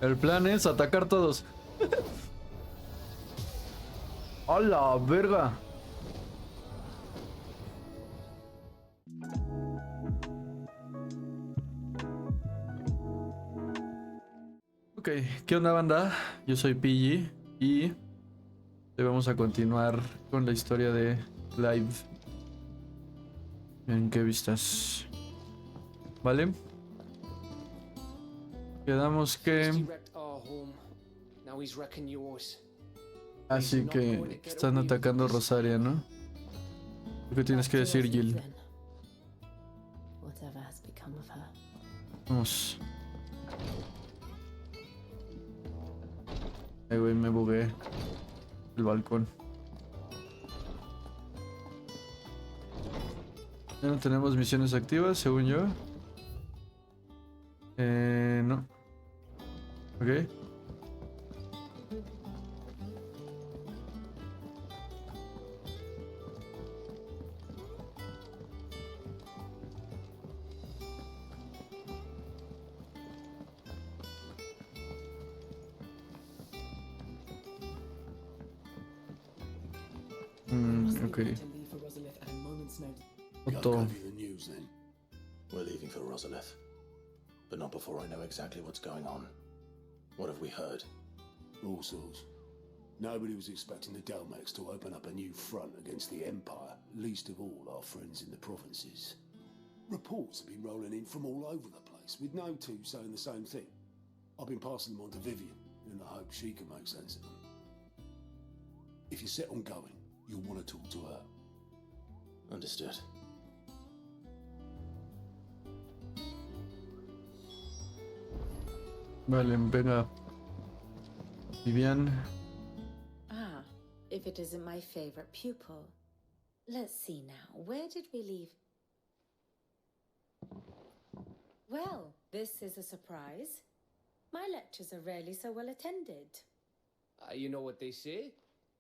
El plan es atacar todos. ¡A la verga! Ok, ¿qué onda, banda? Yo soy PG y vamos a continuar con la historia de Clive. ¿En qué vistas? ¿Vale? Quedamos que... Así que están atacando Rosaria, ¿no? ¿Qué tienes que decir, Jill? Vamos. Ay, güey, me bugué el balcón. Ya no tenemos misiones activas, según yo. No. Ok. Okay. Otto. The news then. We're leaving for Rosalith, but not before I know exactly what's going on. What have we heard? All sorts. Nobody was expecting the Delmex to open up a new front against the Empire, least of all our friends in the provinces. Reports have been rolling in from all over the place, with no two saying the same thing. I've been passing them on to Vivian, in the hope she can make sense of them. If you're set on going, you'll want to talk to her. Understood. Vale, venga. Vivian. Ah, if it isn't my favorite pupil. Let's see now. Where did we leave? Well, this is a surprise. My lectures are rarely so well attended. You know what they say?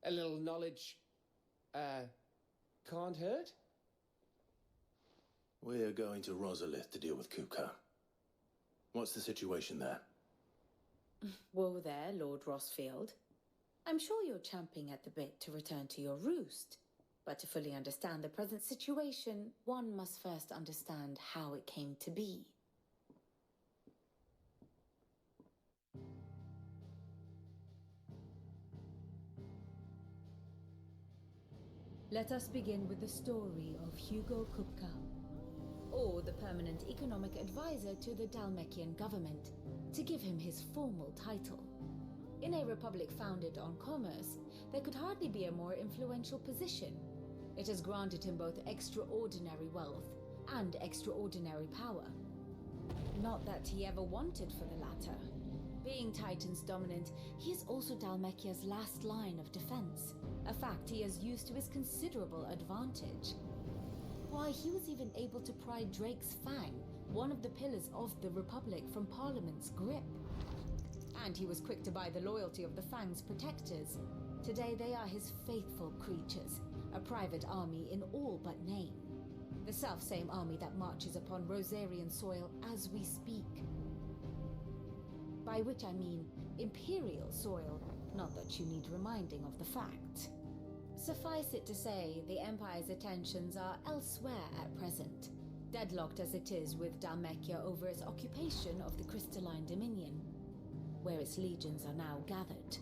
A little knowledge, can't hurt? We're going to Rosalith to deal with Kupka. What's the situation there? Whoa there, Lord Rossfield. I'm sure you're champing at the bit to return to your roost. But to fully understand the present situation, one must first understand how it came to be. Let us begin with the story of Hugo Kupka, or the permanent economic advisor to the Dalmekian government, to give him his formal title. In a republic founded on commerce, there could hardly be a more influential position. It has granted him both extraordinary wealth and extraordinary power. Not that he ever wanted for the latter. Being Titan's dominant, he is also Dalmekia's last line of defense, a fact he has used to his considerable advantage. Why, he was even able to pry Drake's Fang, one of the pillars of the Republic, from Parliament's grip. And he was quick to buy the loyalty of the Fang's protectors. Today they are his faithful creatures, a private army in all but name. The self-same army that marches upon Rosarian soil as we speak. By which I mean imperial soil, not that you need reminding of the fact. Suffice it to say, the Empire's attentions are elsewhere at present, deadlocked as it is with Dalmekia over its occupation of the Crystalline Dominion, where its legions are now gathered.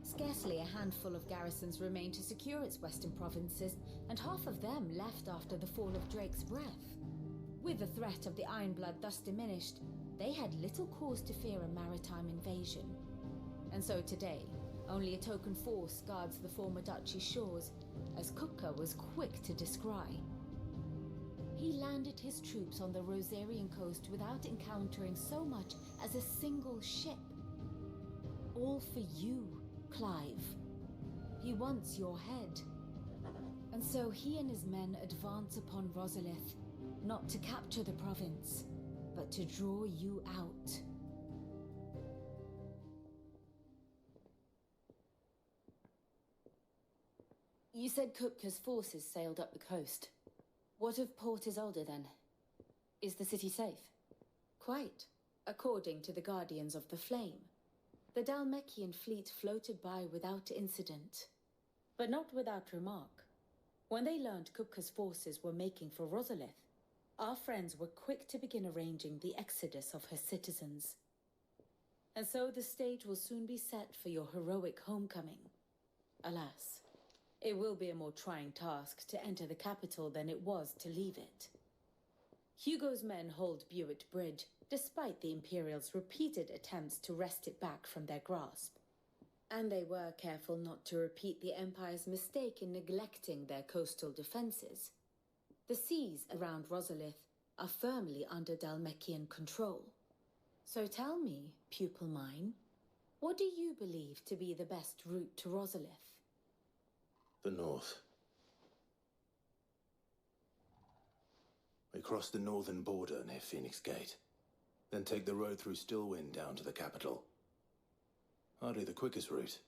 Scarcely a handful of garrisons remain to secure its western provinces, and half of them left after the fall of Drake's Breath. With the threat of the Ironblood thus diminished, they had little cause to fear a maritime invasion. And so today, only a token force guards the former duchy's shores, as Kupka was quick to descry. He landed his troops on the Rosarian coast without encountering so much as a single ship. All for you, Clive. He wants your head. And so he and his men advance upon Rosalith, not to capture the province, but to draw you out. You said Kupka's forces sailed up the coast. What of Port Isolde then? Is the city safe? Quite. According to the Guardians of the Flame, the Dhalmekian fleet floated by without incident. But not without remark. When they learned Kupka's forces were making for Rosalith, our friends were quick to begin arranging the exodus of her citizens. And so the stage will soon be set for your heroic homecoming. Alas, it will be a more trying task to enter the capital than it was to leave it. Hugo's men hold Buick Bridge, despite the Imperials' repeated attempts to wrest it back from their grasp. And they were careful not to repeat the Empire's mistake in neglecting their coastal defenses. The seas around Rosalith are firmly under Dhalmekian control. So tell me, pupil mine, what do you believe to be the best route to Rosalith? The north. We cross the northern border near Phoenix Gate, then take the road through Stillwind down to the capital. Hardly the quickest route,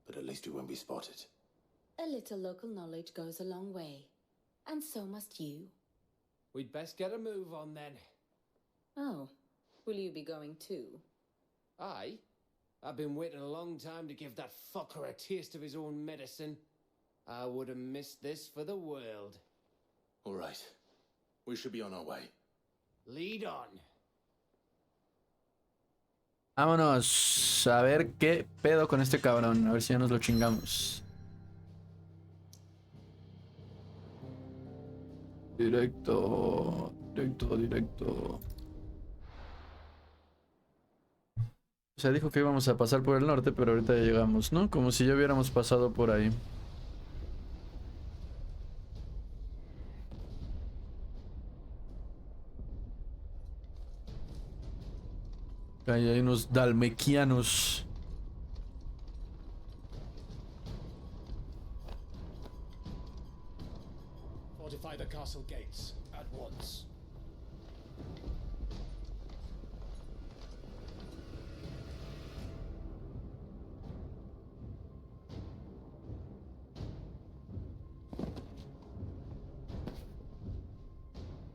but at least we won't be spotted. A little local knowledge goes a long way, and so must you. We'd best get a move on then. Oh, will you be going too? Aye. I've been waiting a long time to give that fucker a taste of his own medicine. I would have missed this for the world. All right. We should be on our way. Lead on. Vámonos a ver qué pedo con este cabrón. A ver si ya nos lo chingamos. Directo. Directo. O sea, dijo que íbamos a pasar por el norte, pero ahorita ya llegamos, ¿no? Como si ya hubiéramos pasado por ahí. Ahí hay unos dalmequianos. Fortify the castle gates at once.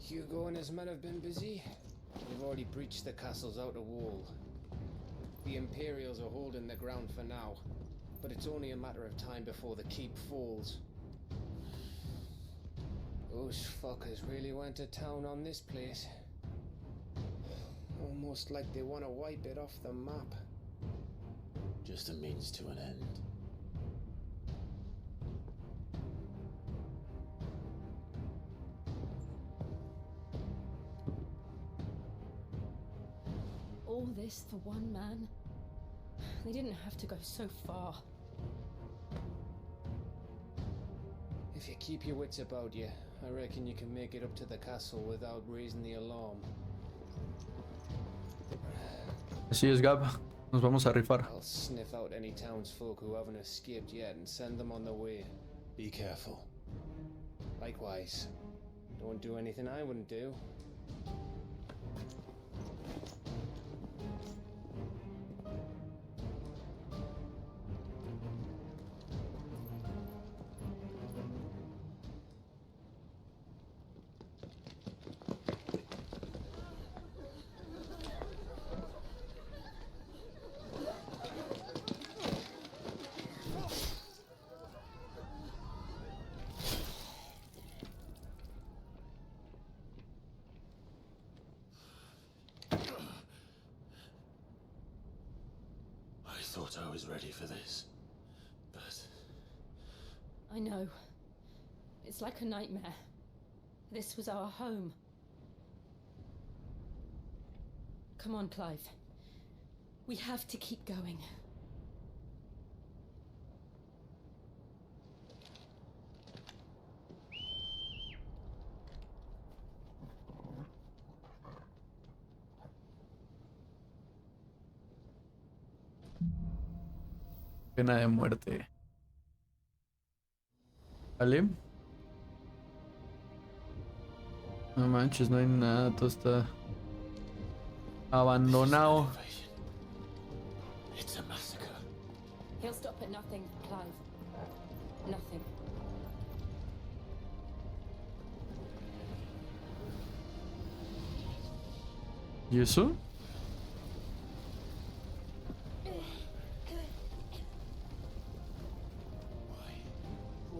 Hugo and his men have been busy. We've already breached the castle's outer wall. The Imperials are holding the ground for now, but it's only a matter of time before the keep falls. Those fuckers really went to town on this place. Almost like they want to wipe it off the map. Just a means to an end. All this for one man? They didn't have to go so far. If you keep your wits about you, I reckon you can make it up to the castle without raising the alarm. Así es, Gav. Nos vamos a rifar. I'll sniff out any townsfolk who haven't escaped yet and send them on their way. Be careful. Likewise. Don't do anything I wouldn't do. I thought I was ready for this, but I know. It's like a nightmare. This was our home. Come on, Clive. We have to keep going. Pena de muerte. ¿Vale? No manches, no hay nada, todo está abandonado. it's a massacre. He'll stop at nothing, Clive. Nothing. ¿Y eso?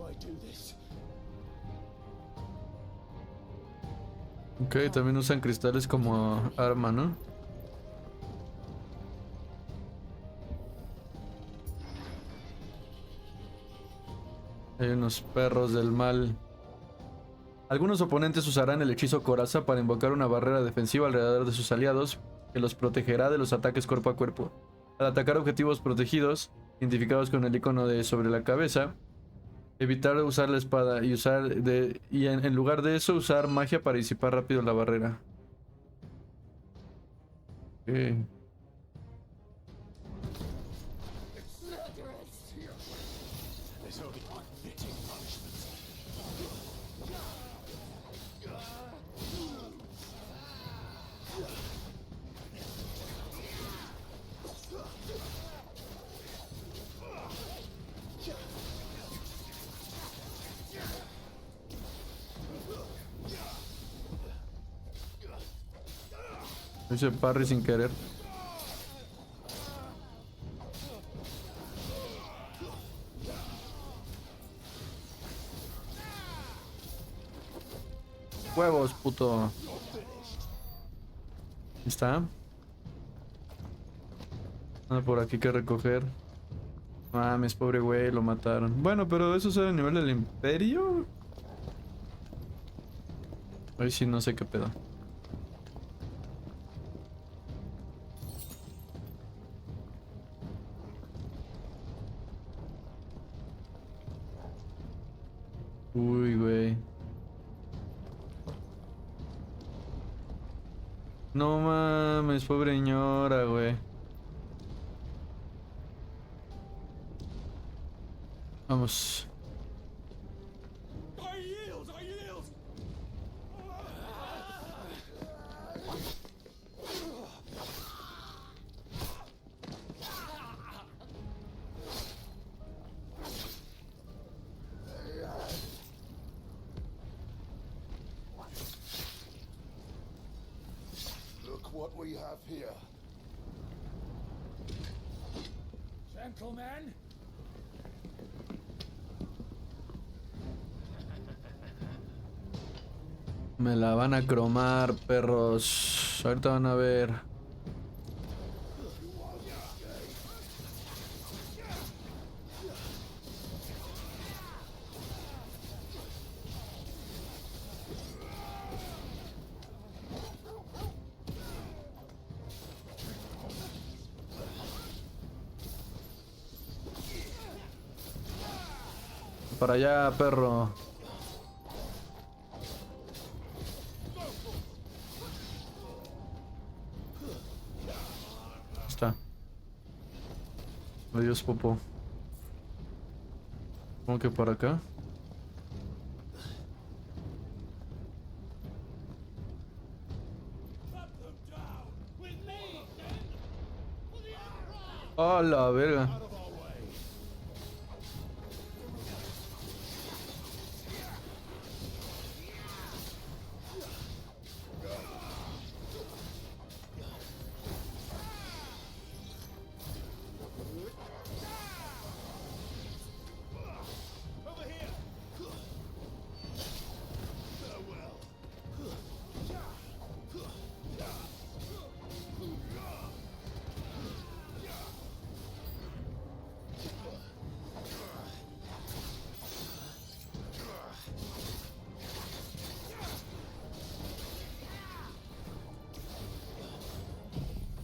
I do this? Ok, también usan cristales como arma, ¿no? Hay unos perros del mal. Algunos oponentes usarán el hechizo coraza para invocar una barrera defensiva alrededor de sus aliados que los protegerá de los ataques cuerpo a cuerpo. Al atacar objetivos protegidos, identificados con el icono de sobre la cabeza, evitar usar la espada y en lugar de eso usar magia para disipar rápido la barrera. Ok. There's only one fitting punishment. Hice parry sin querer. Huevos, puto. Ahí está. Nada por aquí que recoger. Mames, pobre güey, lo mataron. Bueno, pero eso es a nivel del imperio. Hoy sí no sé qué pedo. Uy, güey. No mames, pobre señora, güey. Vamos. I yield! I yield! Look what we have here. Gentlemen! Me la van a cromar, perros. Ahorita van a ver. Para allá, perro. Está. Adiós, popo. ¿Cómo que para acá? ¡Oh, la verga!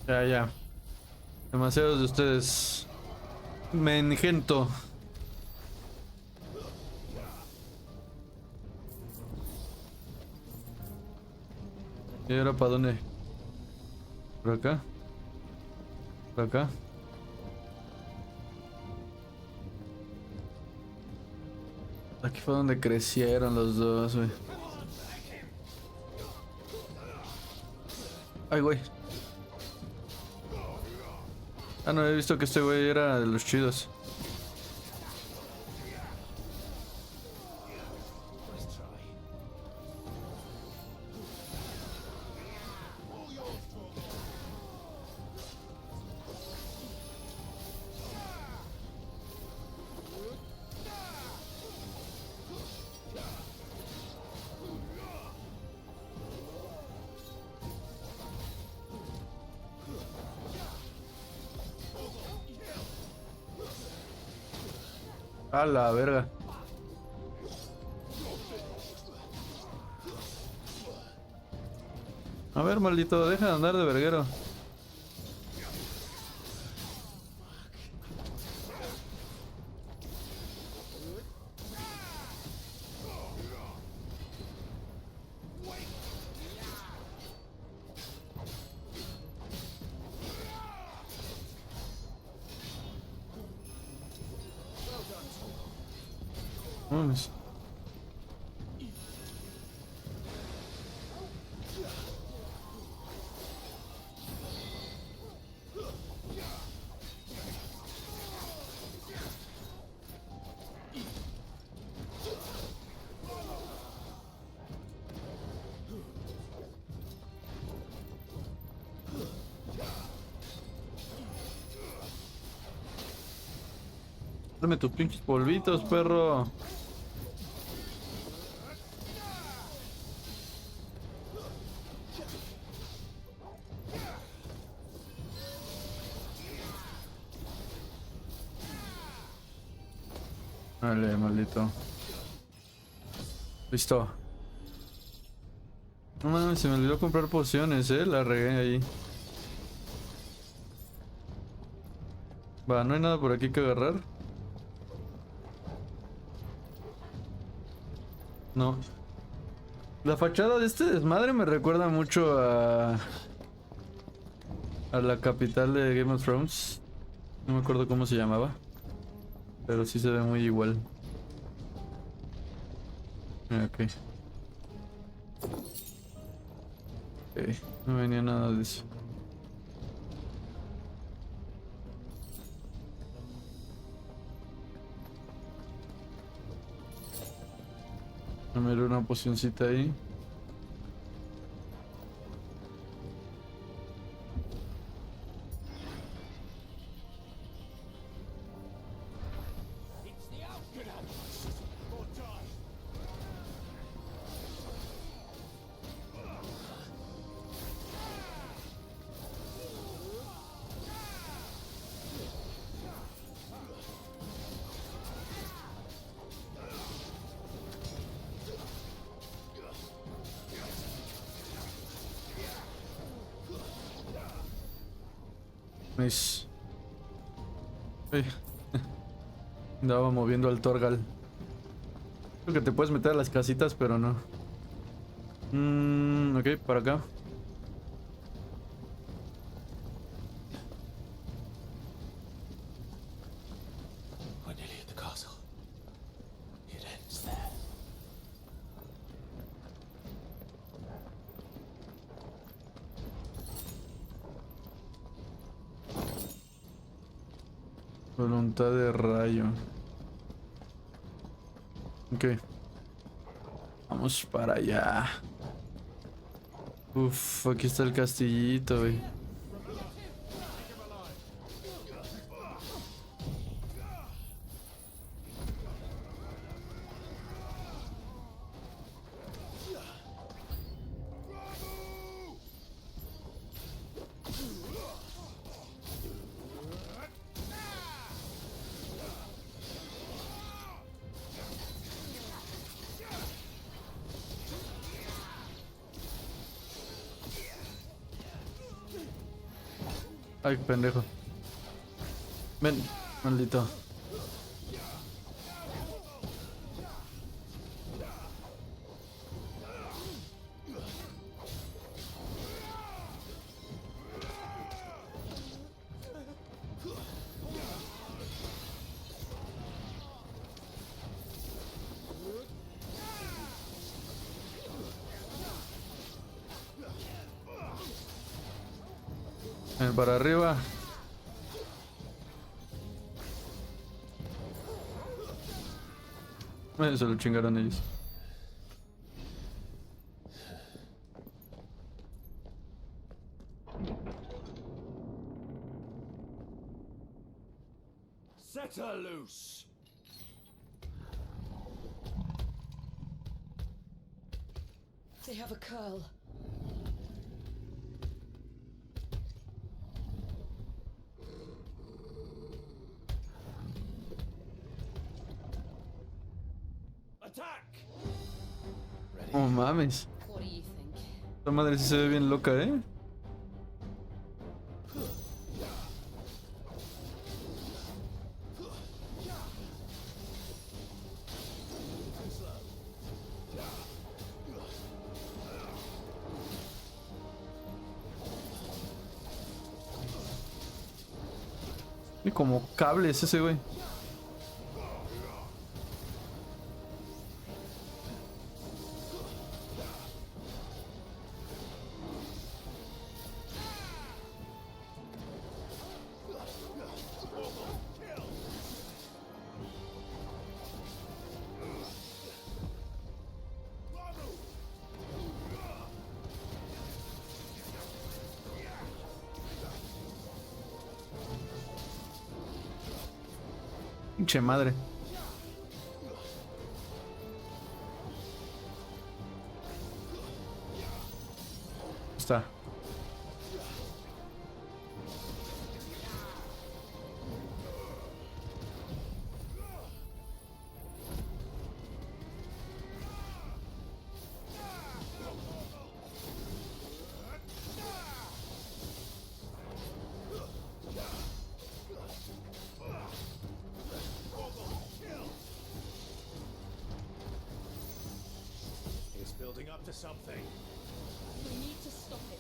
Ya, ya. Demasiados de ustedes. Me engento. ¿Y ahora para dónde? ¿Por acá? ¿Por acá? Aquí fue donde crecieron los dos, güey. Ay, güey. Ah, no, he visto que este güey era de los chidos. A la verga. A ver, maldito, deja de andar de verguero. Vamos. Dame tus pinches polvitos, perro. Vale, maldito. Listo. No mames, se me olvidó comprar pociones, la regué ahí. Va, no hay nada por aquí que agarrar. No. La fachada de este desmadre me recuerda mucho a la capital de Game of Thrones. No me acuerdo cómo se llamaba. Pero sí se ve muy igual. Ok. Ok, no venía nada de eso. Dame una pocioncita ahí. Nice. Uy. Andaba moviendo al Torgal. Creo que te puedes meter a las casitas, pero no. Ok, para acá. We're nearly at the castle. It ends there. Voluntad de rayo. Ok. Vamos para allá. Uf, aquí está el castillito, güey. Ay, pendejo. Ven, maldito. Ven para arriba. Se lo chingaron ellos. Set her loose! They have a curl. Attack! Oh mames. What do you think? Esta madre sí se ve bien loca, ¿eh? Y como cables ese güey. Pinche madre. Está. It's building up to something. We need to stop it.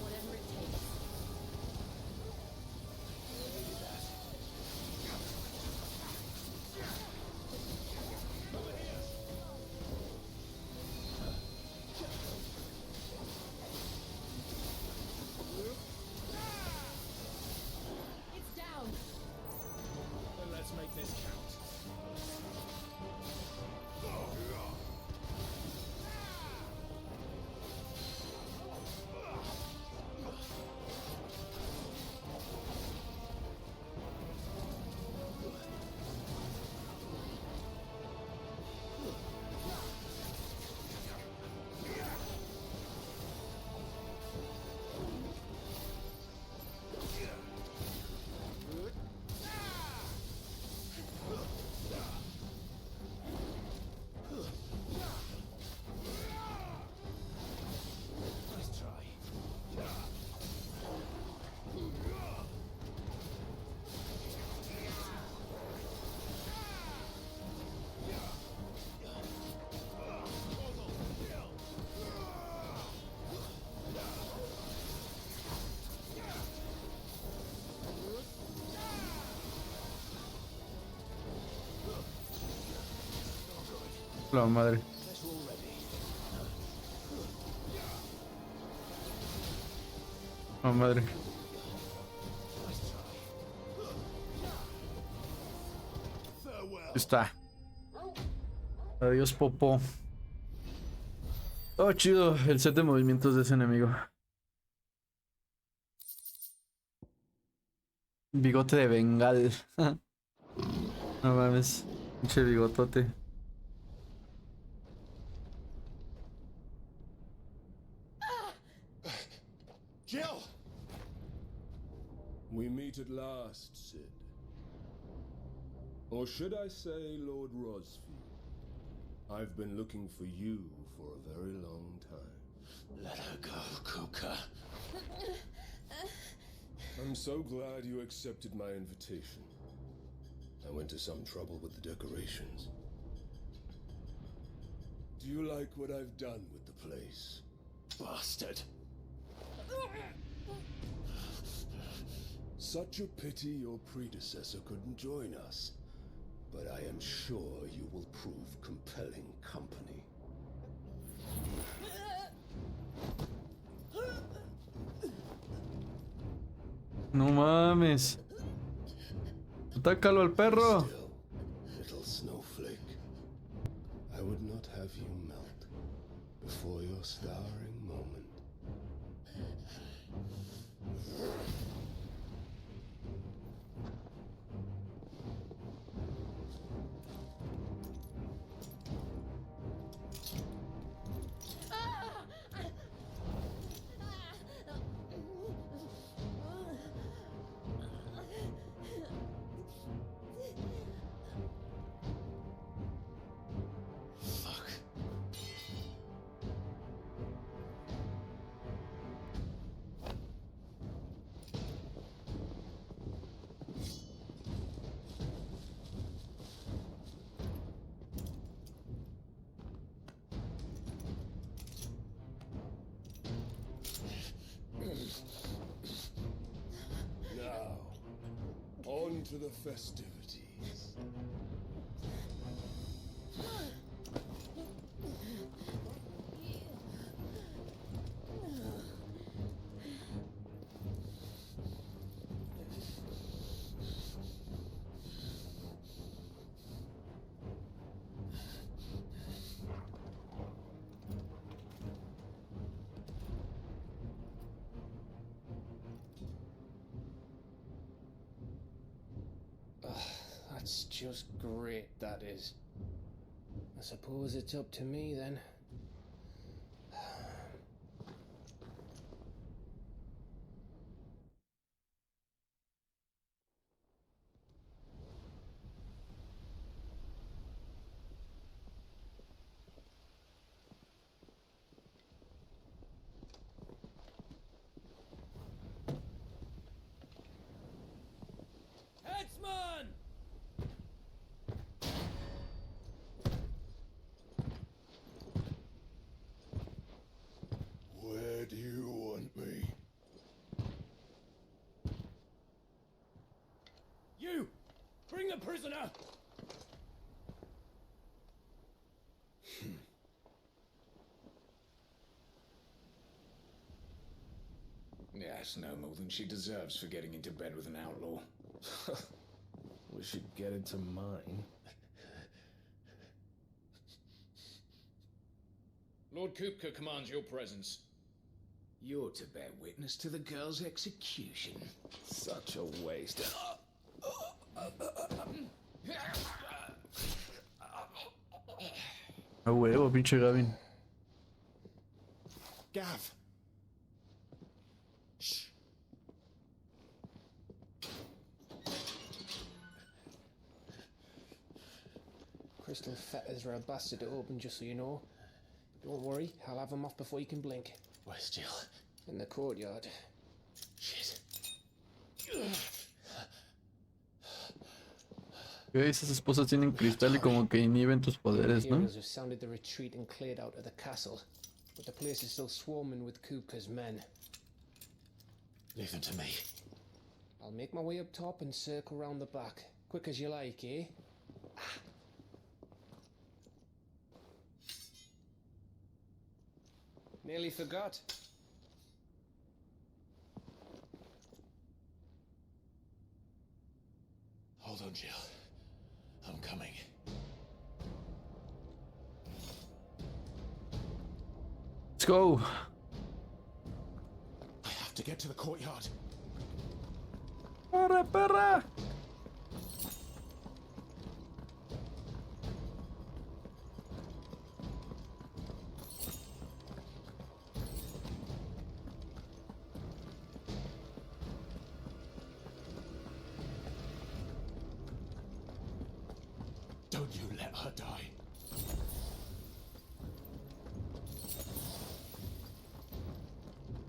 Whatever it takes. It's down. Then let's make this count. Nice try. La madre. La madre. Está. Adiós, Popo. Oh, chido el set de movimientos de ese enemigo. Bigote de bengal. No mames. Pinche bigotote. Jill! We meet at last, Sid. Or should I say, Lord Rosfield? I've been looking for you for a very long time. Let her go, Kupka. I'm so glad you accepted my invitation. I went to some trouble with the decorations. Do you like what I've done with the place? Bastard. Such a pity your predecessor couldn't join us. But I am sure you will prove compelling company. No mames. Atácalo al perro. Still, little snowflake, I would not have you melt before your starring moment. me to the festivities. That's just great, that is. I suppose it's up to me then. Headsman! Where do you want me? You! Bring the prisoner! Yes, no more than she deserves for getting into bed with an outlaw. We should get into mine. Lord Kupka commands your presence. You're to bear witness to the girl's execution. Such a waste. A huevo, pinche Gavin. Gav! Shh. Crystal fetters are a bastard to open, just so you know. Don't worry, I'll have them off before you can blink. Where's Jill? In the courtyard. Shit. Esas esposas tienen cristal y como que inhiben tus poderes, ¿no? Imperials have sounded the retreat and cleared out of the castle, but the place is still swarming with Kupka's men. Leave them to me. I'll make my way up top and circle round the back. Quick as you like, eh? Nearly forgot. Hold on, Jill. I'm coming. Let's go. I have to get to the courtyard. ¡Corre, perra! Don't you let her die.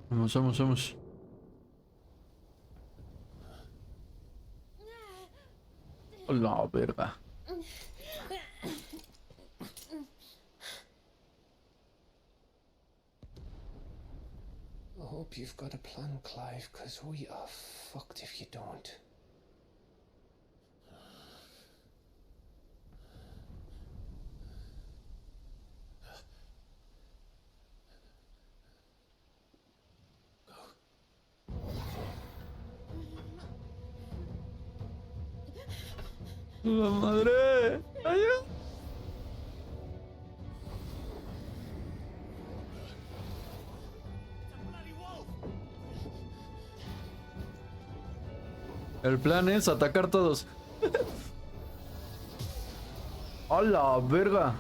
Vamos, vamos, vamos. La verga. I hope you've got a plan, Clive, because we are fucked if you don't. ¡La madre! ¡Ayuda! El plan es atacar todos. ¡A la verga!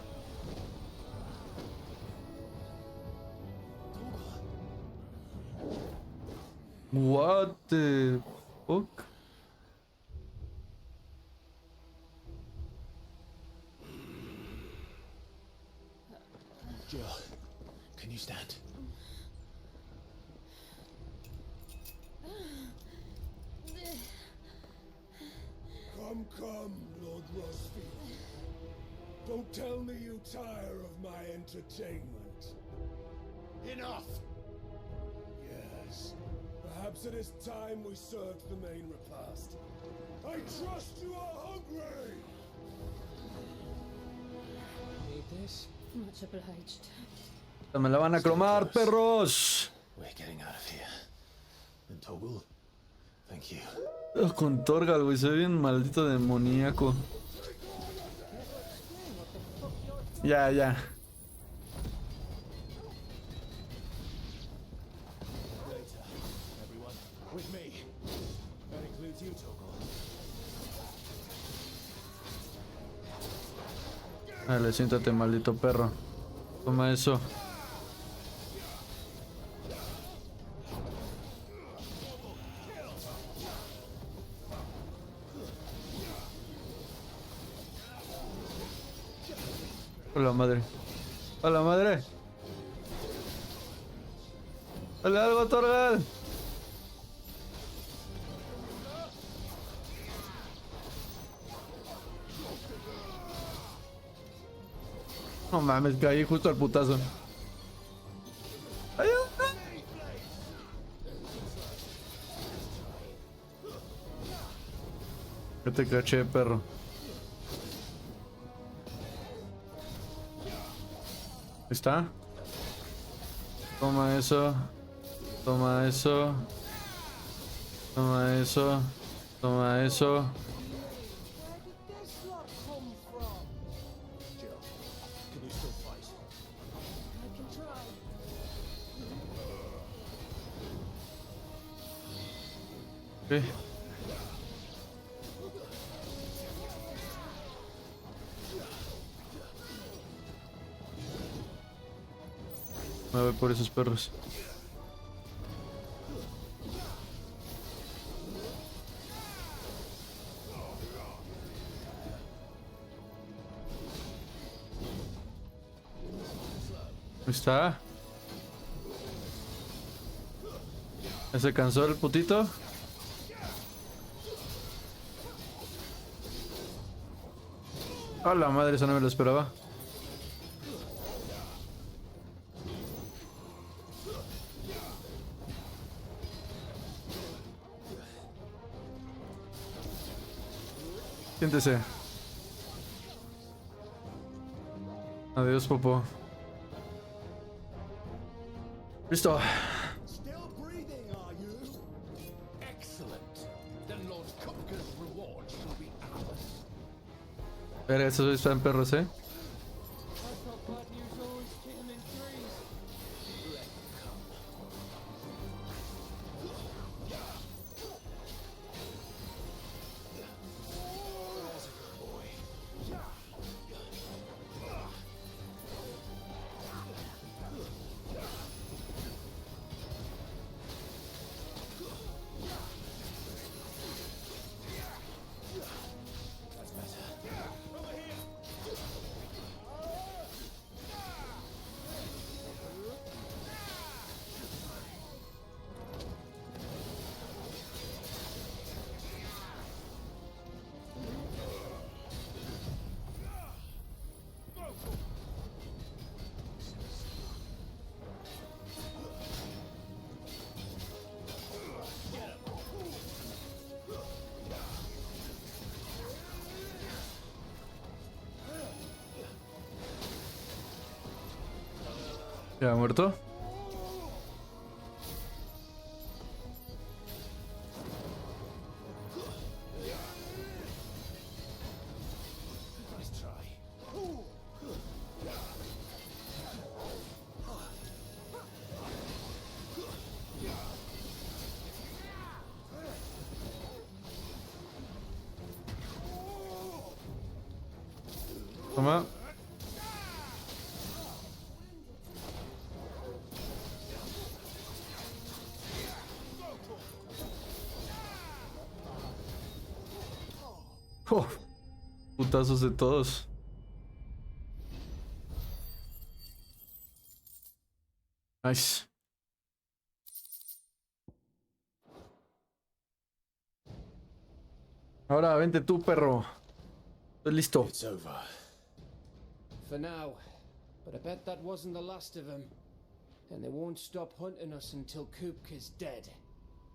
What the fuck? Jill, can you stand? Come, Lord Rosfield. Don't tell me you tire of my entertainment. Enough! Yes, perhaps it is time we served the main repast. I trust you are hungry! Need this? Much obliged. Me la van a cromar, perros. We're getting out of here. And Toggle, thank you. Con Torgal, güey, se ve bien maldito demoníaco. Ya, ya. Later, everyone. With me. That includes you, Toggle. Dale, siéntate, maldito perro. Toma eso. Hola, madre. Hola, madre. Hola, algo, Torgal. No mames, caí justo al putazo. ¡Ayuda! Yo te caché, perro. Ahí está. Toma eso. Toma eso. Toma eso. Toma eso. Jill, can you still fight? I can try. Ok. Me voy por esos perros. Ahí está. ¿Ya se cansó el putito? A la madre, eso no me lo esperaba. Siéntese. Adiós, Popo. Listo. Still breathing, are you? Excellent. Then Lord Kupka's reward shall be ours. Verga, esos están perros, I thought bad news always came in threes. ¿Ya muerto? Nice try. Toma. Oh, putazos de todos. Nice. Ahora vente tú, perro. Estoy listo. It's over. For now. But I bet that wasn't the last of them. And they won't stop hunting us until Kupka's dead.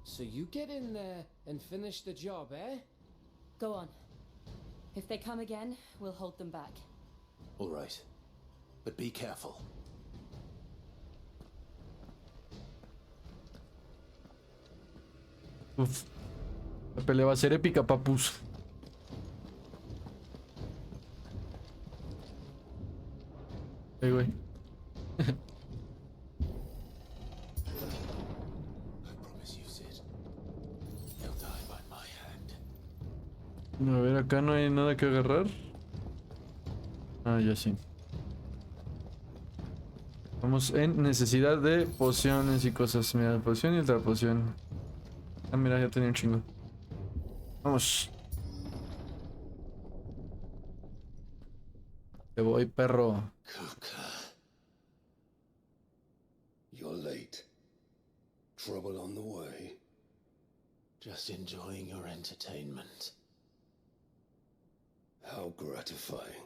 So you get in there and finish the job, eh? Go on. If they come again, we'll hold them back. All right. But be careful. Uf. La pelea va a ser épica, papus. Güey. I promise you, Sid. He'll die by my hand. A ver, acá no hay nada que agarrar. Ah, ya sí. Vamos en necesidad de pociones y cosas. Mira, poción y otra poción. Ah, mira, ya tenía un chingo. Vamos. Te voy, perro. Kupka. You're late. Trouble on the way. Just enjoying your entertainment. How gratifying.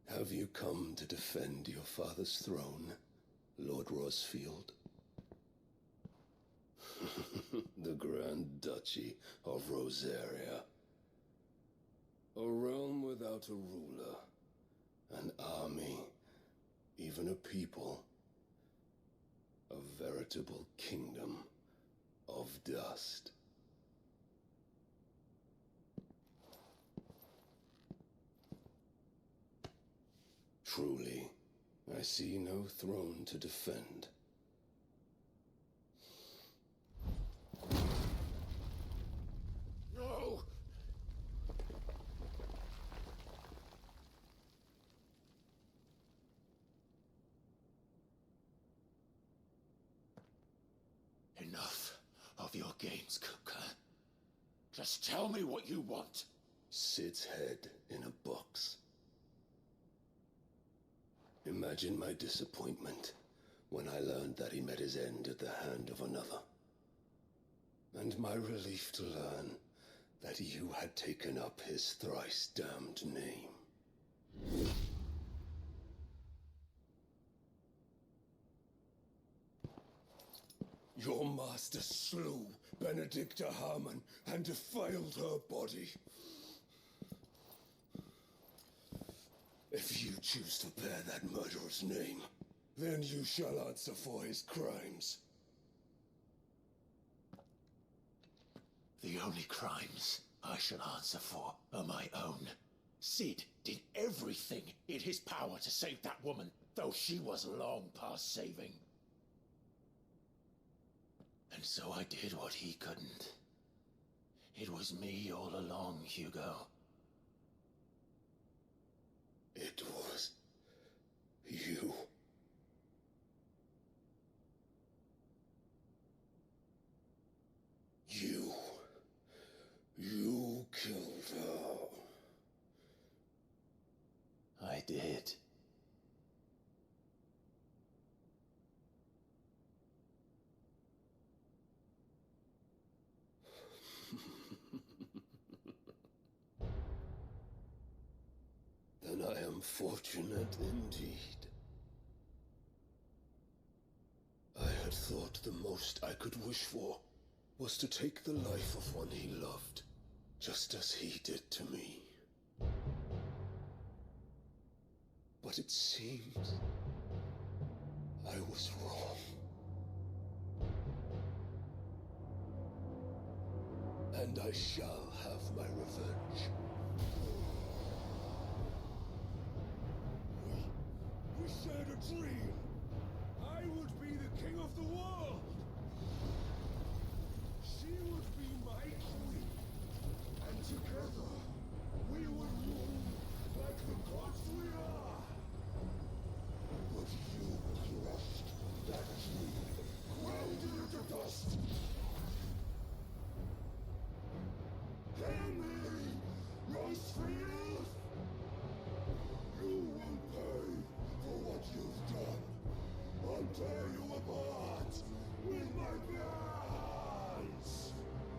Have you come to defend your father's throne, Lord Rosfield? The Grand Duchy of Rosaria. A realm without a ruler, an army, even a people. A veritable kingdom of dust. Truly, I see no throne to defend. No! Enough of your games, Kupka. Just tell me what you want. Sid's head in a box. Imagine my disappointment when I learned that he met his end at the hand of another. And my relief to learn that you had taken up his thrice damned name. Your master slew Benedicta Harmon and defiled her body. If you choose to bear that murderer's name, then you shall answer for his crimes. The only crimes I shall answer for are my own. Sid did everything in his power to save that woman, though she was long past saving. And so I did what he couldn't. It was me all along, Hugo. It was you. You killed her. I did. Then I am fortunate indeed. I had thought the most I could wish for was to take the life of one he loved, just as he did to me. But it seems I was wrong. And I shall have my revenge. We shared a dream. I would be the king of the world. She would be my queen. And together, we would rule like the gods we are. But you crushed that dream, ground it into dust. Hear me, Rosefield! You will pay for what you've done. I'll tear you apart with my bare hands.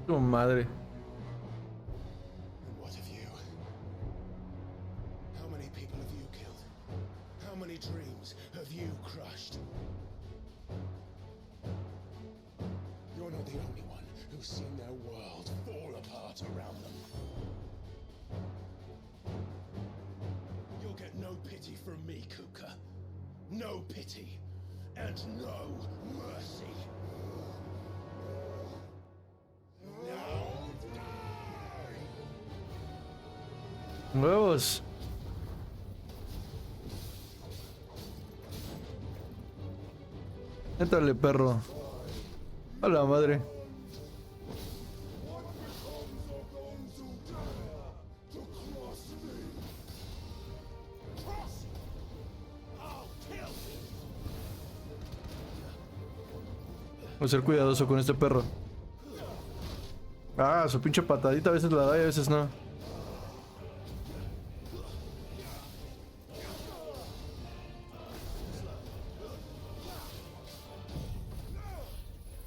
Tu madre. And what of you? How many people have you killed? How many dreams have you crushed? the only one who's seen their world fall apart around them. You'll get no pity from me, Kupka. No pity. And no mercy. Now die! Huevos. Éntale, perro. A la madre. Voy a ser cuidadoso con este perro. Ah, su pinche patadita a veces la da y a veces no.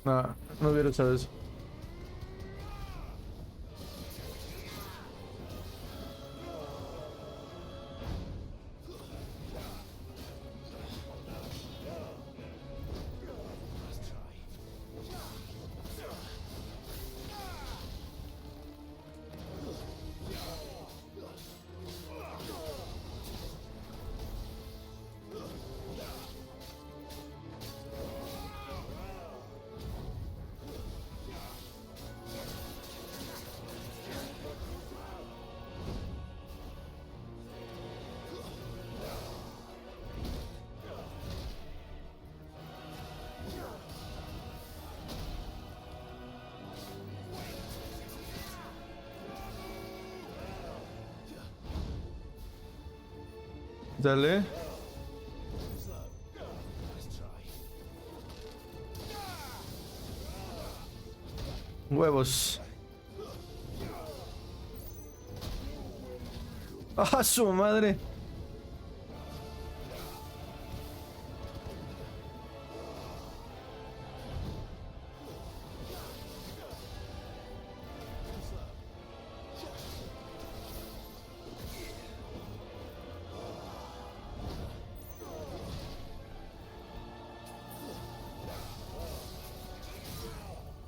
No, no hubiera echado eso. Dale. Huevos. ¡Ah, su madre!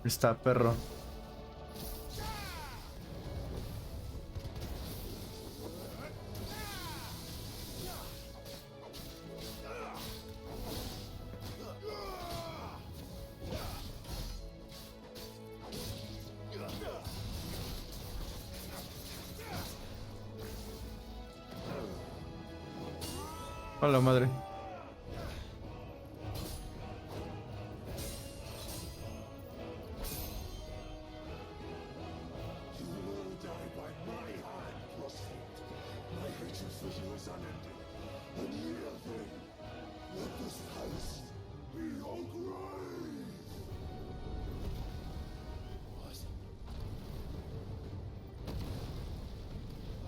Está perro. A la madre.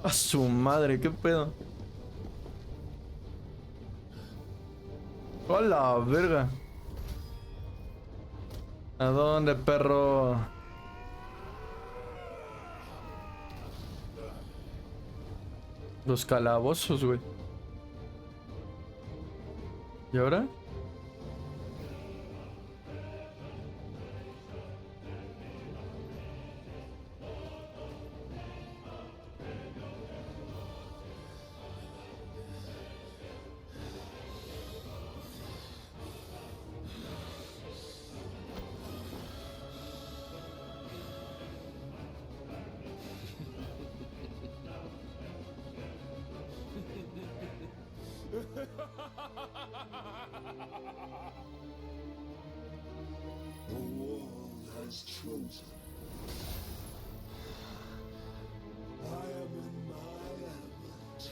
A su madre, qué pedo. ¡A la verga! ¿A dónde, perro? Los calabozos, güey. ¿Y ahora? The world has chosen. I am in my element.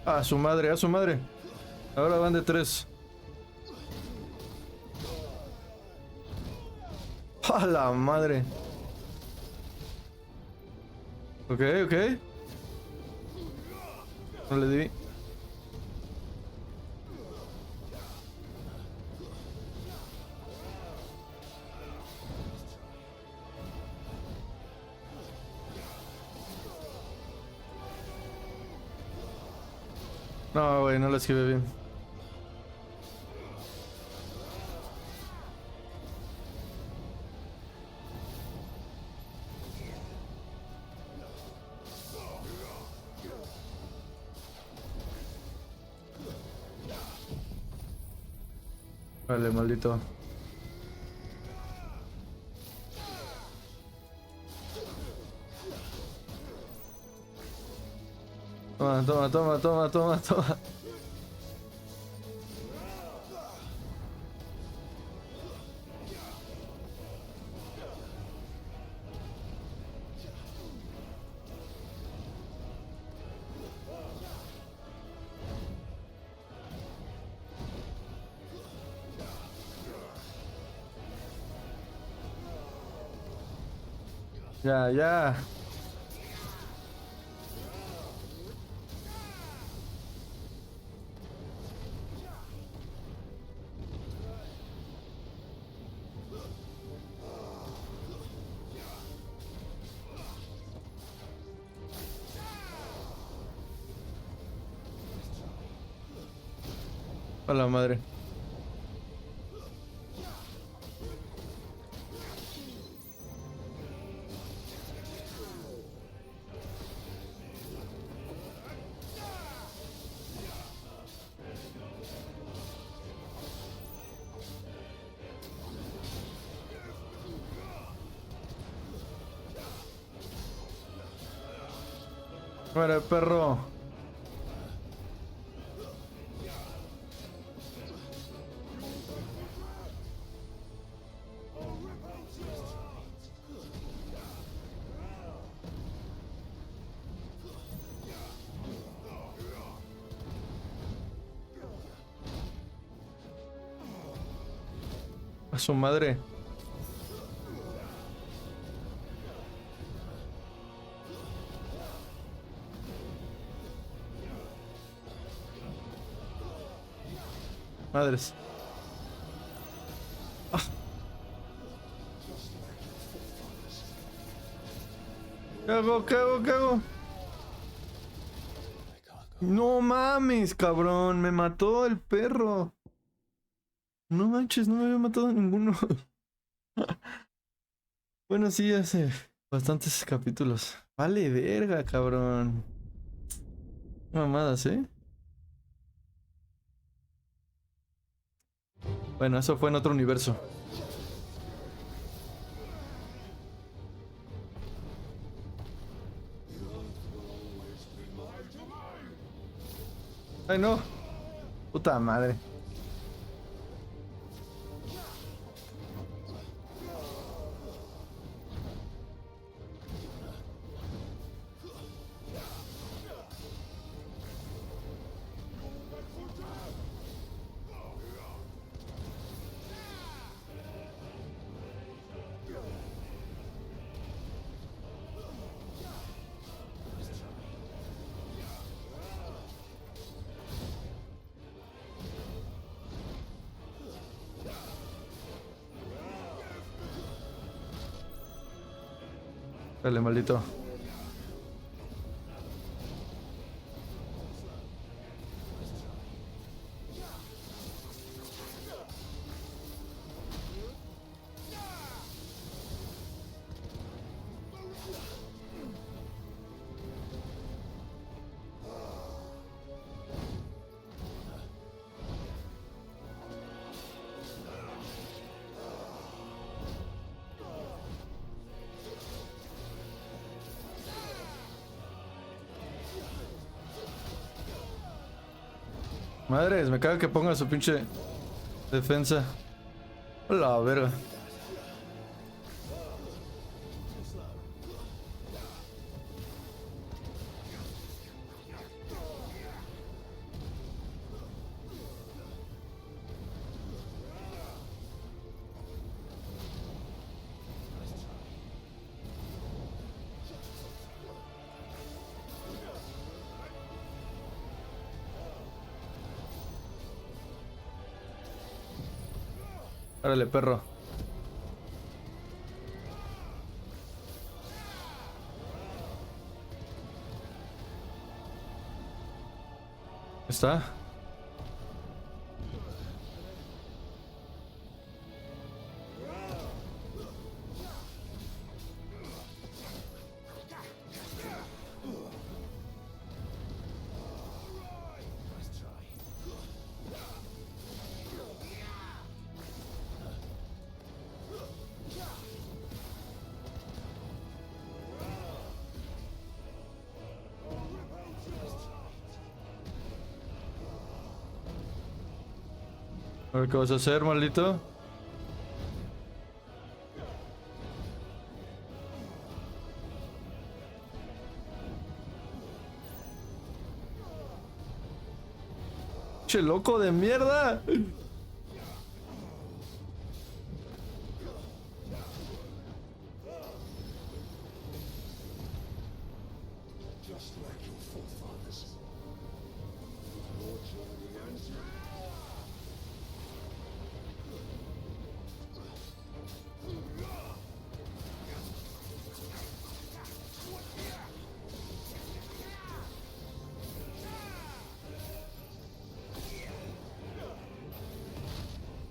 A su madre, a su madre. Ahora van de 3. A la madre. Ok, ok. No le di. No, güey, no lo esquivé bien. Vale, maldito. Toma, toma, toma, toma, toma, toma. Ya, ya. A la madre. Muere, perro. A su madre. Madres. Ah. ¿Qué hago? ¿Qué hago? ¿Qué hago? No mames, cabrón. Me mató el perro. No manches, no me había matado ninguno. Bueno, sí, hace bastantes capítulos. Vale, verga, cabrón. Mamadas, ¿eh? Bueno, eso fue en otro universo. Ay, no. Puta madre. Dale, maldito. Madres, me caga que ponga su pinche defensa. A la verga. Árale, perro. ¿Está? A ver qué vas a hacer, maldito. ¡Che loco de mierda!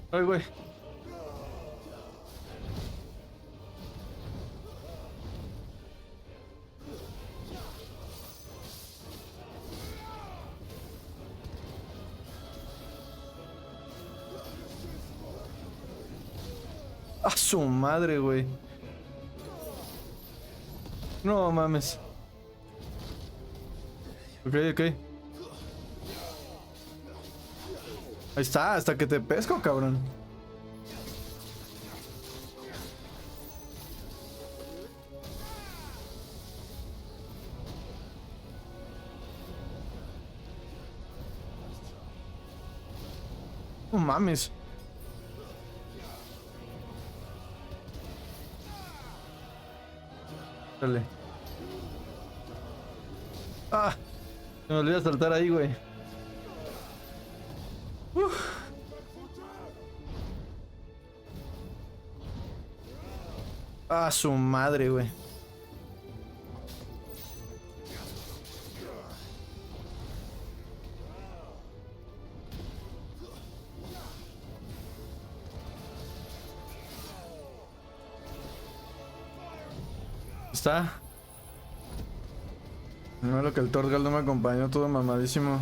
Ay, güey. A su madre, güey. No mames. Ok, ok. Ahí está, hasta que te pesco, cabrón. No mames. Dale. Ah, se me olvidó saltar ahí, güey. Ah, su madre, güey. ¿Está? No, lo que el Torgal no me acompañó, todo mamadísimo.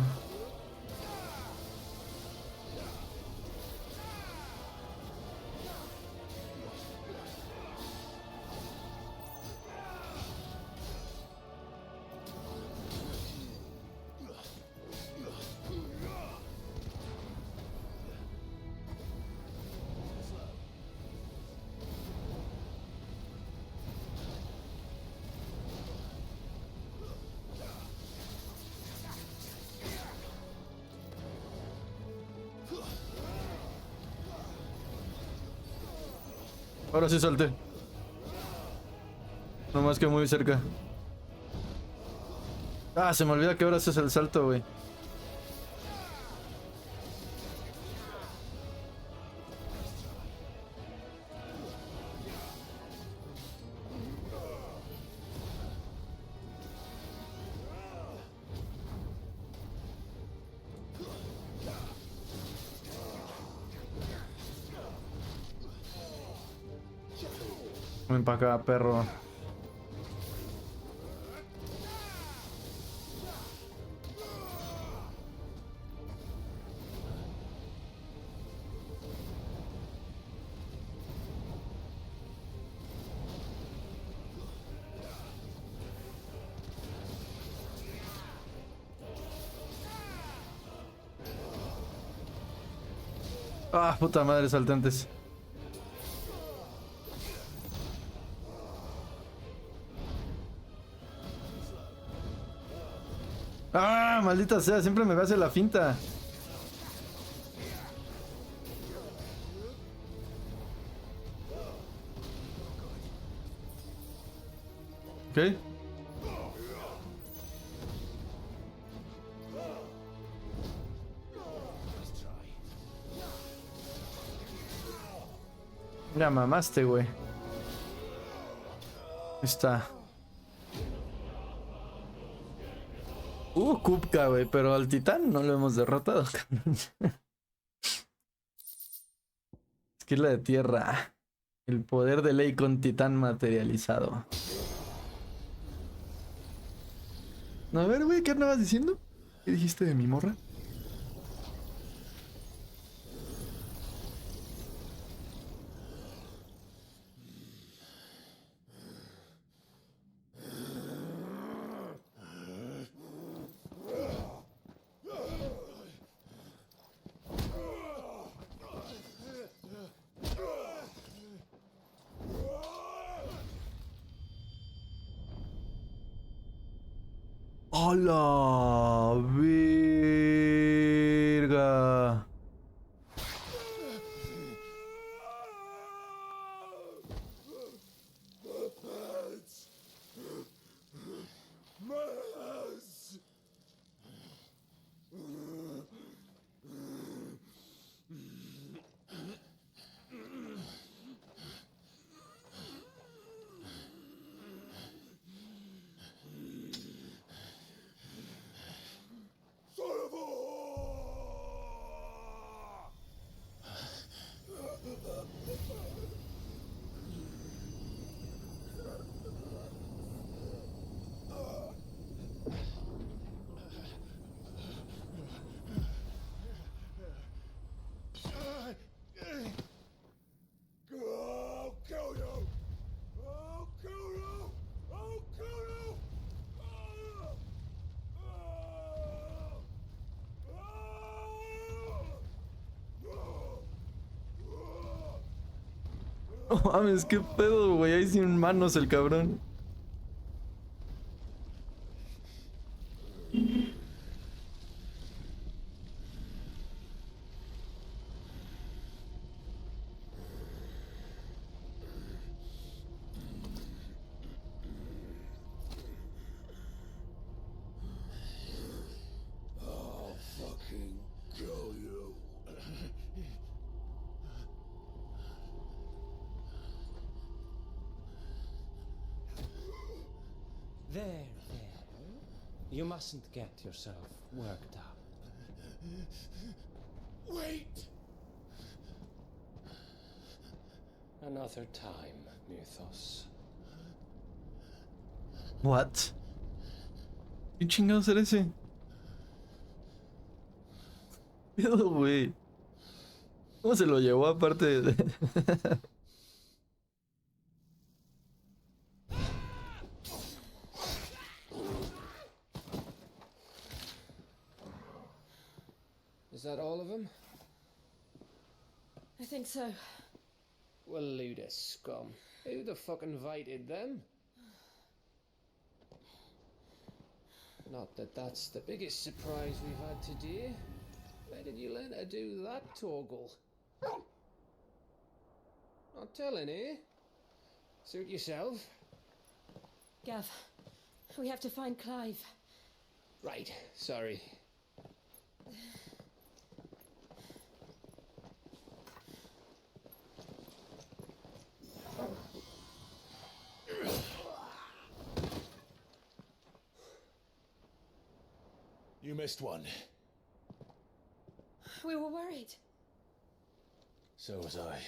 Ahora sí salté. No más que muy cerca. Ah, se me olvida que ahora haces el salto, güey. Ven para acá, perro. Ah, puta madre, saltantes. Ah, maldita sea, siempre me hace la finta. Ok. Ya mamaste, güey. Ahí está. Kupka, güey, pero al titán no lo hemos derrotado. Esquila de tierra. El poder de ley con titán materializado. No, a ver, güey, ¿qué andabas diciendo? ¿Qué dijiste de mi morra? ¡A la verga! No mames, qué pedo, güey. Ahí sin manos el cabrón. There. You mustn't get yourself worked up. Wait! Another time, Mythos. What? ¿Qué chingados era ese? Pedo, güey. ¿Cómo se lo llevó aparte de... Is that all of them? I think so. Well, load of scum. Who the fuck invited them? Not that that's the biggest surprise we've had today. Where did you learn to do that, Torgal? Not telling, eh? Suit yourself. Gav, we have to find Clive. Right, sorry. You missed one. We were worried. So was I.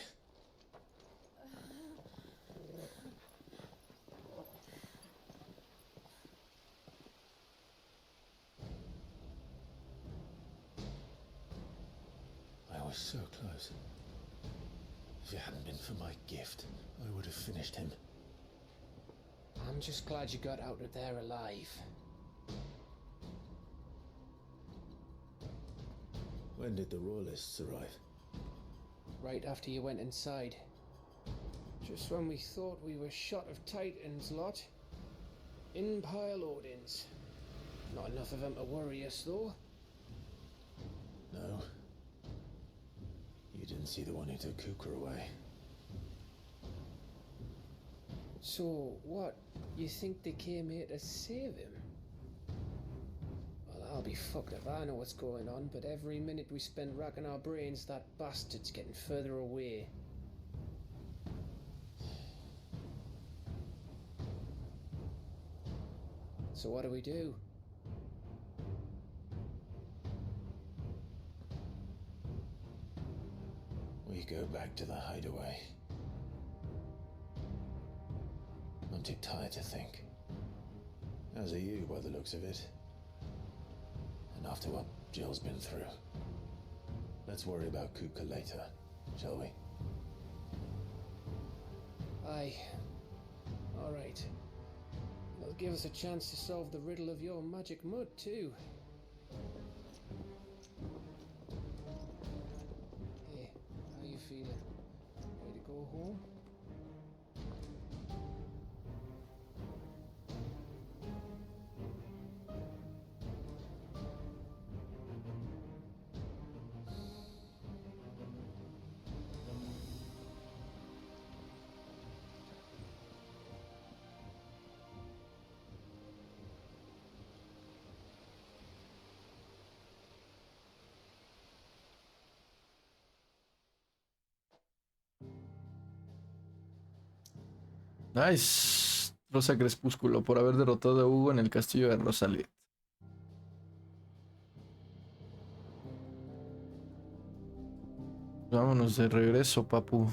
I was so close. If it hadn't been for my gift, I would have finished him. I'm just glad you got out of there alive. When did the Royalists arrive? Right after you went inside. Just when we thought we were shot of Titans lot. In pile Odins. Not enough of them to worry us though. No. You didn't see the one who took Kupka away. So, what? You think they came here to save him? Well, I'll be fucked if I know what's going on, but every minute we spend racking our brains, that bastard's getting further away. So what do we do? back to the hideaway. I'm too tired to think. As are you, by the looks of it. And after what Jill's been through, let's worry about Kupka later, shall we? Aye. All right. It'll give us a chance to solve the riddle of your magic mud, too. Hey, how you feeling? Ready to go home? Nice. Rosa Crepúsculo por haber derrotado a Hugo en el castillo de Rosaria. Vámonos de regreso, papu.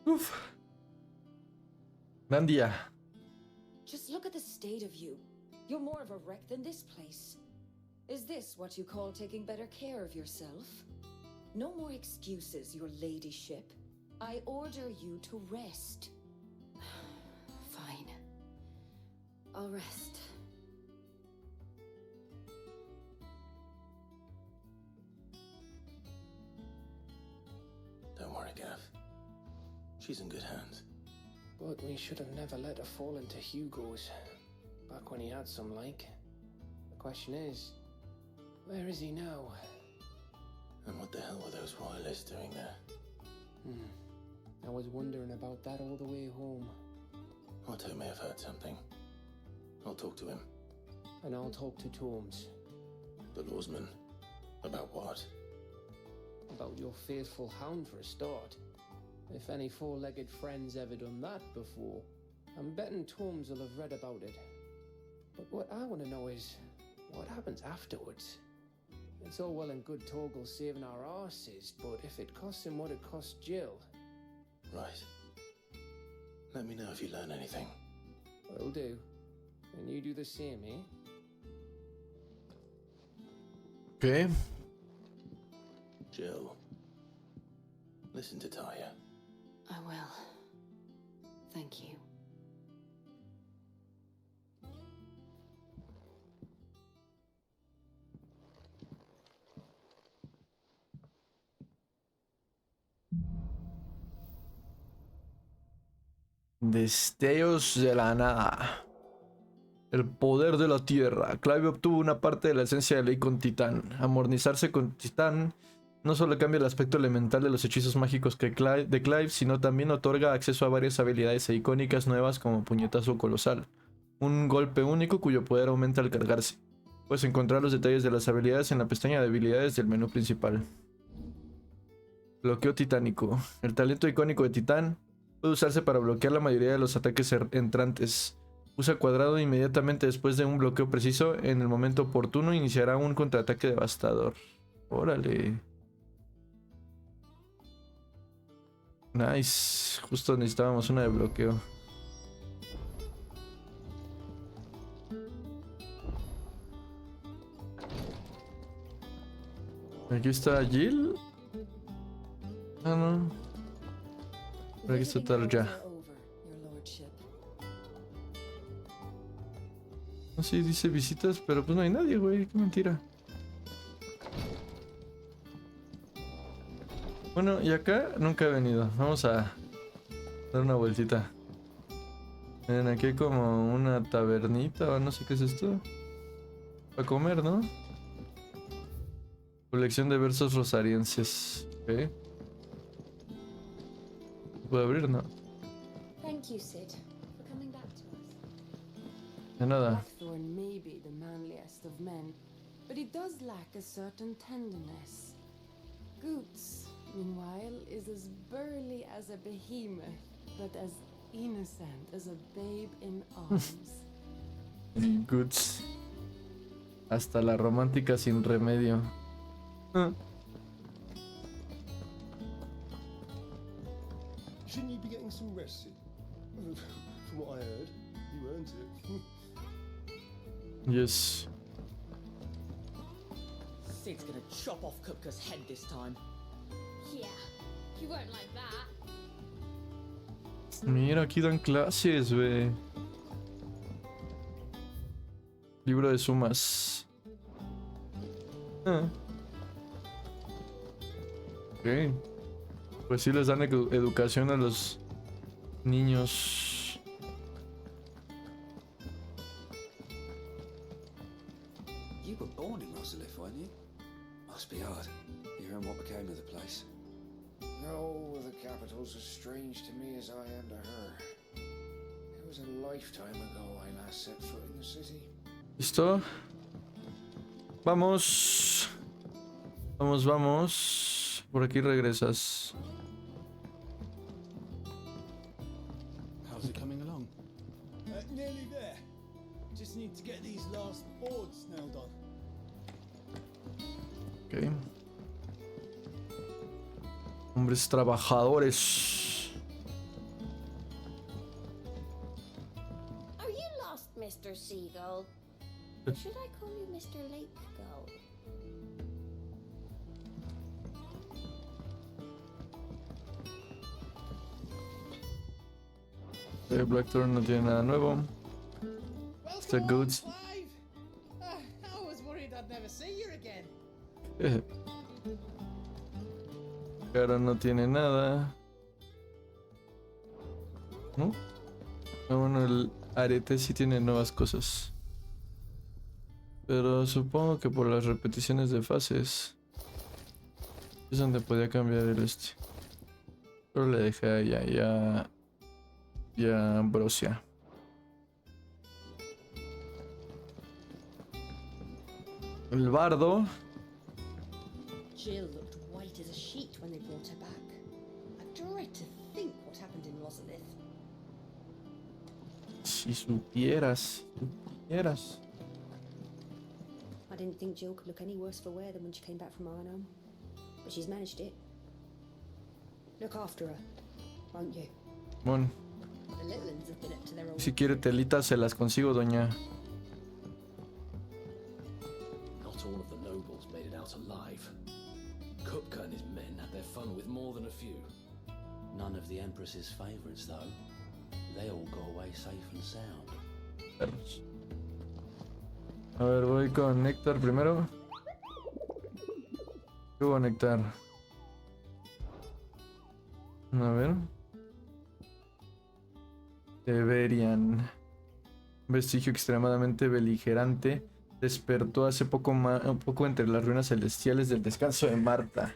Uf. Gran día. Just look at the state of you. You're more of a wreck than this place. Is this what you call taking better care of yourself? No more excuses, your ladyship. I order you to rest. Fine. I'll rest. Don't worry, Gav. She's in good hands. But we should have never let her fall into Hugo's. Back when he had some like. The question is, where is he now? And what the hell were those royalists doing there? I was wondering about that all the way home. Otto may have heard something. I'll talk to him. And I'll talk to Torms. The lawsman. About what? About your faithful hound for a start. If any four-legged friend's ever done that before, I'm betting Torms will have read about it. But what I want to know is, what happens afterwards? It's all well and good Torgal saving our arses, but if it costs him what it cost Jill... Right. Let me know if you learn anything. Will do. And you do the same, eh? Okay. Jill. Listen to Taya. I will. Thank you. Destellos de la nada. El poder de la tierra. Clive obtuvo una parte de la esencia de ley con Titán. Amornizarse con Titán no solo cambia el aspecto elemental de los hechizos mágicos de Clive, sino también otorga acceso a varias habilidades icónicas nuevas como Puñetazo Colosal. Un golpe único cuyo poder aumenta al cargarse. Puedes encontrar los detalles de las habilidades en la pestaña de habilidades del menú principal. Bloqueo titánico. El talento icónico de Titán puede usarse para bloquear la mayoría de los ataques entrantes. Usa cuadrado inmediatamente después de un bloqueo preciso. En el momento oportuno iniciará un contraataque devastador. Órale. Nice. Justo necesitábamos una de bloqueo. Aquí está Jill. Ah, no. Pero aquí está Tarja. No sé, dice visitas, pero pues no hay nadie, güey. Qué mentira. Bueno, y acá nunca he venido. Vamos a dar una vueltita. Miren, aquí hay como una tabernita o no sé qué es esto. Para comer, ¿no? Colección de versos rosarienses. ¿Ok? ¿Puedo abrir? No. Thank you, Sid, for coming back to us. De nada. Blackthorn may be the manliest of men, but he does lack a certain tenderness. Goots, meanwhile, is as burly as a behemoth, but as innocent as a babe in arms. Goods. Hasta la romántica sin remedio. Shouldn't you be getting some rest? From what I heard, you earned it. Yes. Sid's gonna chop off Kupka's head this time. Yeah, you won't like that. Mira, aquí dan clases, güey. Libro de sumas. Ok. Pues sí les dan educación a los niños. You were born in Rosalith, weren't you? Must be hard, hearing what became of the place. No, the capital's as strange to me as I am to her. It was a lifetime ago I last set foot in the city. ¿Listo? Vamos. Vamos, vamos. Por aquí regresas. How's it coming along? Nearly there. Just need to get these last boards nailed on. Ok. Hombres trabajadores. Are you lost, Mr. Seagull? Or should I call you Mr. Lake Gull? Blackthorn no tiene nada nuevo. Está good. Clive! I was worried I'd never see you again. Cara no tiene nada. ¿No? Ah, bueno, el arete sí tiene nuevas cosas. Pero supongo que por las repeticiones de fases es donde podía cambiar el este. Pero le dejé a ella ya Ambrosia. El bardo. Jill looked white as a sheet when they brought her back. I dread to think what happened in Rosalith. Si supieras. I didn't think Jill could look any worse for wear than when she came back from Arnhem. But she's managed it. Look after her, won't you? Bueno. The little ones have been up to their old... Si quiere telitas se las consigo, doña. Not all of the nobles made it out alive. Kupka and his men had their fun with more than a few. None of the Empress's favorites, though. They all got away safe and sound. Perros. A ver, voy con Néctar primero. ¿Qué hubo, Néctar? A ver. Tiberian. Un vestigio extremadamente beligerante despertó hace un poco entre las ruinas celestiales del descanso de Marta.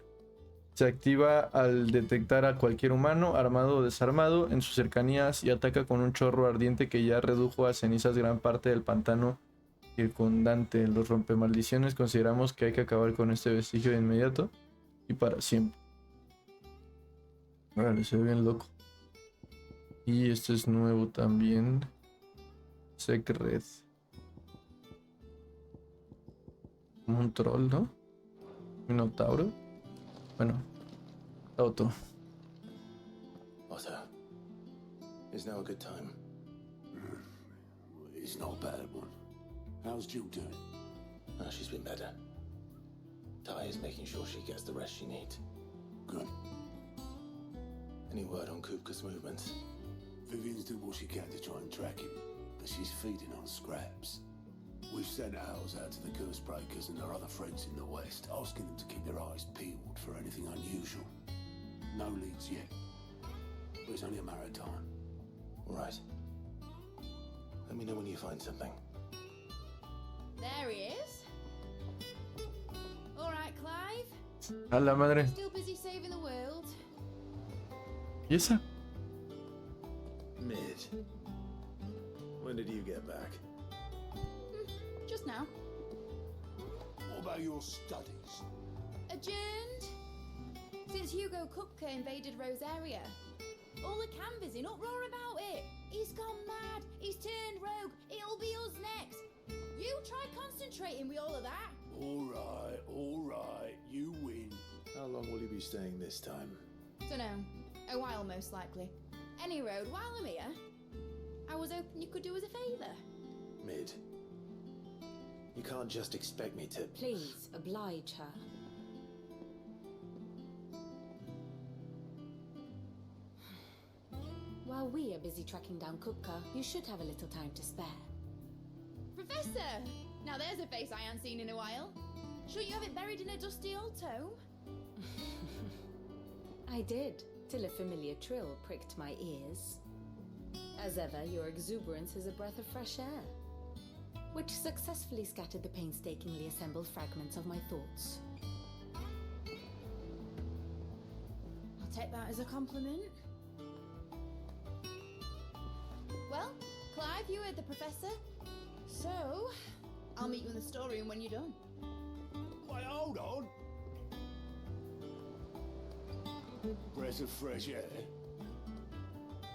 Se activa al detectar a cualquier humano, armado o desarmado, en sus cercanías y ataca con un chorro ardiente que ya redujo a cenizas gran parte del pantano circundante. Los rompemaldiciones consideramos que hay que acabar con este vestigio de inmediato y para siempre. Vale, se ve bien loco. Y este es nuevo también. Secret. Como un troll, ¿no? Minotauro. Bueno, auto. Otter, is now a good time? It's not a bad one. How's Jill doing? Oh, she's been better. Ty is making sure she gets the rest she needs. Good. Any word on Kupka's movements? Vivian's doing what she can to try and track him, but she's feeding on scraps. We've sent ours out to the Cursebreakers and their other friends in the West, asking them to keep their eyes peeled for anything unusual. No leads yet, but it's only a matter of time. All right. Let me know when you find something. There he is. All right, Clive. A la madre. Still busy saving the world. ¿Y esa? Mid. When did you get back? Just now. What about your studies? Adjourned. Since Hugo Kupka invaded Rosaria. All the canvassing uproar about He's gone mad. He's turned rogue. It'll be us next. You try concentrating with all of that. All right, you win. How long will you be staying this time? Dunno. A while, most likely. Any road while I'm here. I was hoping you could do us a favour. Mid. You can't just expect me to... Please, oblige her. While we are busy tracking down Kupka, you should have a little time to spare. Professor! Now there's a face I haven't seen in a while. Shouldn't you have it buried in a dusty old tome? I did, till a familiar trill pricked my ears. As ever, your exuberance is a breath of fresh air, which successfully scattered the painstakingly assembled fragments of my thoughts. I'll take that as a compliment. Well, Clive, you heard the professor. So, I'll meet you in the storeroom when you're done. Wait, hold on. Breath of fresh air.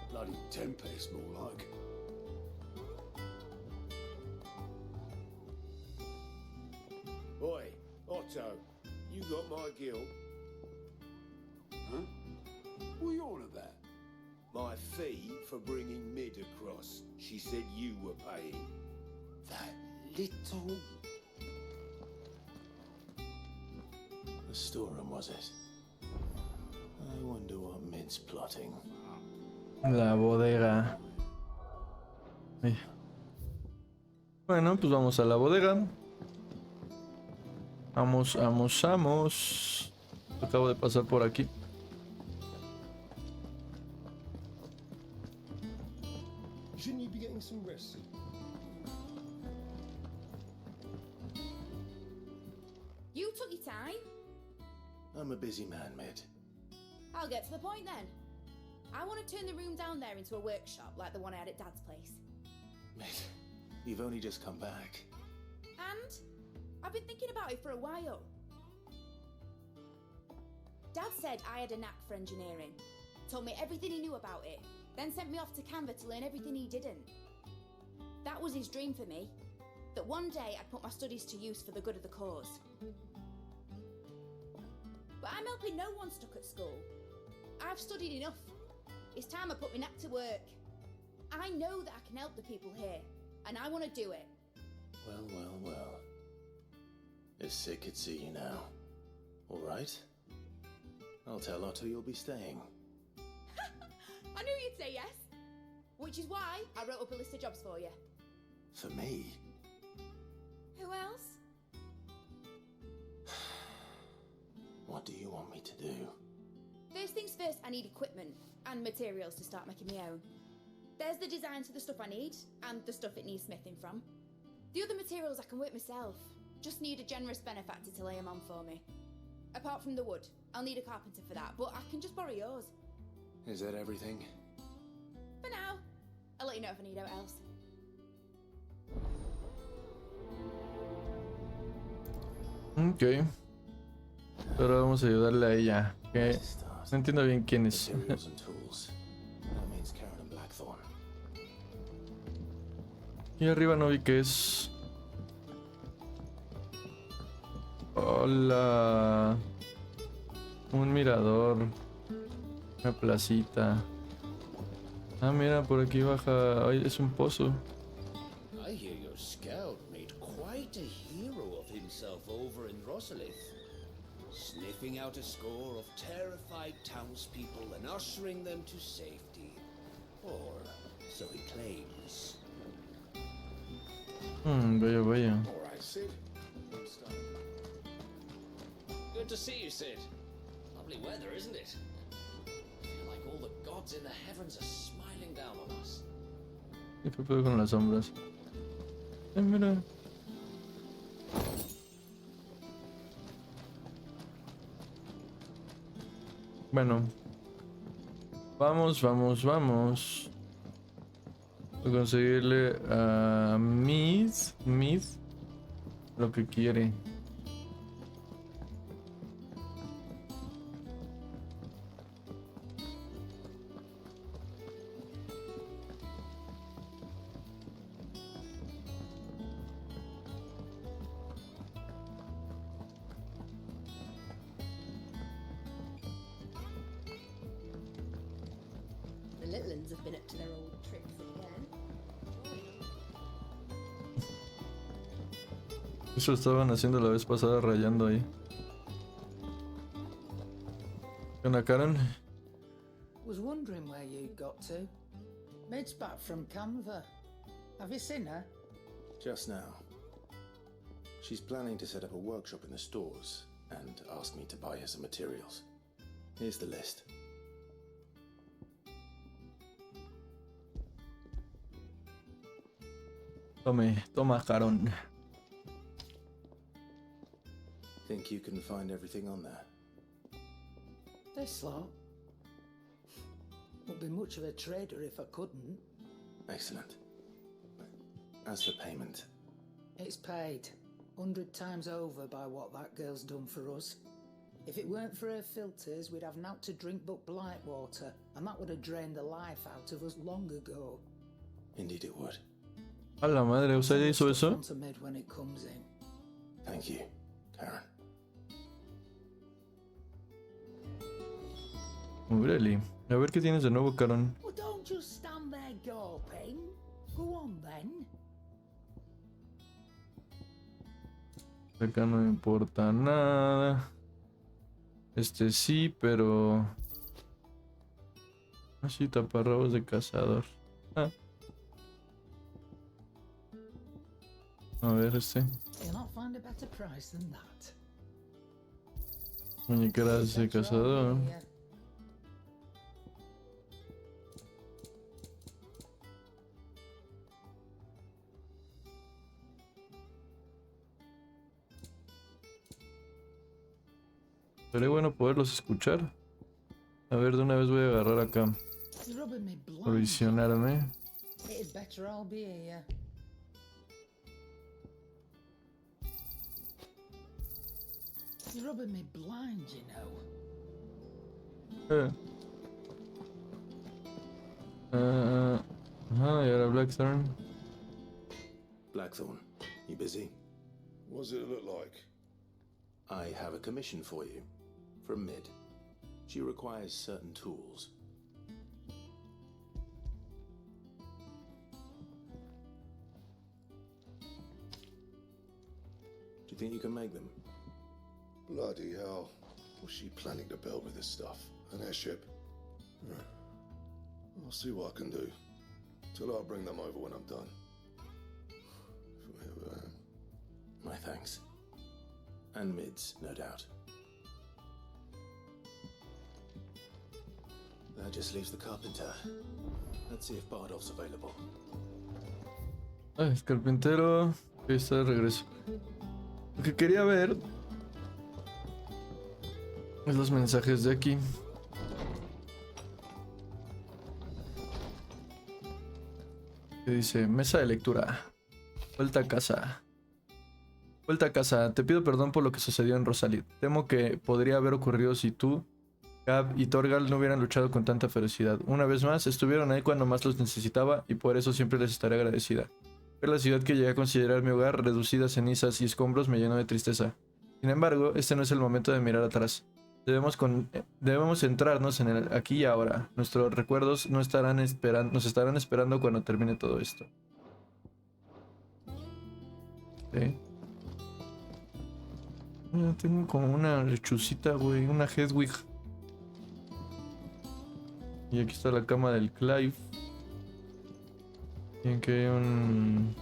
Bloody tempest, more like. Oi, Otto, you got my guilt. Huh? What are you on about? My fee for bringing Mid across. She said you were paying. That little... The storeroom, was it? I wonder what Mid's plotting. La bodega. Ay. Bueno, pues vamos a la bodega. Vamos. Acabo de pasar por aquí. Shouldn't you be getting some rest? You took your time. I'm a busy man, Mid. I'll get to the point then. I want to turn the room down there into a workshop like the one I had at Dad's place. Mid, you've only just come back. And I've been thinking about it for a while. Dad said I had a knack for engineering, told me everything he knew about it, then sent me off to Canva to learn everything he didn't. That was his dream for me, that one day I'd put my studies to use for the good of the cause. But I'm helping no one stuck at school. I've studied enough. It's time I put my knack to work. I know that I can help the people here, and I want to do it. Well. If Sid could see you now. All right? I'll tell Otto you'll be staying. I knew you'd say yes. Which is why I wrote up a list of jobs for you. For me? Who else? What do you want me to do? First things first, I need equipment and materials to start making my own. There's the designs for the stuff I need and the stuff it needs smithing from. The other materials I can work myself. Just need a generous benefactor to lay them on for me. Apart from the wood, I'll need a carpenter for that, but I can just borrow yours. Is that everything? For now. I'll let you know if I need out else. Ok. Ahora vamos a ayudarle a ella. Que no entiendo bien quién es. Materials and tools. That means Karen and Blackthorn. Y arriba no vi qué es. Hola. Un mirador. Una placita. Ah, mira, por aquí baja. Ay, es un pozo. I hear your scout made quite a hero of himself over in Rosalith, sniffing out a score of terrified townspeople and ushering them to safety. Or so he claims. Vaya. All right, Sid. Good to see you, Sid. Lovely weather, isn't it? I feel like all the gods in the heavens are smiling down on us. ¿Y qué puedo con las sombras? Mira. Bueno. Vamos. Voy a conseguirle a Mid lo que quiere. Midlands have been up to their old tricks again. Eso estaban haciendo la vez pasada, rayando ahí. ¿Qué onda, Karen? Was wondering where you got to. Mid's back from Canva. Have you seen her? Just now. She's planning to set up a workshop in the stores and asked me to buy her some materials. Here's the list. Toma, Karen. Think you can find everything on there? This lot? Wouldn't be much of a trader if I couldn't. Excellent. As for payment, It's paid 100 times over by what that girl's done for us. If it weren't for her filters, we'd have naught to drink but blight water, and that would have drained the life out of us long ago. indeed it would. A la madre, ¿o sea, ya hizo eso? Want to mid when it comes in. Thank you, Karen. Really. A ver qué tienes de nuevo, Karen. Well, don't just stand there gawping. Go on then. Acá no me importa nada. Este sí, pero... Así, taparrabos de cazador. Ah. A ver, este. You'll not find a better price than that. Muñequeras de cazador. Sería bueno poderlos escuchar. A ver, de una vez voy a agarrar acá. Provisionarme. It'd better all be here. It's rubbing me blind, you know. Ajá, y ahora Blackthorn. Blackthorn, you busy? What does it look like? I have a commission for you. From Mid. She requires certain tools. Do you think you can make them? Bloody hell. What's she planning to build with this stuff? An airship? I'll see what I can do. Till I'll bring them over when I'm done. From here I am. My thanks. And Mid's, no doubt. That just leaves the carpenter. Let's see if Bardolph's available. Ay, el carpintero. Ahí está de regreso. Lo que quería ver es los mensajes de aquí. Que dice, mesa de lectura. Vuelta a casa. Vuelta a casa. Te pido perdón por lo que sucedió en Rosalia. Temo que podría haber ocurrido si tú, Gav y Torgal no hubieran luchado con tanta ferocidad. Una vez más, estuvieron ahí cuando más los necesitaba y por eso siempre les estaré agradecida. Ver la ciudad que llegué a considerar mi hogar, reducida a cenizas y escombros, me llenó de tristeza. Sin embargo, este no es el momento de mirar atrás. Debemos centrarnos en el aquí y ahora. Nuestros recuerdos nos estarán esperando cuando termine todo esto. ¿Sí? Tengo como una lechucita, güey, una Hedwig. Y aquí está la cama del Clive. Y aquí hay un...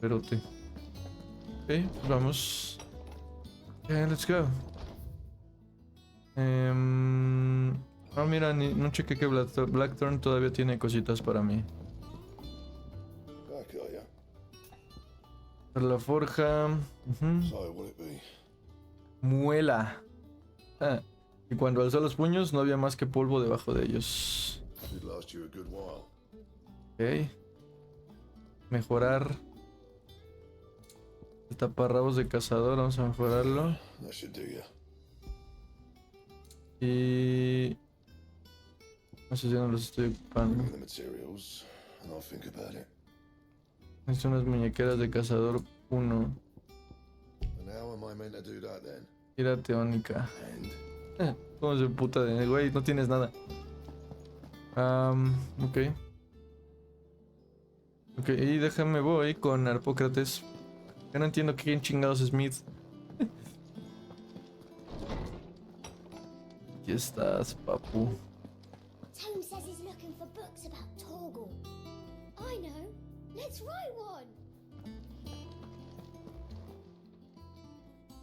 perote. Ok, pues vamos. Let's go. Mira, no chequé que Blackthorn todavía tiene cositas para mí. Para la forja. Muela. Y cuando alzó los puños no había más que polvo debajo de ellos. Ok. Mejorar. El taparrabos de cazador, vamos a mejorarlo. Y... no sé si no los estoy ocupando. Necesito unas muñequeras de cazador 1. Tira teónica. ¿Cómo se puta de güey? No tienes nada. Ok. Ok, y déjame voy con Arpócrates. Yo no entiendo quién chingados es Smith. Aquí estás, papu. Tome says he's looking for books about Torgal. I know. Let's write one.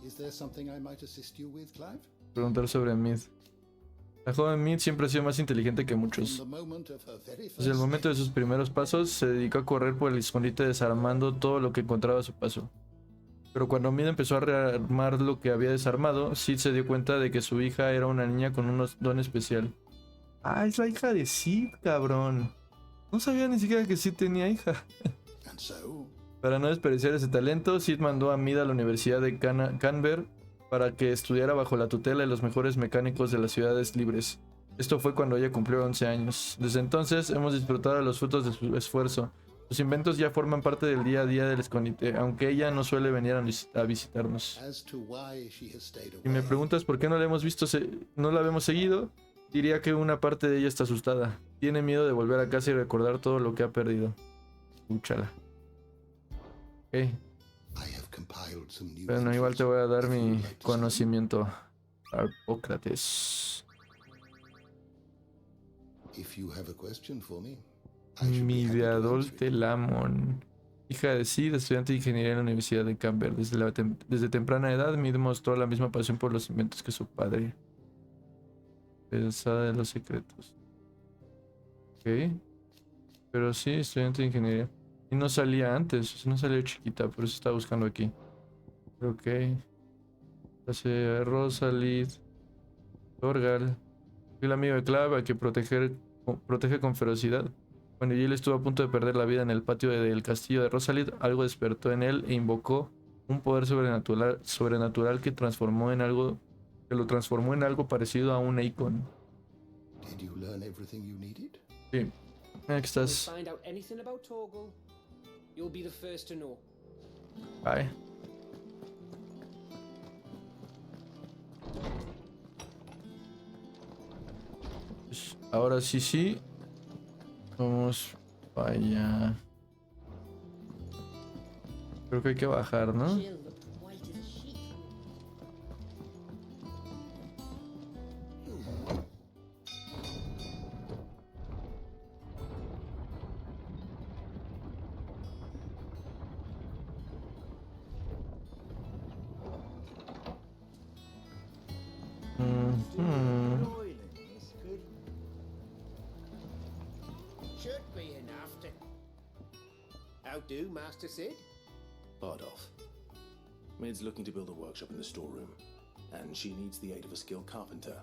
Is there something I might assist you with, Clive? Preguntar sobre Smith. La joven Mid siempre ha sido más inteligente que muchos. Desde el momento de sus primeros pasos, se dedicó a correr por el escondite desarmando todo lo que encontraba a su paso. Pero cuando Mid empezó a rearmar lo que había desarmado, Sid se dio cuenta de que su hija era una niña con un don especial. Ah, es la hija de Sid, cabrón. No sabía ni siquiera que Sid tenía hija. Para no desperdiciar ese talento, Sid mandó a Mid a la Universidad de Canberra para que estudiara bajo la tutela de los mejores mecánicos de las ciudades libres. Esto fue cuando ella cumplió 11 años. Desde entonces hemos disfrutado de los frutos de su esfuerzo. Sus inventos ya forman parte del día a día del escondite, aunque ella no suele venir a visitarnos. Y me preguntas por qué no la hemos visto, no la habemos seguido, diría que una parte de ella está asustada. Tiene miedo de volver a casa y recordar todo lo que ha perdido. Escúchala. Ok. Bueno, igual te voy a dar mi conocimiento, Arpócrates. Midiadol Telamon, hija de Sid, estudiante de ingeniería en la Universidad de Canberra. Desde temprana edad, Mid mostró la misma pasión por los inventos que su padre. Pensada de los secretos. Ok. Pero sí, estudiante de ingeniería. Y no salía antes, no salió chiquita, por eso estaba buscando aquí. Ok. Hace Rosalia, Torgal. Fui el amigo de Clive a que protege con ferocidad. Cuando Jill estuvo a punto de perder la vida en el patio del castillo de Rosalia, algo despertó en él e invocó un poder sobrenatural que lo transformó en algo parecido a un Icon. Sí. Aquí estás. Bye. Pues ahora sí. Vamos para allá. Creo que hay que bajar, ¿no? Should be enough to... How do, Master Sid? Bardolph. Mid's looking to build a workshop in the storeroom, and she needs the aid of a skilled carpenter.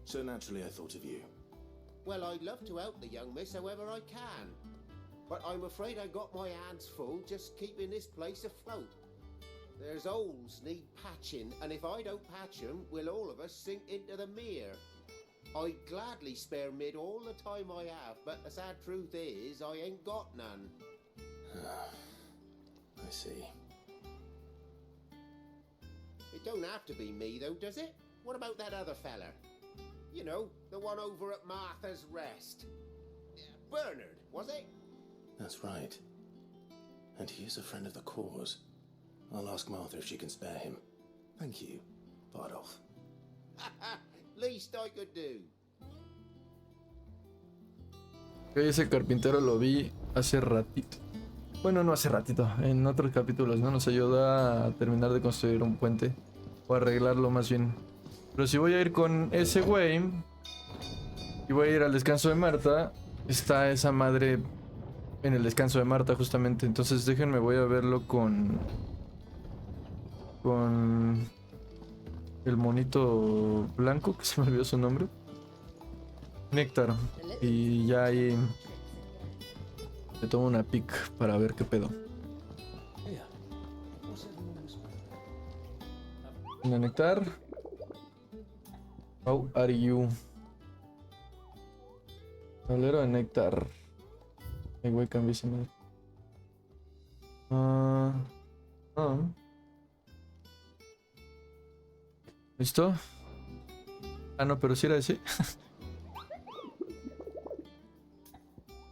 So naturally I thought of you. Well, I'd love to help the young miss however I can. But I'm afraid I got my hands full just keeping this place afloat. There's holes need patching, and if I don't patch them, will all of us sink into the mere. I'd gladly spare Mid all the time I have, but the sad truth is, I ain't got none. I see. It don't have to be me, though, does it? What about that other fella? You know, the one over at Martha's Rest. Bernard, was it? That's right. And he is a friend of the cause. I'll ask Martha if she can spare him. Thank you, Bardolph. Least I could do. Ese carpintero lo vi hace ratito. Bueno, no hace ratito, en otros capítulos, ¿no? Nos ayuda a terminar de construir un puente. O arreglarlo más bien. Pero si voy a ir con ese güey y voy a ir al descanso de Marta, está esa madre en el descanso de Marta justamente. Entonces déjenme, voy a verlo con el monito blanco, que se me olvidó su nombre. Néctar. Y ya ahí le tomo una pic para ver qué pedo. Una Néctar. How are you? Tablero de Néctar. Ay, güey, cambié ese madre. ¿Listo? Ah, no, pero si era ese.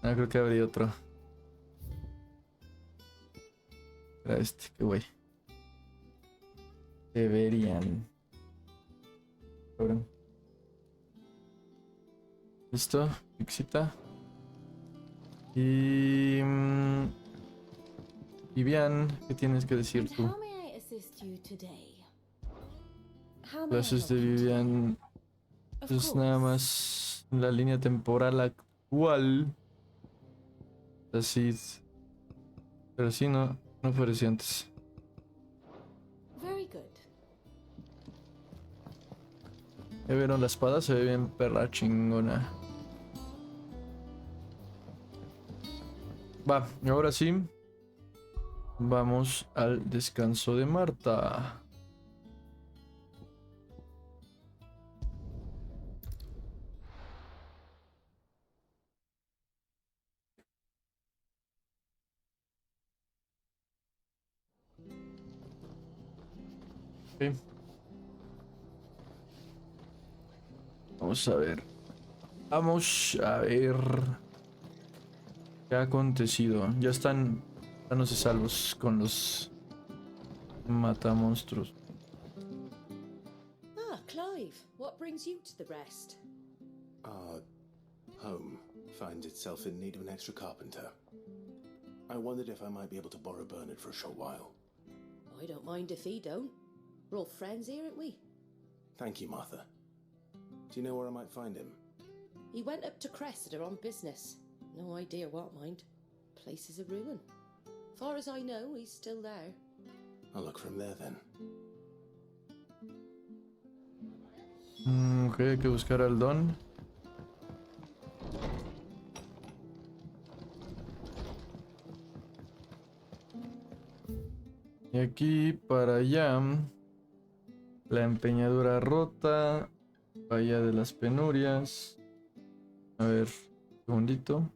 Ah, creo que habría otro. Era este, qué güey. Deberían. Ahora. Listo, Pixita. Y... Vivian, ¿qué tienes que decir tú? How may I assist you today? How may I Clases de help you today? Vivian. Of Es nada course. más la línea temporal actual. Así. Pero sí, no parecía antes. Very good. Ya vieron la espada, se ve bien perra chingona. Va, y ahora sí. Vamos al descanso de Marta. Ok. Vamos a ver. Vamos a ver qué ha acontecido. Ya están dándose salvos con los matamonstruos. Ah, Clive, what brings you to the rest? Our home finds itself in need of an extra carpenter. I wondered if I might be able to borrow Bernard for a short while. I don't mind if he don't. We're all friends here, aren't we? Thank you, Martha. Do you know where I might find him? He went up to Cressida on business. No idea what, mind. Place is a ruin. Far as I know, he's still there. I'll look for him there then. Ok, hay que buscar al Don. Y aquí para allá. La empeñadura rota. Bahía de las penurias. A ver, un segundito.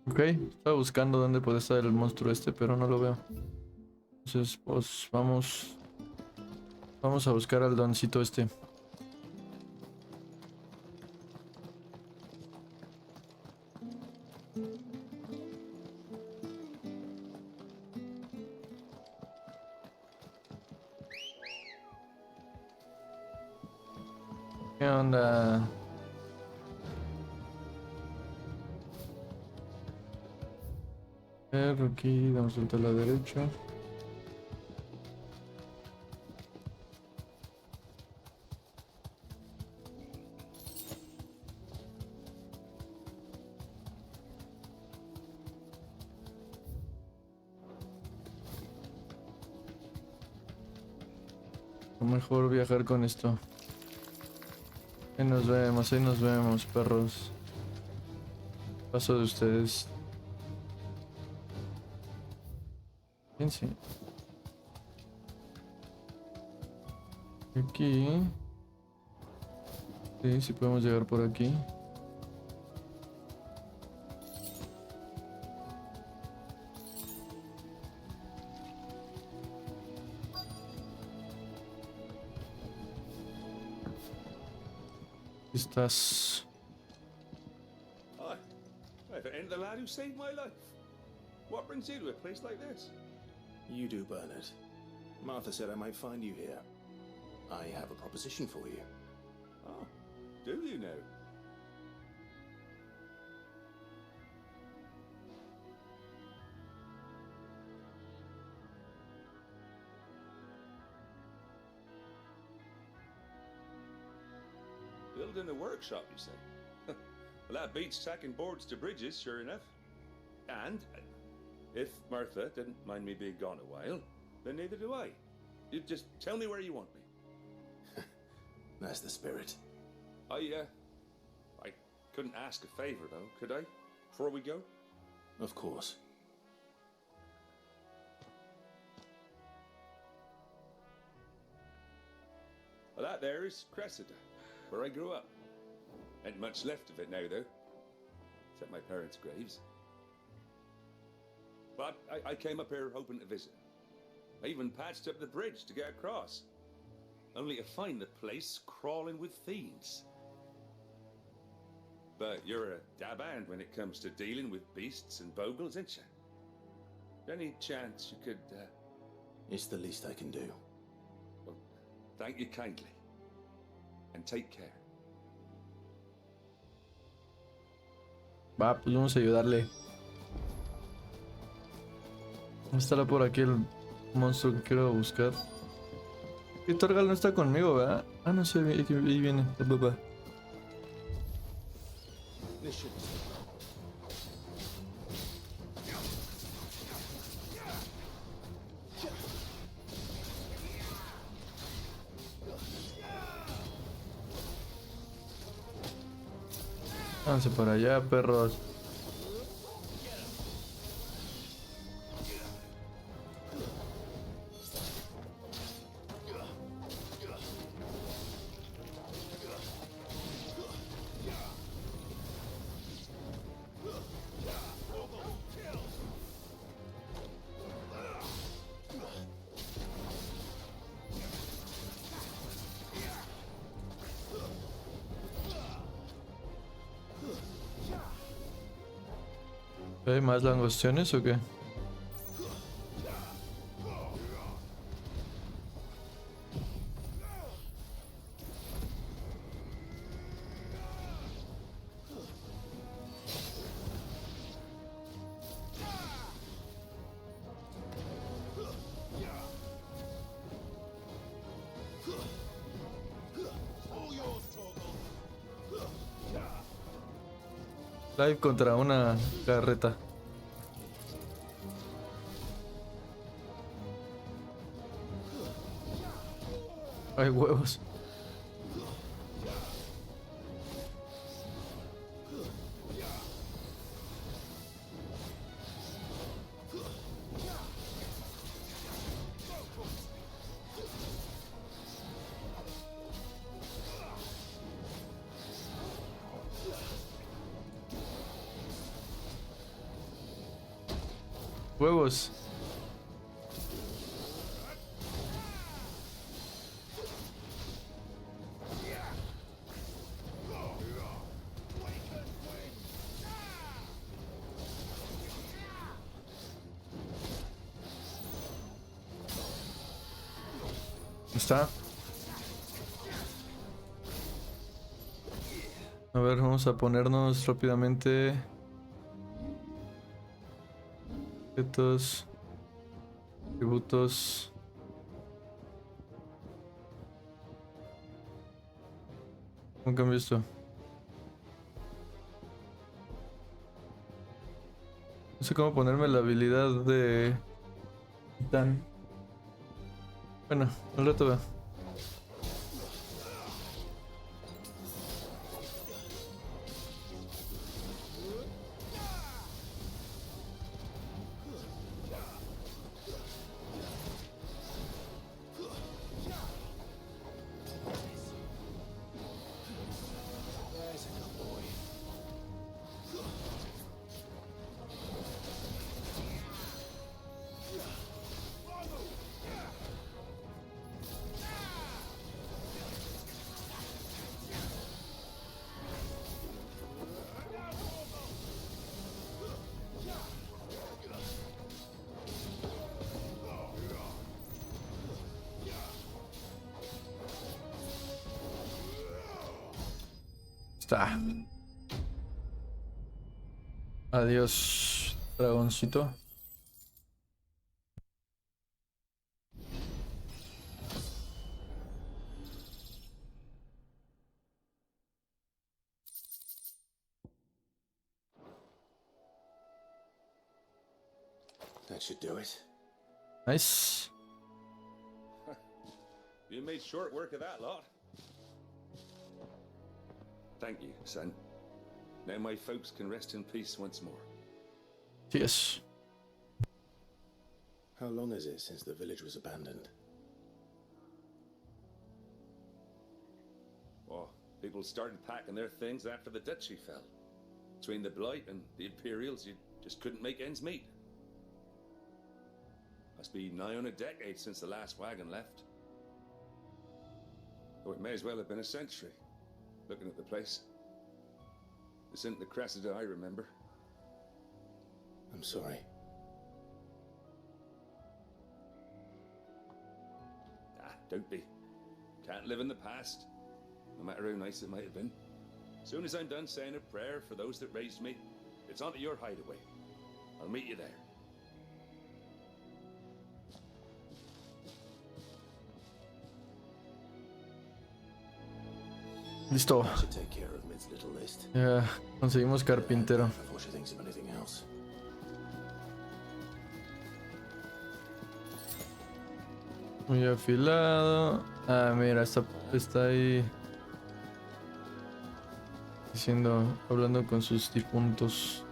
Ok, estaba buscando dónde puede estar el monstruo este, pero no lo veo. Entonces, pues vamos a buscar al doncito este. ¿Qué onda? A ver, aquí damos vuelta a la derecha. O mejor viajar con esto. Ahí nos vemos, perros. Paso de ustedes. Fíjense. Aquí. Sí, sí podemos llegar por aquí. Estás. Hi. If it ain't the lad who saved my life. What brings you to a place like this? You do, Bernard. Martha said I might find you here. I have a proposition for you. Oh, do you now? Building a workshop, you say? Well, that beats sacking boards to bridges, sure enough. And if Martha didn't mind me being gone a while, then neither do I. You just tell me where you want me. That's the spirit. I couldn't ask a favor, though, could I? Before we go? Of course. Well, that there is Cressida, where I grew up. Ain't much left of it now, though. Except my parents' graves. But I came up here hoping to visit. I even patched up the bridge to get across, only to find the place crawling with fiends. But you're a dab hand when it comes to dealing with beasts and bogles, ain't you? Any chance you could, It's the least I can do. Well, thank you kindly. And take care. Va, pues vamos a ayudarle. Estará por aquí el monstruo que quiero buscar. Y Torgal no está conmigo, ¿verdad? Ah, no sé, ahí viene. Papá. Váyanse para allá, perros. ¿Hay más langostiones o qué? Clive contra una carreta. Hay huevos. Huevos. ¿Está? A ver, vamos a ponernos rápidamente objetos, tributos. ¿Cómo cambio esto? No sé cómo ponerme la habilidad de Titán. Bueno, al rato veo. Está. Adiós, dragoncito. That should do it. Nice. You made short work of that lot. Thank you, son. Now my folks can rest in peace once more. Yes. How long is it since the village was abandoned? Oh, people started packing their things after the duchy fell. Between the Blight and the Imperials, you just couldn't make ends meet. Must be nigh on a decade since the last wagon left. Oh, it may as well have been a century, looking at the place. This isn't the Cressida I remember. I'm sorry. Ah, don't be. Can't live in the past, no matter how nice it might have been. Soon as I'm done saying a prayer for those that raised me, it's on to your hideaway. I'll meet you there. Listo. I should take care of Mid's little list. Ya, conseguimos carpintero. Before she thinks of anything else. Muy afilado. Ah, mira, está ahí diciendo, hablando con sus difuntos.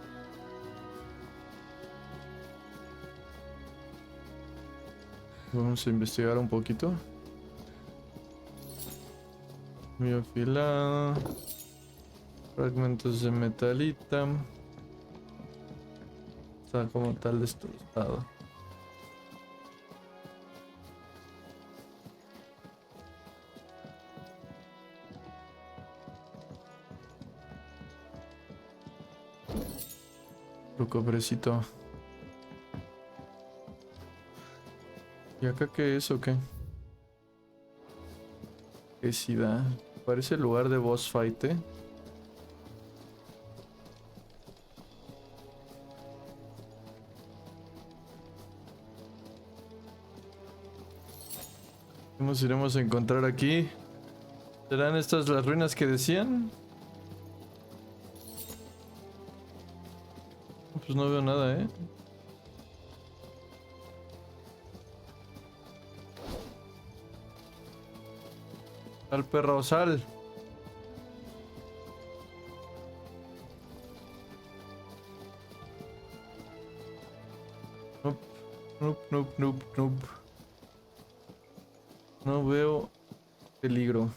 Vamos a investigar un poquito. Muy afilado. Fragmentos de metalita. Está como tal destrozado. Tu cofrecito. ¿Y acá qué es o qué? ¿Qué sí da? Parece el lugar de boss fight, ¿eh? ¿Qué nos iremos a encontrar aquí? ¿Serán estas las ruinas que decían? Pues no veo nada, ¿eh? Sal, perro, sal. Nope, nope, nope, nope, nope. No veo peligro.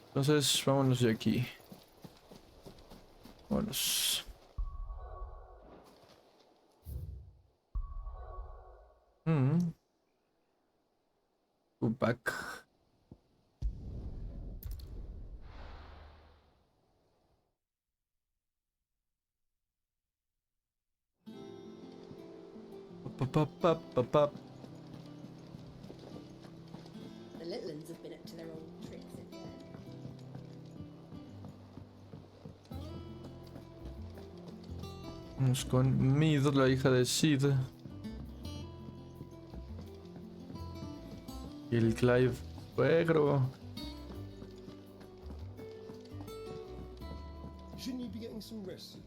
Entonces, vámonos de aquí. Vámonos. Back. The little ones have been up to their old tricks in there. Vamos con Mid, la hija de Sid. Y el Clive, suegro. Shouldn't you be getting some rest?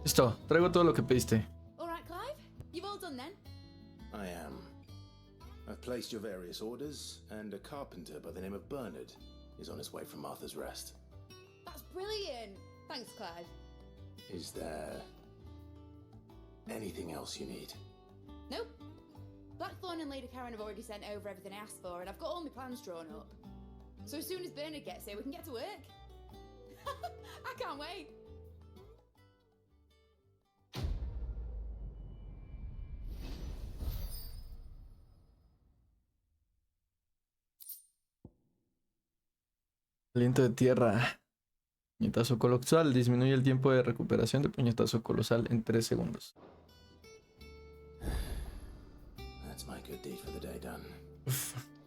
Listo, traigo todo lo que pediste. All right, Clive? You've all done then? I am. I've placed your various orders, and a carpenter by the name of Bernard is on his way from Martha's Rest. That's brilliant. Thanks, Clive. Is there anything else you need? Nope. Blackthorn and Lady Karen have already sent over everything I asked for, and I've got all my plans drawn up. So as soon as Bernard gets here, we can get to work. I can't wait. Aliento de tierra. Puñetazo colosal. Disminuye el tiempo de recuperación de puñetazo colosal en 3 segundos. That's my good deed for the day done.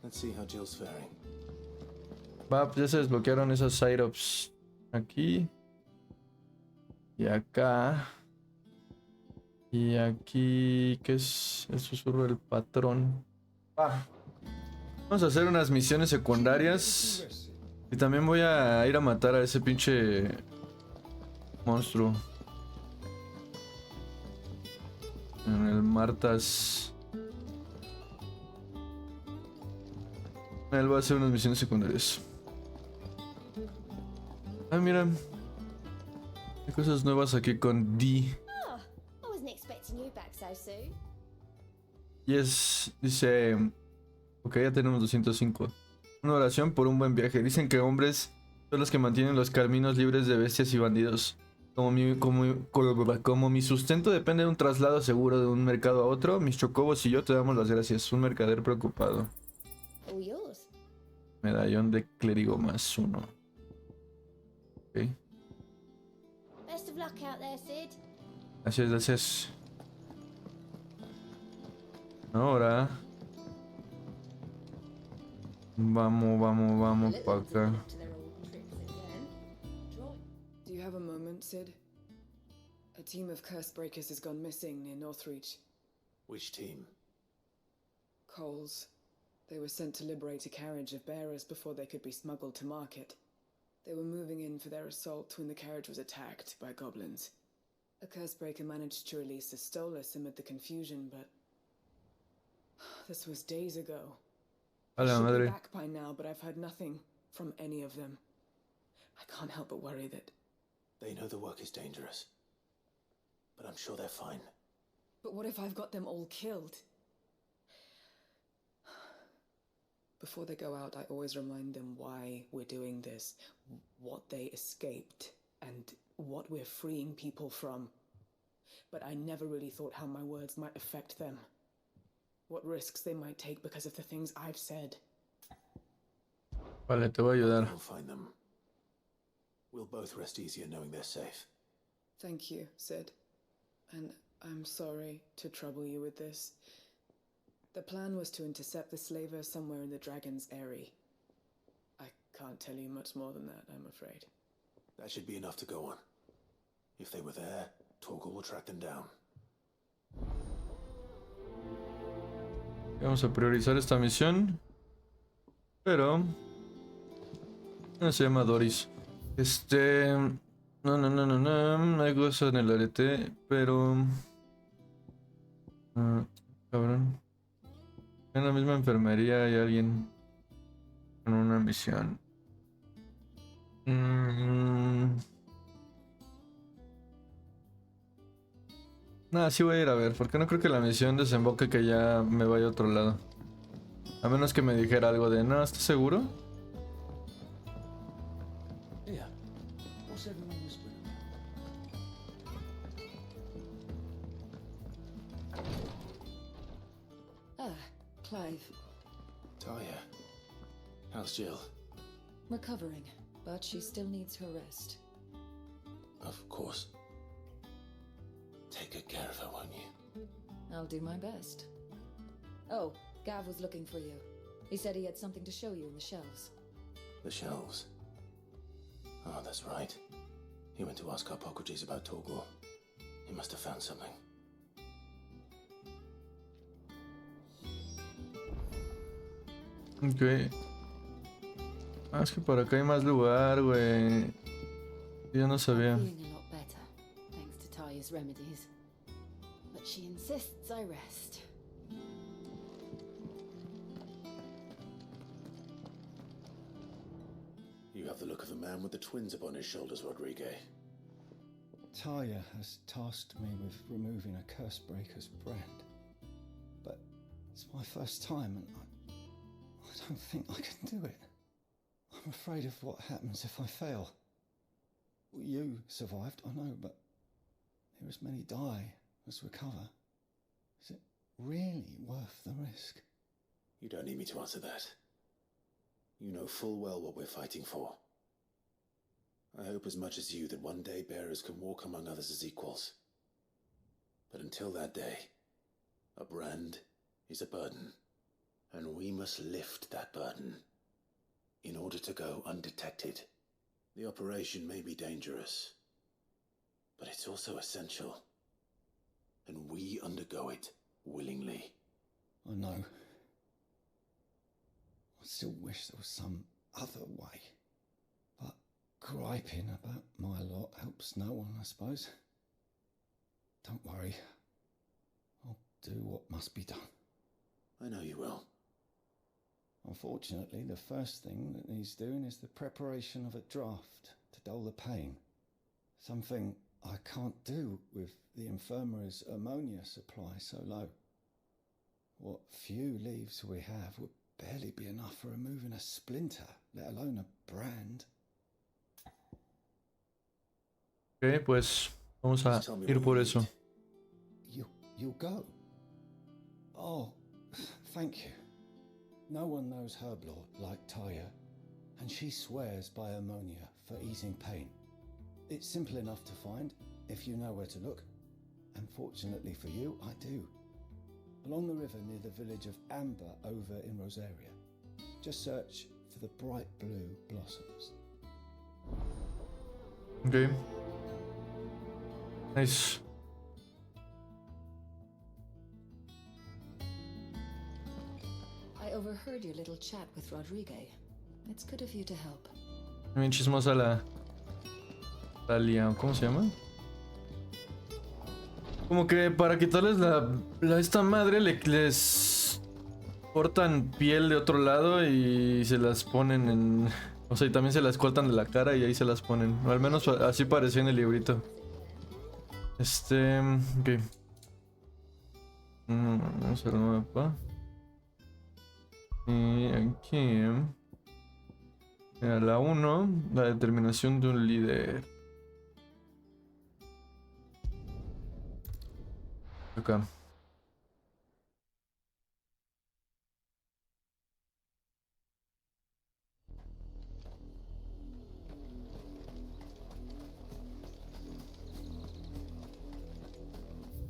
Let's see how Jill's faring. Va, pues ya se desbloquearon esas side-ups. Aquí. Y acá. Y aquí. ¿Qué es? El susurro del patrón. Va. Vamos a hacer unas misiones secundarias. Y también voy a ir a matar a ese pinche monstruo. En el Martas. Él va a hacer unas misiones secundarias. Ah, mira. Hay cosas nuevas aquí con D. Oh, I wasn't expecting you back so soon. Yes, dice. Ok, ya tenemos 205. Una oración por un buen viaje. Dicen que hombres son los que mantienen los caminos libres de bestias y bandidos. Como mi sustento depende de un traslado seguro de un mercado a otro, mis chocobos y yo te damos las gracias. Un mercader preocupado. All yours. Medallón de clérigo +1. Ok. Best of luck out there, Sid. Gracias, gracias. Ahora. Vamos para acá. Do you have a moment, Sid? A team of curse breakers has gone missing near Northreach. Which team? Coles. They were sent to liberate a carriage of bearers before they could be smuggled to market. They were moving in for their assault when the carriage was attacked by goblins. A curse breaker managed to release a stolus amid the confusion, but this was days ago. A la Should be madre. back by now, but I've heard nothing from any of them. I can't help but worry that. They know the work is dangerous, but I'm sure they're fine. But what if I've got them all killed? Before they go out, I always remind them why we're doing this, what they escaped, and what we're freeing people from. But I never really thought how my words might affect them. What risks they might take because of the things I've said. Vale, te voy a ayudar. We'll find them. We'll both rest easier knowing they're safe. Thank you, Sid. And I'm sorry to trouble you with this. The plan was to intercept the slaver somewhere in the Dragon's Eyrie. I can't tell you much more than that, I'm afraid. That should be enough to go on. If they were there, Torgal will track them down. Vamos a priorizar esta misión. Pero... no se llama Doris. No. Hay cosas en el arete, pero... cabrón. En la misma enfermería hay alguien con una misión. Nada, sí voy a ir a ver, porque no creo que la misión desemboque que ya me vaya a otro lado. A menos que me dijera algo de, no, ¿estás seguro? Yeah. What's everyone whispering Ah, Clive. Talia. How's Jill? Recovering, but she still needs her rest. Of course. Take good care of her, won't you? I'll do my best. Oh, Gav was looking for you. He said he had something to show you in the shelves. The shelves. Oh, that's right. He went to ask Hippocrates about Torgal. He must have found something. Ok. Ah, es que por acá hay más lugar, güey. Yo no sabía. Feeling a lot better, thanks to Talia's remedies. But she insists I rest. You have the look of a man with the twins upon his shoulders, Rodrigue. Talia has tasked me with removing a curse breaker's brand. But it's my first time and I don't think I can do it. I'm afraid of what happens if I fail. You survived, I know, but there as many die as recover. Is it really worth the risk? You don't need me to answer that. You know full well what we're fighting for. I hope as much as you that one day bearers can walk among others as equals. But until that day, a brand is a burden, and we must lift that burden in order to go undetected. The operation may be dangerous, but it's also essential, and we undergo it willingly. I know. I still wish there was some other way. But griping about my lot helps no one, I suppose. Don't worry. I'll do what must be done. I know you will. Unfortunately, the first thing that needs doing is the preparation of a draft to dull the pain. Something I can't do with the infirmary's ammonia supply so low. What few leaves we have would barely be enough for removing a splinter, let alone a brand. Ok, pues vamos a ir por eso. You'll go? Oh, thank you. No one knows herb lore like Taya, and she swears by ammonia for easing pain. It's simple enough to find if you know where to look, and fortunately for you, I do. Along the river near the village of Amber over in Rosaria. Just search for the bright blue blossoms. Okay. Nice. I overheard your little chat with Rodrigue. It's good of you to help. Bien chismosa la Talia, ¿cómo se llama? Como que para quitarles esta madre les cortan piel de otro lado y se las ponen en... O sea, y también se las cortan de la cara y ahí se las ponen. O al menos así parecía en el librito. Ok. Vamos a ver el mapa. Y aquí... Mira, la 1, la determinación de un líder. Acá.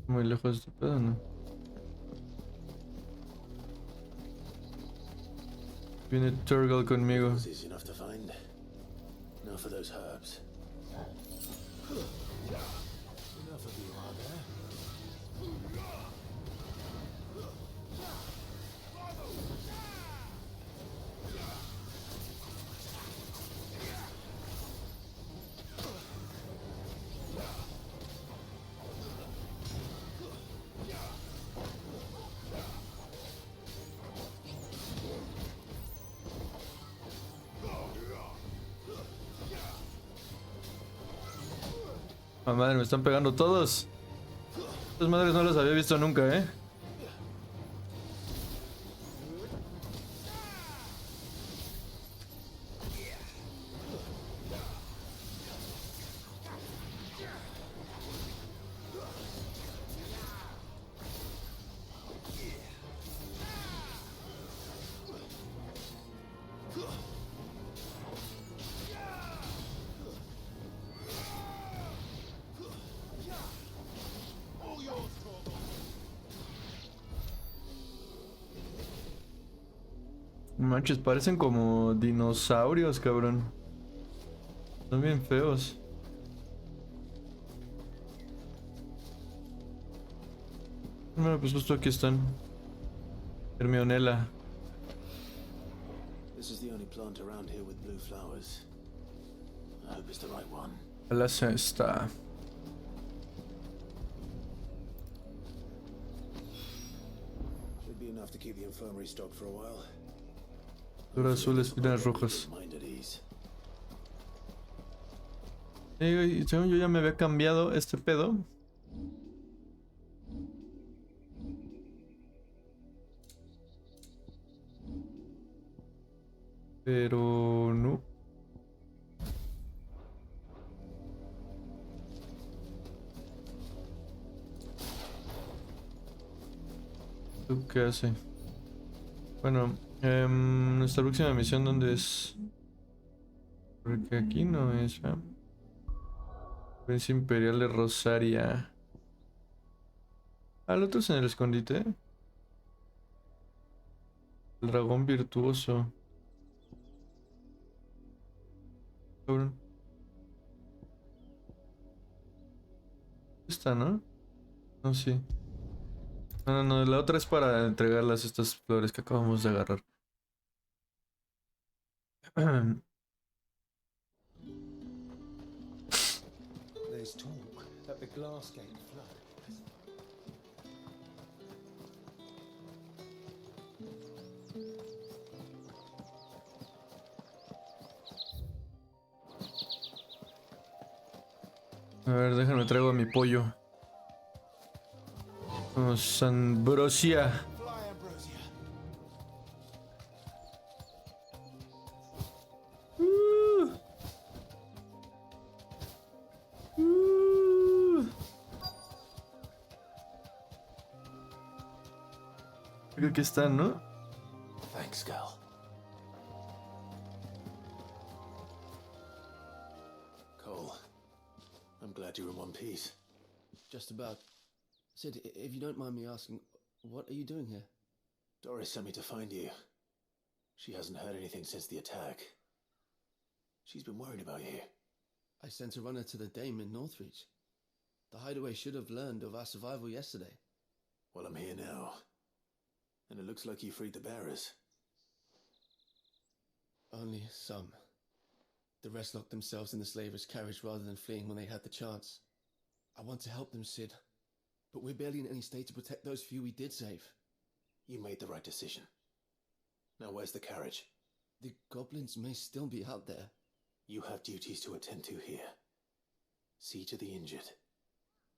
Muy lejos de este pedo, ¿no? Viene Turgle conmigo. Easy enough to find. Now for those herbs. Enough of you are there. Ah, madre, me están pegando todos. Estas madres no las había visto nunca, ¿eh? Manches, parecen como dinosaurios, cabrón. Son bien feos. Bueno, pues justo aquí están. Hermionela. This is the only plant around here with blue flowers. I hope it's the right one. La está. Should be enough to keep the infirmary stocked for a while. Flor azul, espinas rojas. Según yo ya me había cambiado este pedo. Pero no. ¿Tú qué hace? Bueno, nuestra próxima misión, ¿dónde es? Porque aquí no es, ¿eh? Provincia Imperial de Rosaria. Ah, el otro es en el escondite. El dragón virtuoso. Cabrón. Esta, ¿no? No, sí. No, la otra es para entregarlas estas flores que acabamos de agarrar. There's talk that the glass gate flood. A ver, déjame traigo a mi pollo. Vamos, Ambrosia. creo que están, ¿no? Thanks, Gal. Cole, I'm glad you're in one piece. Just about. Sid, if you don't mind me asking, what are you doing here? Doris sent me to find you. She hasn't heard anything since the attack. She's been worried about you. I sent a runner to the Dame in Northreach. The hideaway should have learned of our survival yesterday. Well, I'm here now. And it looks like you freed the bearers. Only some. The rest locked themselves in the slaver's carriage rather than fleeing when they had the chance. I want to help them, Sid. But we're barely in any state to protect those few we did save. You made the right decision. Now where's the carriage? The goblins may still be out there. You have duties to attend to here. See to the injured.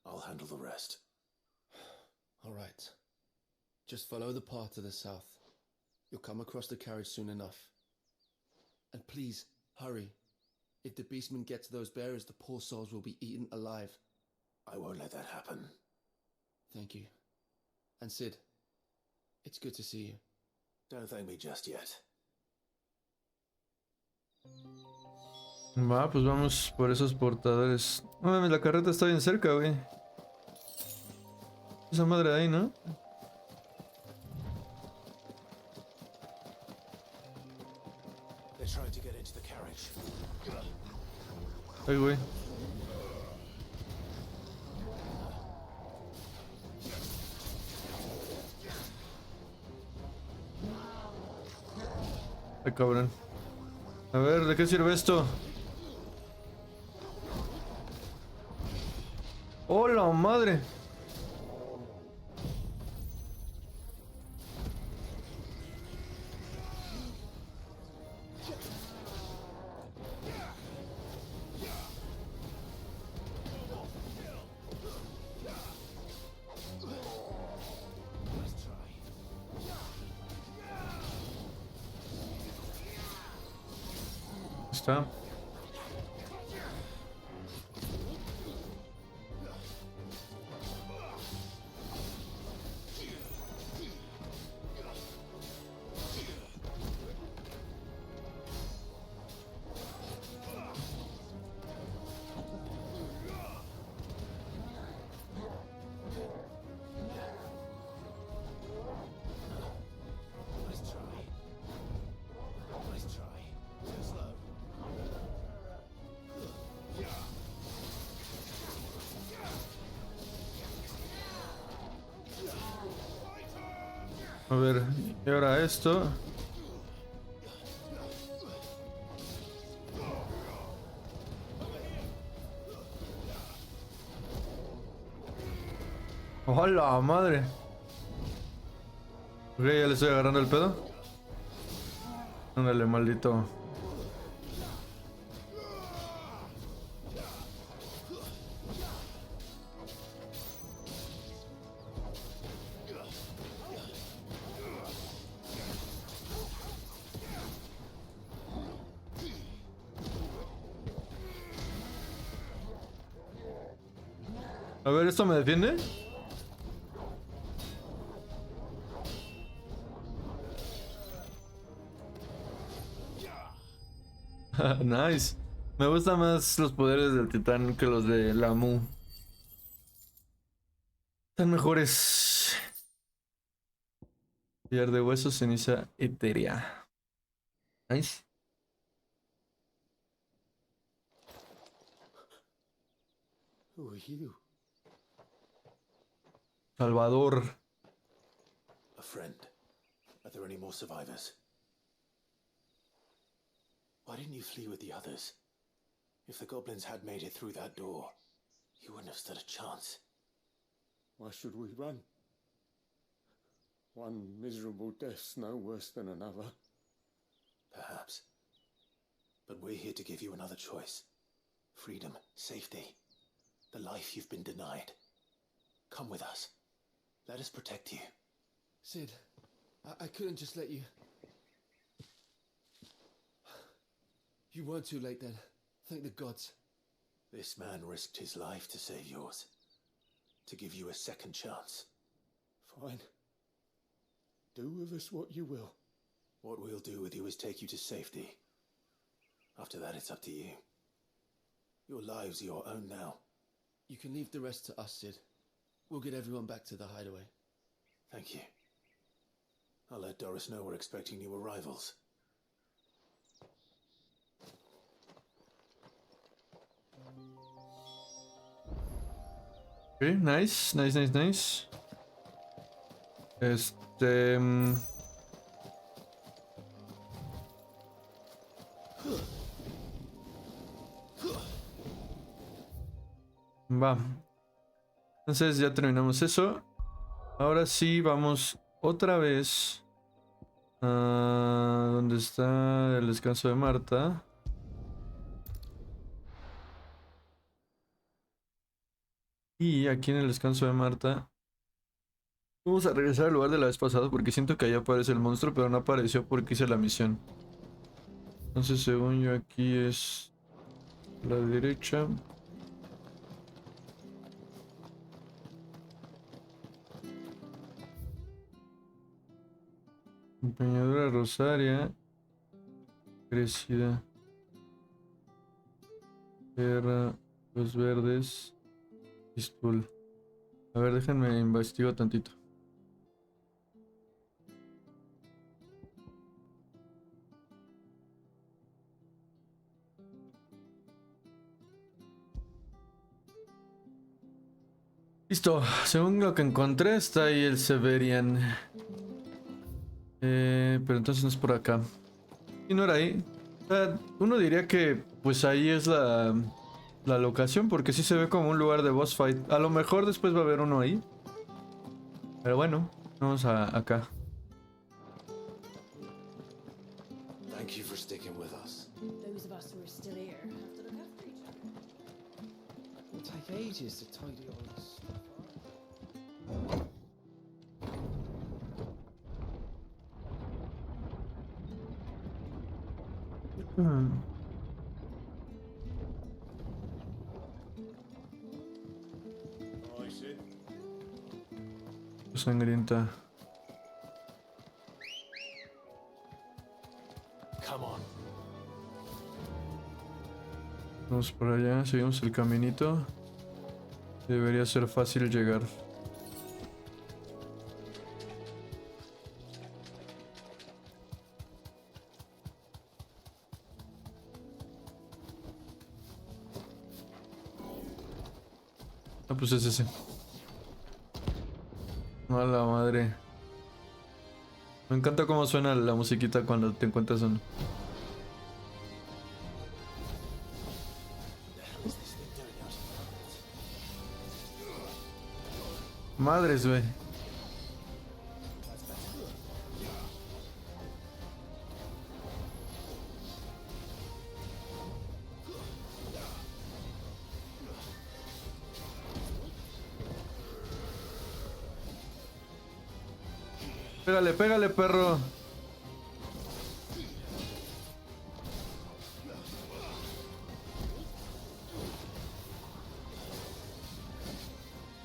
I'll handle the rest. All right. Just follow the path to the south. You'll come across the carriage soon enough. And please, hurry. If the beastmen get to those bearers, the poor souls will be eaten alive. I won't let that happen. Thank you. And Sid, it's good to see you. Don't thank me just yet. Va, pues vamos por esos portadores. No mames, la carreta está bien cerca, güey. Esa madre de ahí, ¿no? They're trying to get into the carriage. Ay, güey. Ay, cabrón. A ver, ¿de qué sirve esto? ¡Hola, madre! Está. A ver, y ahora esto. ¡Hola, madre! Ok, ya le estoy agarrando el pedo. Ándale, maldito. A ver, ¿esto me defiende? Nice. Me gustan más los poderes del titán que los de la Mu. Están mejores. Pillar de huesos, ceniza etérea. Nice. Who are you? Salvador. A friend. Are there any more survivors? Why didn't you flee with the others? If the goblins had made it through that door, you wouldn't have stood a chance. Why should we run? One miserable death's no worse than another. Perhaps. But we're here to give you another choice. Freedom, safety, the life you've been denied. Come with us. Let us protect you. Sid, I couldn't just let you... You weren't too late then. Thank the gods. This man risked his life to save yours. To give you a second chance. Fine. Do with us what you will. What we'll do with you is take you to safety. After that, it's up to you. Your lives are your own now. You can leave the rest to us, Sid. We'll get everyone back to the hideaway. Thank you. I'll let Doris know we're expecting new arrivals. Okay, nice. Va. Entonces ya terminamos eso. Ahora sí vamos otra vez a donde está el descanso de Marta. Y aquí en el descanso de Marta vamos a regresar al lugar de la vez pasada porque siento que ahí aparece el monstruo, pero no apareció porque hice la misión. Entonces según yo aquí es la derecha. Empeñadura Rosaria. Crecida. Tierra. Los verdes. Pistol. A ver, déjenme investigo tantito. Listo, según lo que encontré está ahí el Severian. Pero entonces no es por acá. Y no era ahí. O sea, uno diría que pues ahí es la locación porque sí se ve como un lugar de boss fight. A lo mejor después va a haber uno ahí. Pero bueno, vamos acá. Thank you for sticking with us. Those of us who are still here have to look after each other. It'll take ages to tidy all this stuff up. Aye, Sid. Sangrienta. Come on. Vamos por allá, seguimos el caminito. Debería ser fácil llegar. Ah, pues es ese. A la madre. Me encanta cómo suena la musiquita cuando te encuentras uno. Madres, güey. Pégale, pégale, perro.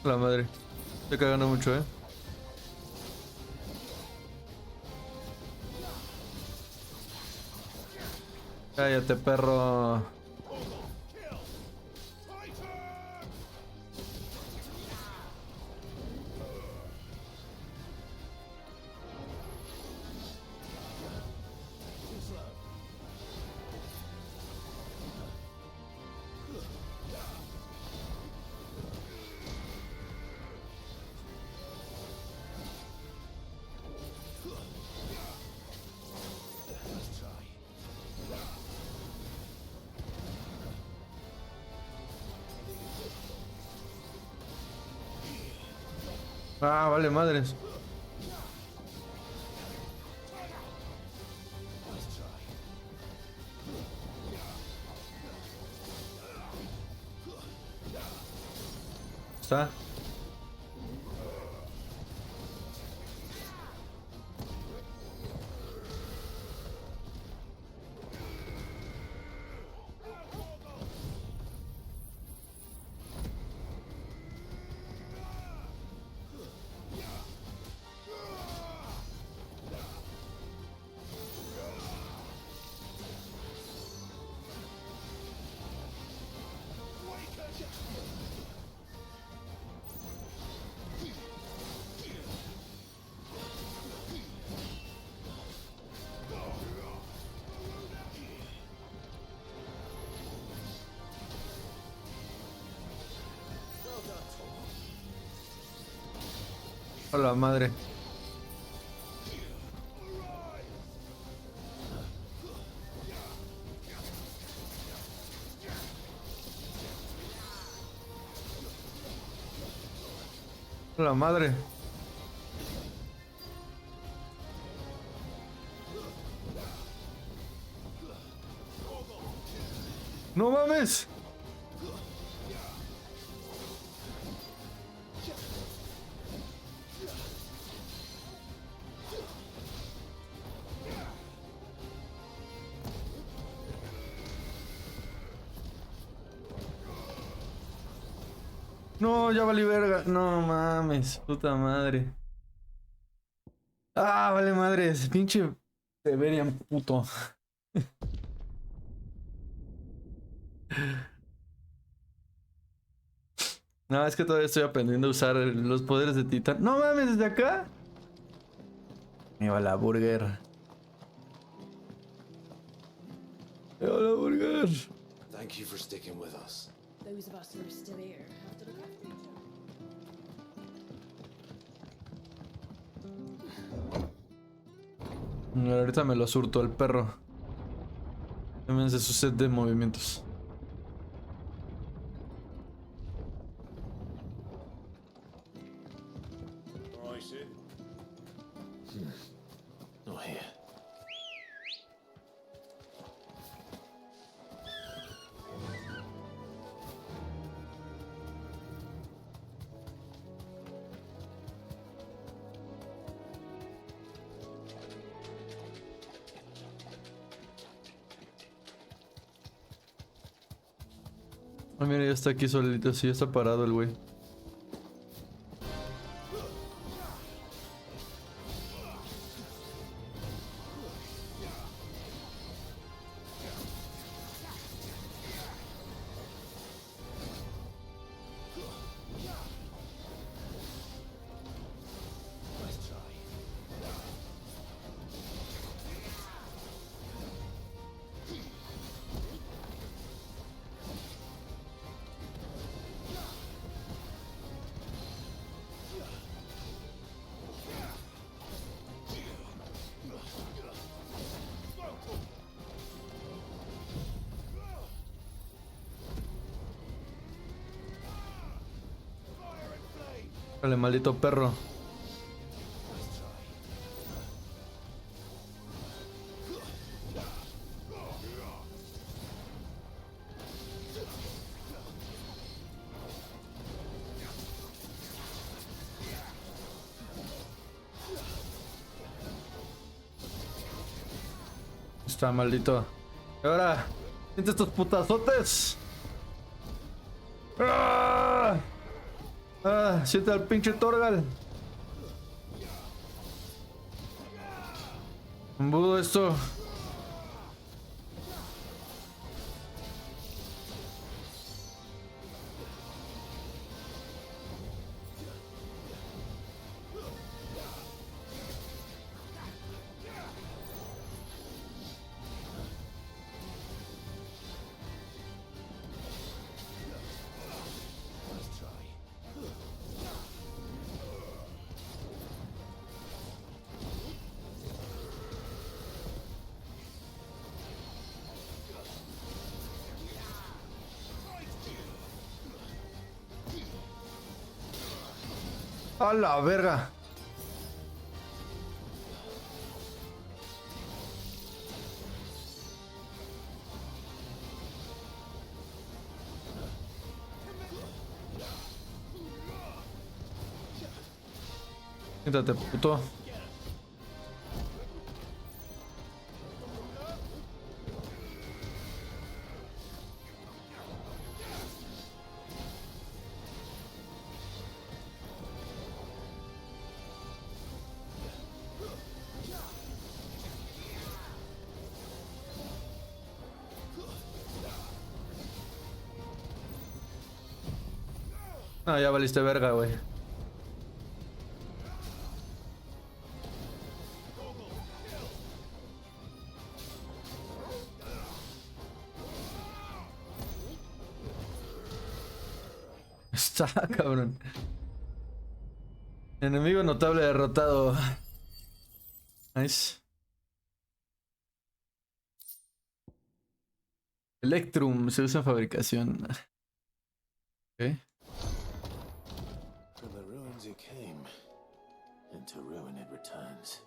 La madre. Estoy cagando mucho, Cállate, perro. Ah, vale, madres. Está. A la madre. A la madre. ¡No mames! No, ya valí verga. No mames, puta madre. Ah, vale madres, pinche Severian puto. No, es que todavía estoy aprendiendo a usar los poderes de Titán. No mames, desde acá. Me va la burger. Me va la burger. Thank you for sticking with us. Those of us who are still here have to look after each other. Ahorita me lo surto el perro. También se su set de movimientos. All right, Sid. Not here. Ah, mira, ya está aquí solito, sí, ya está parado el güey. Dale, maldito perro. Está maldito. Y ahora, siente estos putazotes. ¡Ah! ¡Ah! Siente al pinche Torgal. Embudo esto. A la verga. Quítate, puto. Ah, ya valiste verga, güey. Está, cabrón. Enemigo notable derrotado. Nice. Electrum se usa en fabricación. Ok. From the ruins it came, and to ruin it returns.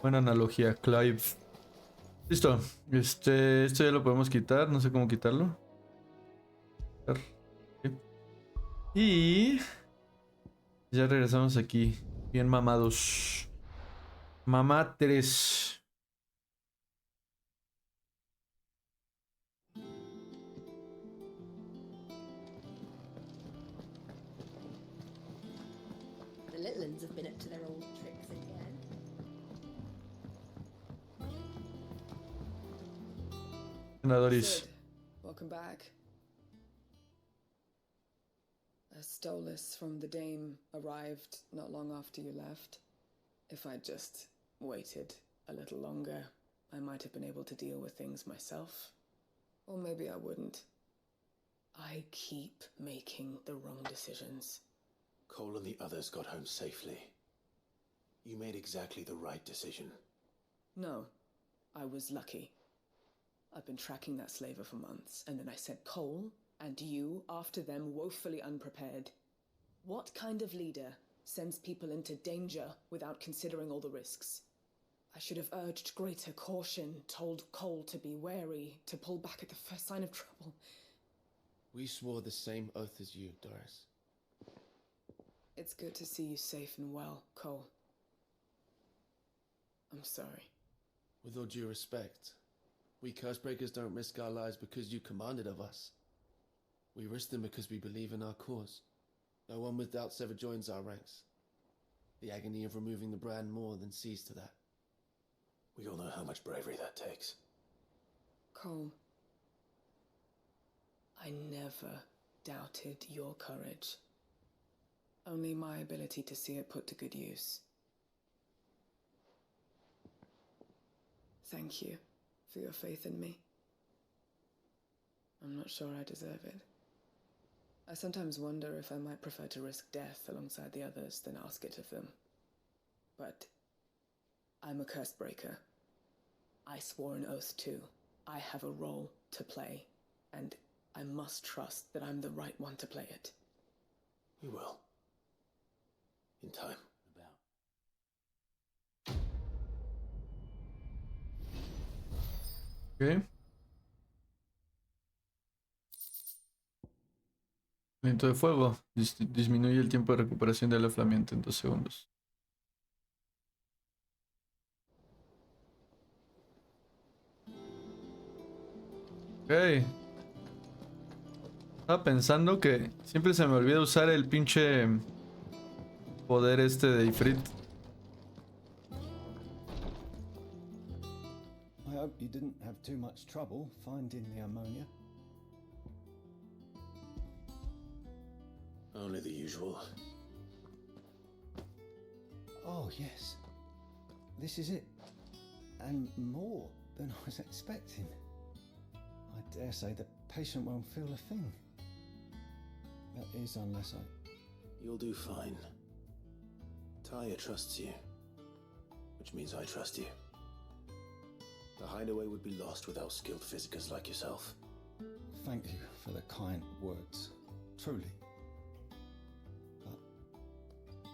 Buena analogía, Clive. Listo. Esto ya lo podemos quitar. No sé cómo quitarlo. Ok. Y ya regresamos aquí. Bien mamados. Mamá 3. The little ones have been up to their old tricks again. Doris. Sid, welcome back. A Stolas from the Dame arrived not long after you left. If I'd just waited a little longer, I might have been able to deal with things myself. Or maybe I wouldn't. I keep making the wrong decisions. Cole and the others got home safely. You made exactly the right decision. No, I was lucky. I've been tracking that slaver for months, and then I sent Cole and you after them woefully unprepared. What kind of leader sends people into danger without considering all the risks? I should have urged greater caution, told Cole to be wary, to pull back at the first sign of trouble. We swore the same oath as you, Doris. It's good to see you safe and well, Cole. I'm sorry. With all due respect, we Cursebreakers don't risk our lives because you commanded of us. We risk them because we believe in our cause. No one with doubts ever joins our ranks. The agony of removing the brand more than sees to that. We all know how much bravery that takes. Cole, I never doubted your courage. Only my ability to see it put to good use. Thank you for your faith in me. I'm not sure I deserve it. I sometimes wonder if I might prefer to risk death alongside the others than ask it of them. But I'm a curse breaker. I swore an oath too. I have a role to play, and I must trust that I'm the right one to play it. You will. In time. Ok. Viento de fuego. Disminuye el tiempo de recuperación del aflamiento en 2 segundos. Ok. Estaba pensando que siempre se me olvida usar el pinche poder este de Ifrit. I hope you didn't have too much trouble finding the ammonia. Only the usual. Oh, yes. This is it. And more than I was expecting. I dare say the patient won't feel a thing. That is, unless I... You'll do fine. Taya trusts you. Which means I trust you. The hideaway would be lost without skilled physicists like yourself. Thank you for the kind words. Truly. But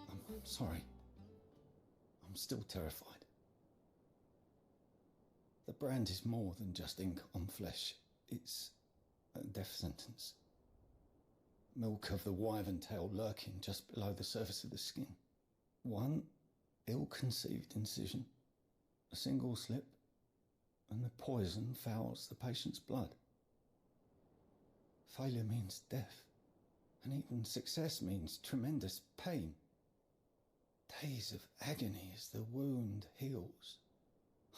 I'm sorry. I'm still terrified. The brand is more than just ink on flesh. It's a death sentence. Milk of the wyvern tail lurking just below the surface of the skin. One ill-conceived incision, a single slip, and the poison fouls the patient's blood. Failure means death, and even success means tremendous pain. Days of agony as the wound heals.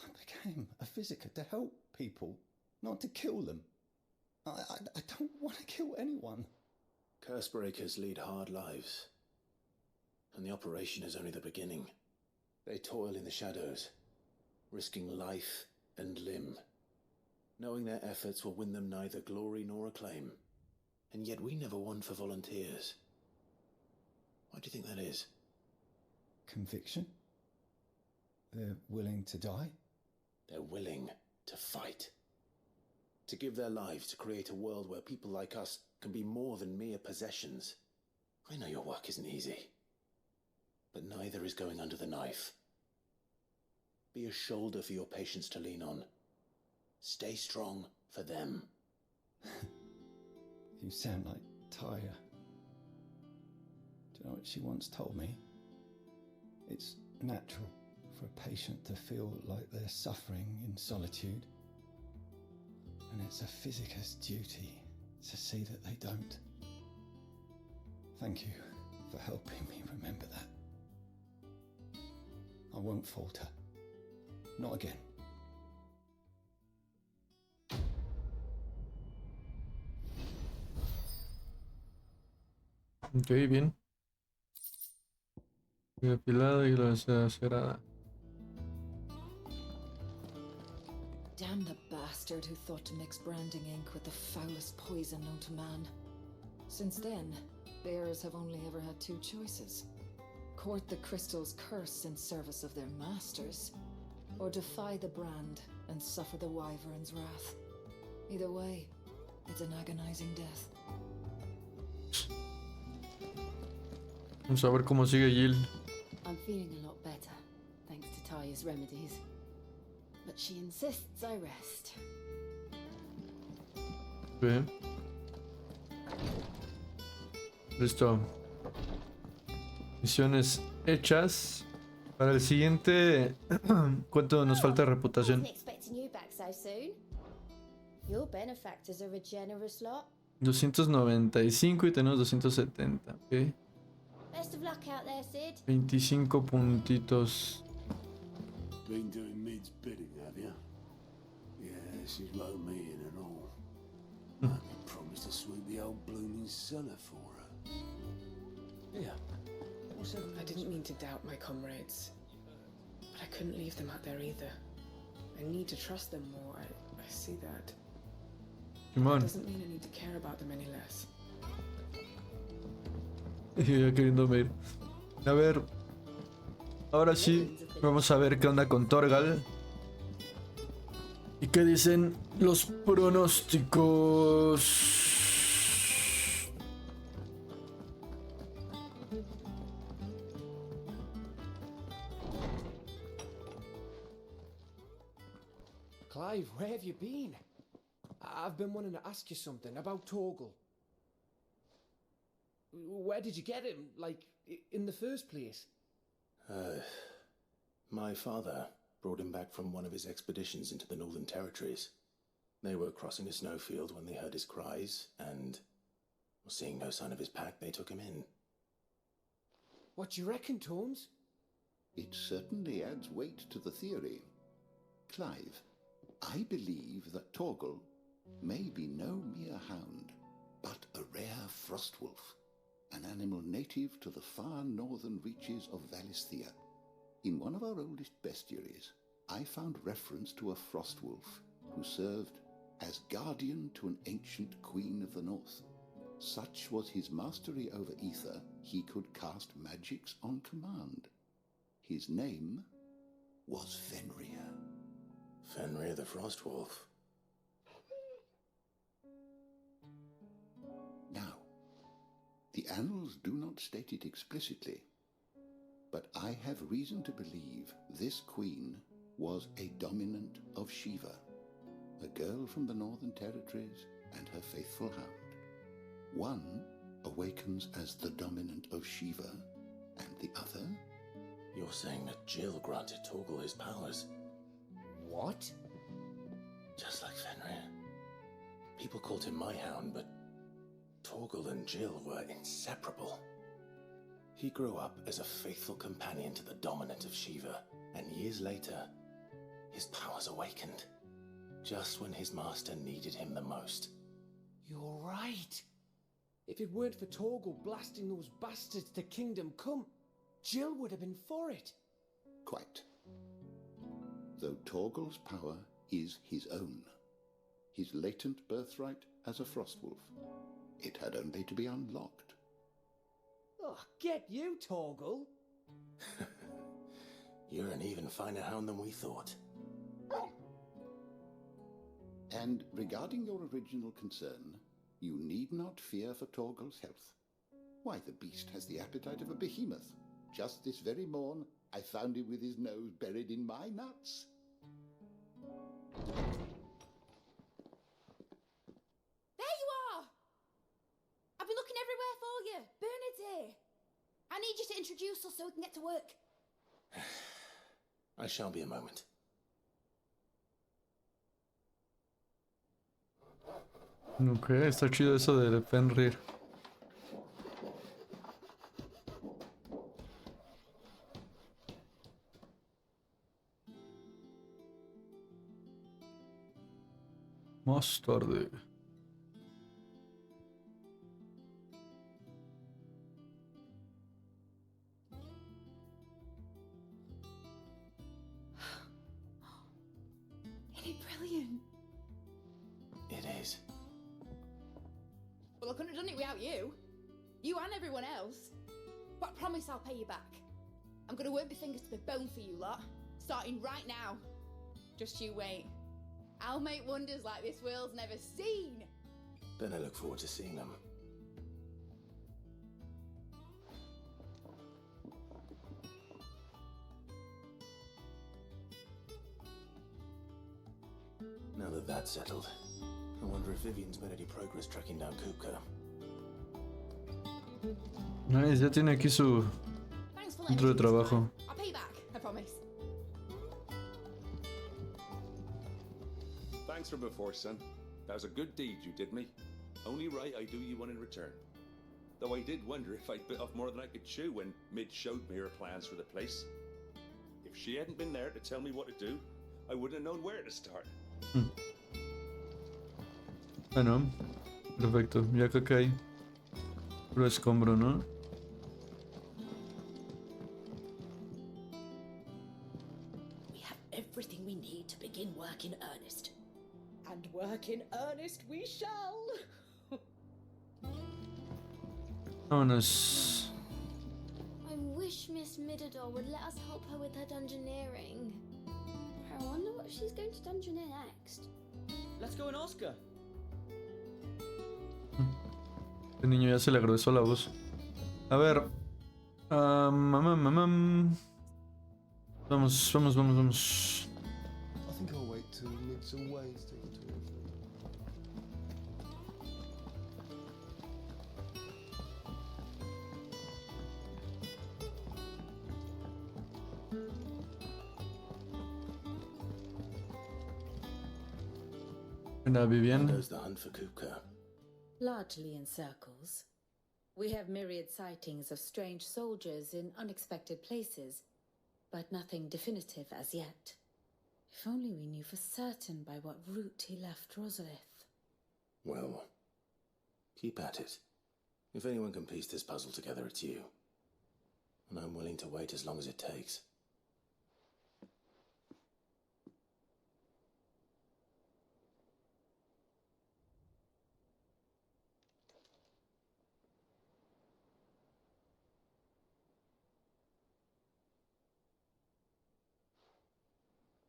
I became a physicker to help people, not to kill them. I don't want to kill anyone. Cursebreakers lead hard lives. And the operation is only the beginning. They toil in the shadows, risking life and limb, knowing their efforts will win them neither glory nor acclaim. And yet we never won for volunteers. Why do you think that is? Conviction? They're willing to die? They're willing to fight. To give their lives to create a world where people like us can be more than mere possessions. I know your work isn't easy, but neither is going under the knife. Be a shoulder for your patients to lean on. Stay strong for them. You sound like Taya. Do you know what she once told me? It's natural for a patient to feel like they're suffering in solitude. And it's a physicist's duty to see that they don't. Thank you for helping me remember that. I won't falter. Not again. Ok, bien. Depilada y la cerrada. Damn the bastard who thought to mix branding ink with the foulest poison known to man. Since then, bearers have only ever had two choices. Court the crystal's curse in service of their masters, or defy the brand and suffer the wyvern's wrath. Either way, it's an agonizing death. Vamos a ver cómo sigue Jill. I'm feeling a lot better, thanks to Taya's remedies. But she insists I rest. Bien. Listo. Misiones hechas. Para el siguiente, ¿cuánto nos falta de reputación? Wasn't expecting you back so soon. Your benefactors are a generous lot. 295 y tenemos 270, ok. Best of luck out there, Sid. 25 puntitos. Been doing Mid's bidding, have you? Yeah, she's wrote me in and all. I can promise to sweep the old blooming cellar for her. Yeah. I didn't mean to doubt my comrades, but I couldn't leave them out there either. I need to trust them more. I see that. Come on. That doesn't mean I need to care about them any less. Ya queriéndome ir. A ver. Ahora sí, vamos a ver qué onda con Torgal. ¿Y qué dicen los pronósticos? Clive, where have you been? I've been wanting to ask you something about Torgal. Where did you get him, like, in the first place? My father brought him back from one of his expeditions into the Northern Territories. They were crossing a snowfield when they heard his cries, and, seeing no sign of his pack, they took him in. What do you reckon, Tomes? It certainly adds weight to the theory. Clive, I believe that Torgal may be no mere hound, but a rare frostwolf, an animal native to the far northern reaches of Valisthea. In one of our oldest bestiaries, I found reference to a frostwolf who served as guardian to an ancient queen of the north. Such was his mastery over ether, he could cast magics on command. His name was Fenrir. Fenrir the Frostwolf. Now, the annals do not state it explicitly, but I have reason to believe this queen was a dominant of Shiva, a girl from the Northern Territories and her faithful hound. One awakens as the dominant of Shiva, and the other... You're saying that Jill granted Torgal his powers? What? Just like Fenrir. People called him my hound, but Torgal and Jill were inseparable. He grew up as a faithful companion to the dominant of Shiva, and years later, his powers awakened, just when his master needed him the most. You're right. If it weren't for Torgal blasting those bastards to Kingdom Come, Jill would have been for it. Quite. Though Torgal's power is his own, his latent birthright as a frostwolf, it had only to be unlocked. Oh, get you, Torgal. You're an even finer hound than we thought. And regarding your original concern, you need not fear for Torgal's health. Why, the beast has the appetite of a behemoth. Just this very morn, I found him with his nose buried in my nuts. There you are! I've been looking everywhere for you. Bernard's here. I need you to introduce us so we can get to work. I shall be a moment. Ok, está chido eso de Fenrir. Más tarde. Isn't it brilliant? It is. Well, I couldn't have done it without you. You and everyone else. But I promise I'll pay you back. I'm gonna work my fingers to the bone for you lot. Starting right now. Just you wait. I'll make wonders like this world's never seen. Then I look forward to seeing them. Now that that's settled, I wonder if Vivian's made any progress tracking down Kupka. Nice, ya tiene aquí su Thanks for centro de trabajo. I'll pay you back, I promise. Thanks for before, son. That was a good deed you did me. Only right I do you one in return. Though I did wonder if I'd bit off more than I could chew when Mid showed me her plans for the place. If she hadn't been there to tell me what to do, I wouldn't have known where to start. Bueno, perfecto. Ya creo que hay puro escombro, ¿no? We have everything we need to begin work in earnest. And work in earnest we shall! Vámonos. I wish Miss Midador would let us help her with her dungeoneering. I wonder what she's going to dungeoneer next. Let's go and ask her. El niño ya se le agradezco la voz. A ver. Vamos. I think I'll wait till Mid's away to take a tour of them. Hola, Vivian. How goes the hunt for Kupka? Largely in circles. We have myriad sightings of strange soldiers in unexpected places, but nothing definitive as yet. If only we knew for certain by what route he left Rosalith. Well, keep at it. If anyone can piece this puzzle together, it's you. And I'm willing to wait as long as it takes.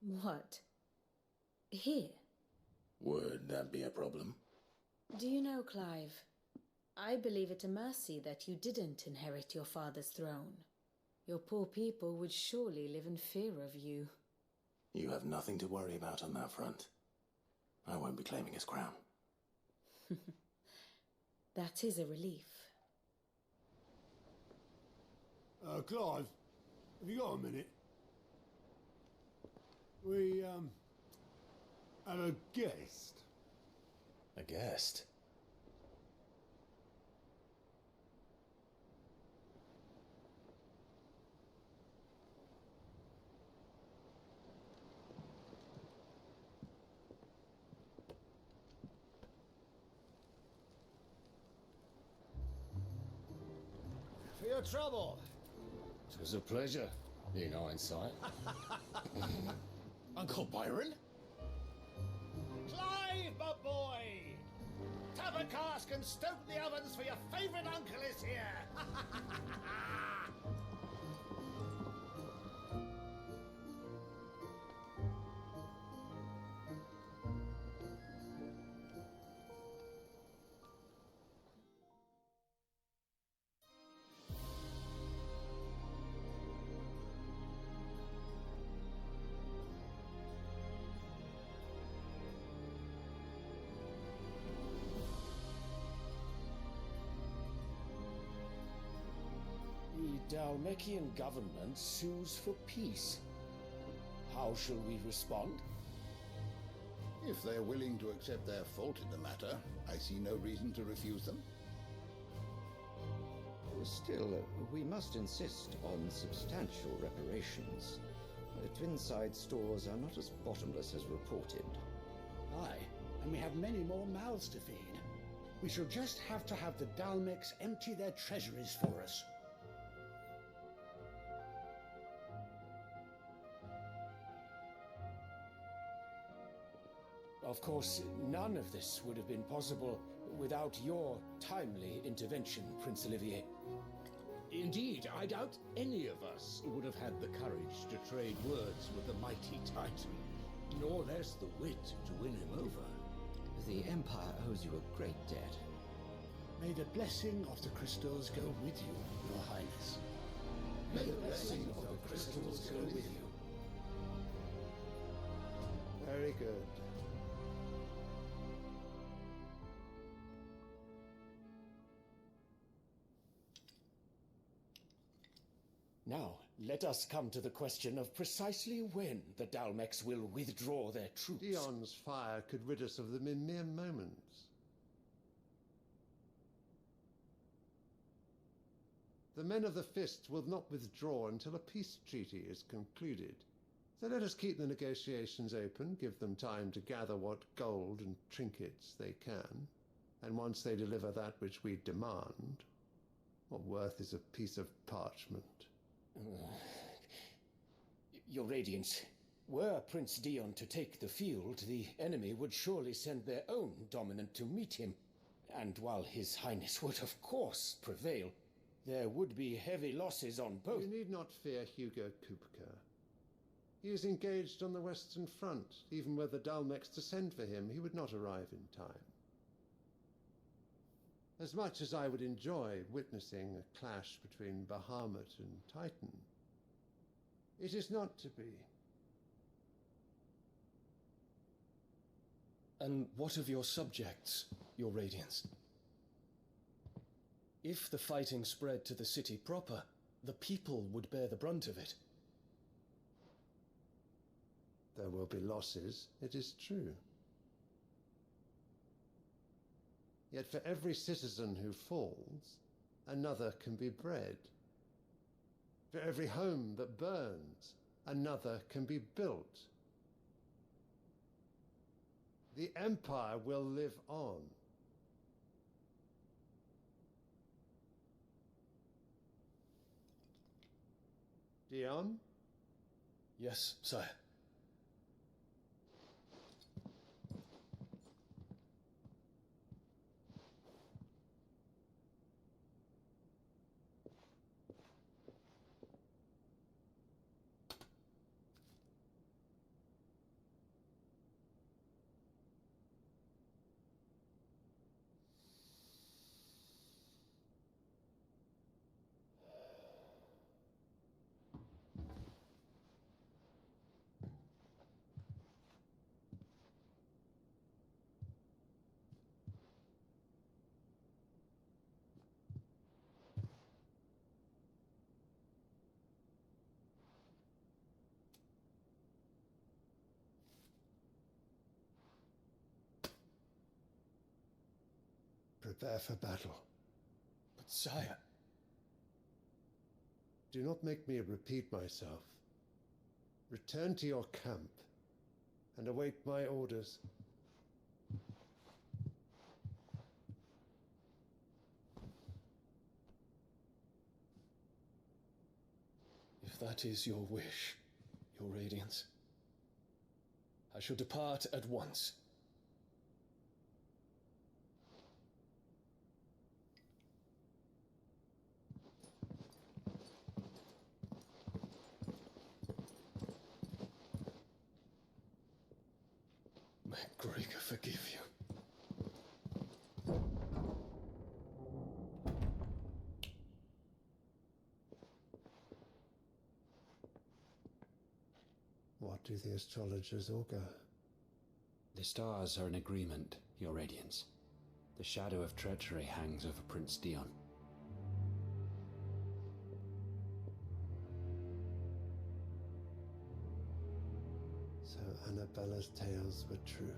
What? Here? Would that be a problem? Do you know, Clive, I believe it a mercy that you didn't inherit your father's throne. Your poor people would surely live in fear of you. You have nothing to worry about on that front. I won't be claiming his crown. That is a relief. Clive, have you got a minute? We, have a guest. A guest? For your trouble. It was a pleasure, in hindsight. Uncle Byron? Clive, my boy! up a cask and stoke the ovens, for your favourite uncle is here! The Dalmekian government sues for peace. How shall we respond? If they're willing to accept their fault in the matter, I see no reason to refuse them. Still, we must insist on substantial reparations. Twinside stores are not as bottomless as reported. Aye, and we have many more mouths to feed. We shall just have to have the Dalmecs empty their treasuries for us. Of course, none of this would have been possible without your timely intervention, Prince Olivier. Indeed, I doubt any of us would have had the courage to trade words with the mighty Titan, nor less the wit to win him over. The Empire owes you a great debt. May the blessing of the crystals go with you, Your Highness. May the blessing of the crystals go with you. Very good. Now, let us come to the question of precisely when the Dalmecs will withdraw their troops. Dion's fire could rid us of them in mere moments. The men of the Fist will not withdraw until a peace treaty is concluded. So let us keep the negotiations open, give them time to gather what gold and trinkets they can, and once they deliver that which we demand, what worth is a piece of parchment? Your Radiance, were Prince Dion to take the field, the enemy would surely send their own dominant to meet him. And while His Highness would of course prevail, there would be heavy losses on both. You need not fear Hugo Kupka. He is engaged on the Western Front. Even were the Dalmecs to send for him, he would not arrive in time. As much as I would enjoy witnessing a clash between Bahamut and Titan, it is not to be. And what of your subjects, Your Radiance? If the fighting spread to the city proper, the people would bear the brunt of it. There will be losses, it is true. Yet for every citizen who falls, another can be bred. For every home that burns, another can be built. The Empire will live on. Dion? Yes, sire. Prepare for battle. But sire... Do not make me repeat myself. Return to your camp and await my orders. If that is your wish, Your Radiance, I shall depart at once. May Gregor forgive you. What do the astrologers augur? The stars are in agreement, Your Radiance. The shadow of treachery hangs over Prince Dion. So Annabella's tales were true.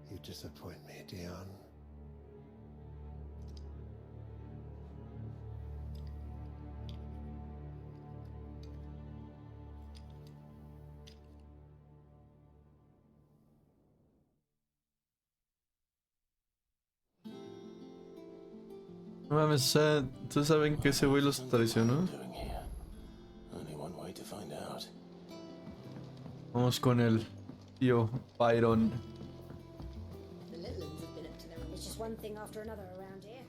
You disappoint me, Dion. No mames, ¿ustedes saben que ese güey los traicionó? Only one way to find out. Vamos con el tío Byron. The Littlands have been up to their... It's just one thing after another around here.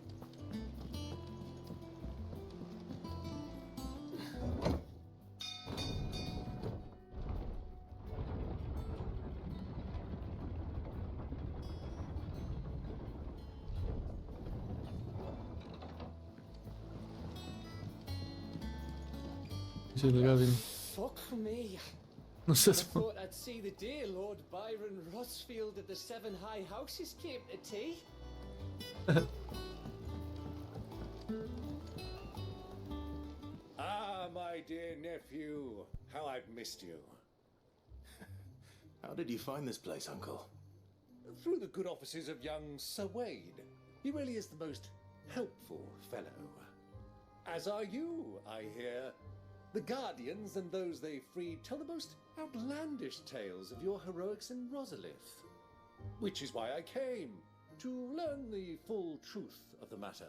Dice el Gavin. Fuck me. No I seas... thought I'd see the day Lord Byron Rossfield of the Seven High Houses came to tea. Ah, my dear nephew, how I've missed you. How did you find this place, Uncle? Through the good offices of young Sir Wade. He really is the most helpful fellow. As are you, I hear. The Guardians and those they freed tell the most outlandish tales of your heroics in Rosalith. Which is why I came, to learn the full truth of the matter.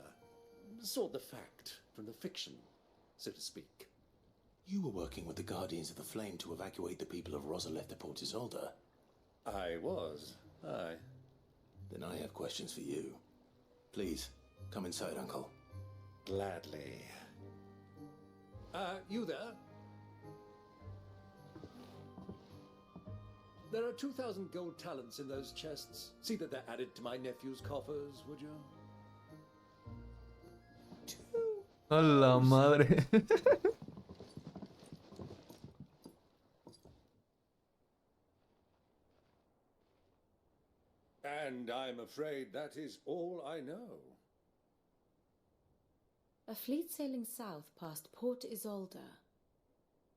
Sort the fact from the fiction, so to speak. You were working with the Guardians of the Flame to evacuate the people of Rosalith to Port Isolde. I was, aye. Then I have questions for you. Please, come inside, Uncle. Gladly. You there? There are 2,000 gold talents in those chests. See that they're added to my nephew's coffers, would you? A la madre. And I'm afraid that is all I know. A fleet sailing south past Port Isolde.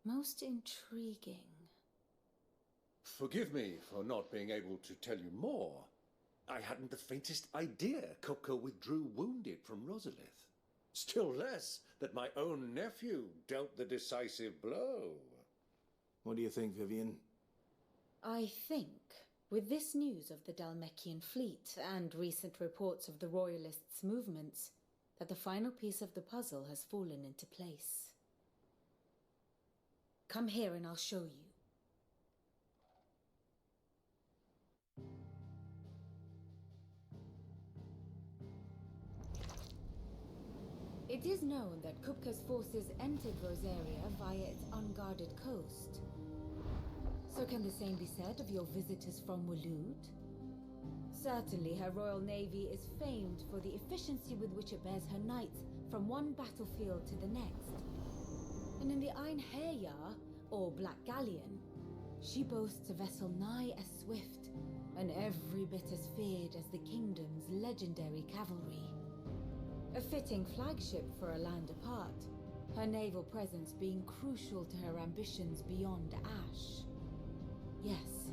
Most intriguing. Forgive me for not being able to tell you more. I hadn't the faintest idea Kupka withdrew wounded from Rosalith. Still less that my own nephew dealt the decisive blow. What do you think, Vivian? I think, with this news of the Dalmekian fleet and recent reports of the Royalists' movements, that the final piece of the puzzle has fallen into place. Come here and I'll show you. It is known that Kupka's forces entered Rosaria via its unguarded coast. So can the same be said of your visitors from Waloed? Certainly her Royal Navy is famed for the efficiency with which it bears her knights from one battlefield to the next. And in the Ein Herjar, or Black Galleon, she boasts a vessel nigh as swift and every bit as feared as the kingdom's legendary cavalry. A fitting flagship for a land apart, her naval presence being crucial to her ambitions beyond Ash. Yes,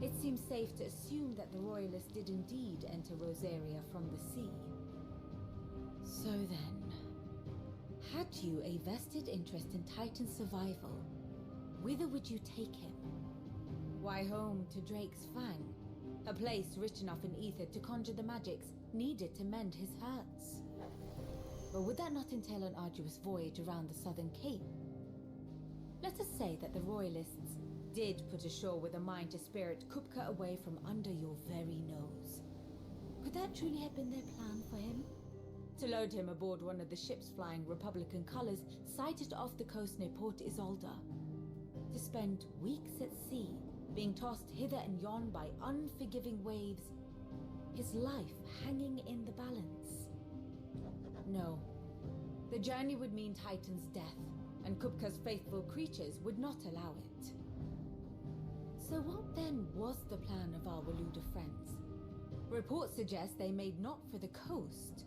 it seems safe to assume that the Royalists did indeed enter Rosaria from the sea. So then, had you a vested interest in Titan's survival, whither would you take him? Why, home to Drake's Fang, a place rich enough in ether to conjure the magics needed to mend his hurts. But would that not entail an arduous voyage around the southern cape? Let us say that the Royalists did put ashore with a mind to spirit Kupka away from under your very nose. Could that truly have been their plan for him? To load him aboard one of the ships flying Republican colors sighted off the coast near Port Isolde? to spend weeks at sea, being tossed hither and yon by unforgiving waves, his life hanging in the balance? No. The journey would mean Titan's death, and Kupka's faithful creatures would not allow it. So what then was the plan of our Waluda friends? Reports suggest they made not for the coast,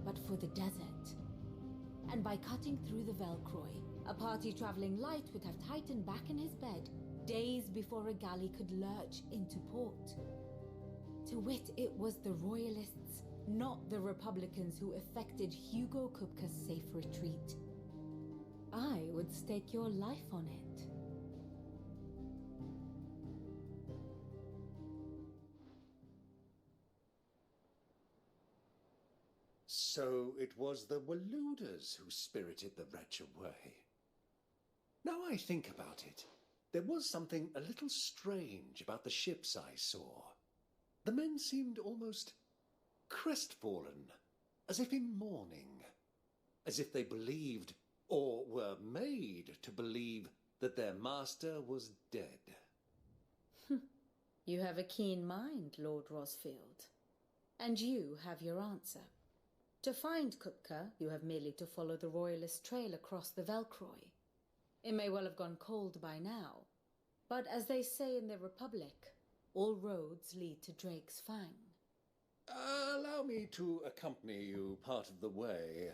but for the desert. And by cutting through the Velcroy, a party traveling light would have Titan back in his bed days before a galley could lurch into port. To wit, it was the Royalists, not the Republicans, who effected Hugo Kupka's safe retreat. I would stake your life on it. So it was the Waludas who spirited the wretch away. Now I think about it, there was something a little strange about the ships I saw. The men seemed almost crestfallen, as if in mourning, as if they believed, or were made to believe, that their master was dead. You have a keen mind, Lord Rosfield. And you have your answer. To find Kupka, you have merely to follow the Royalist trail across the Velcroy. It may well have gone cold by now, but as they say in the Republic, all roads lead to Drake's Fang. Allow me to accompany you part of the way.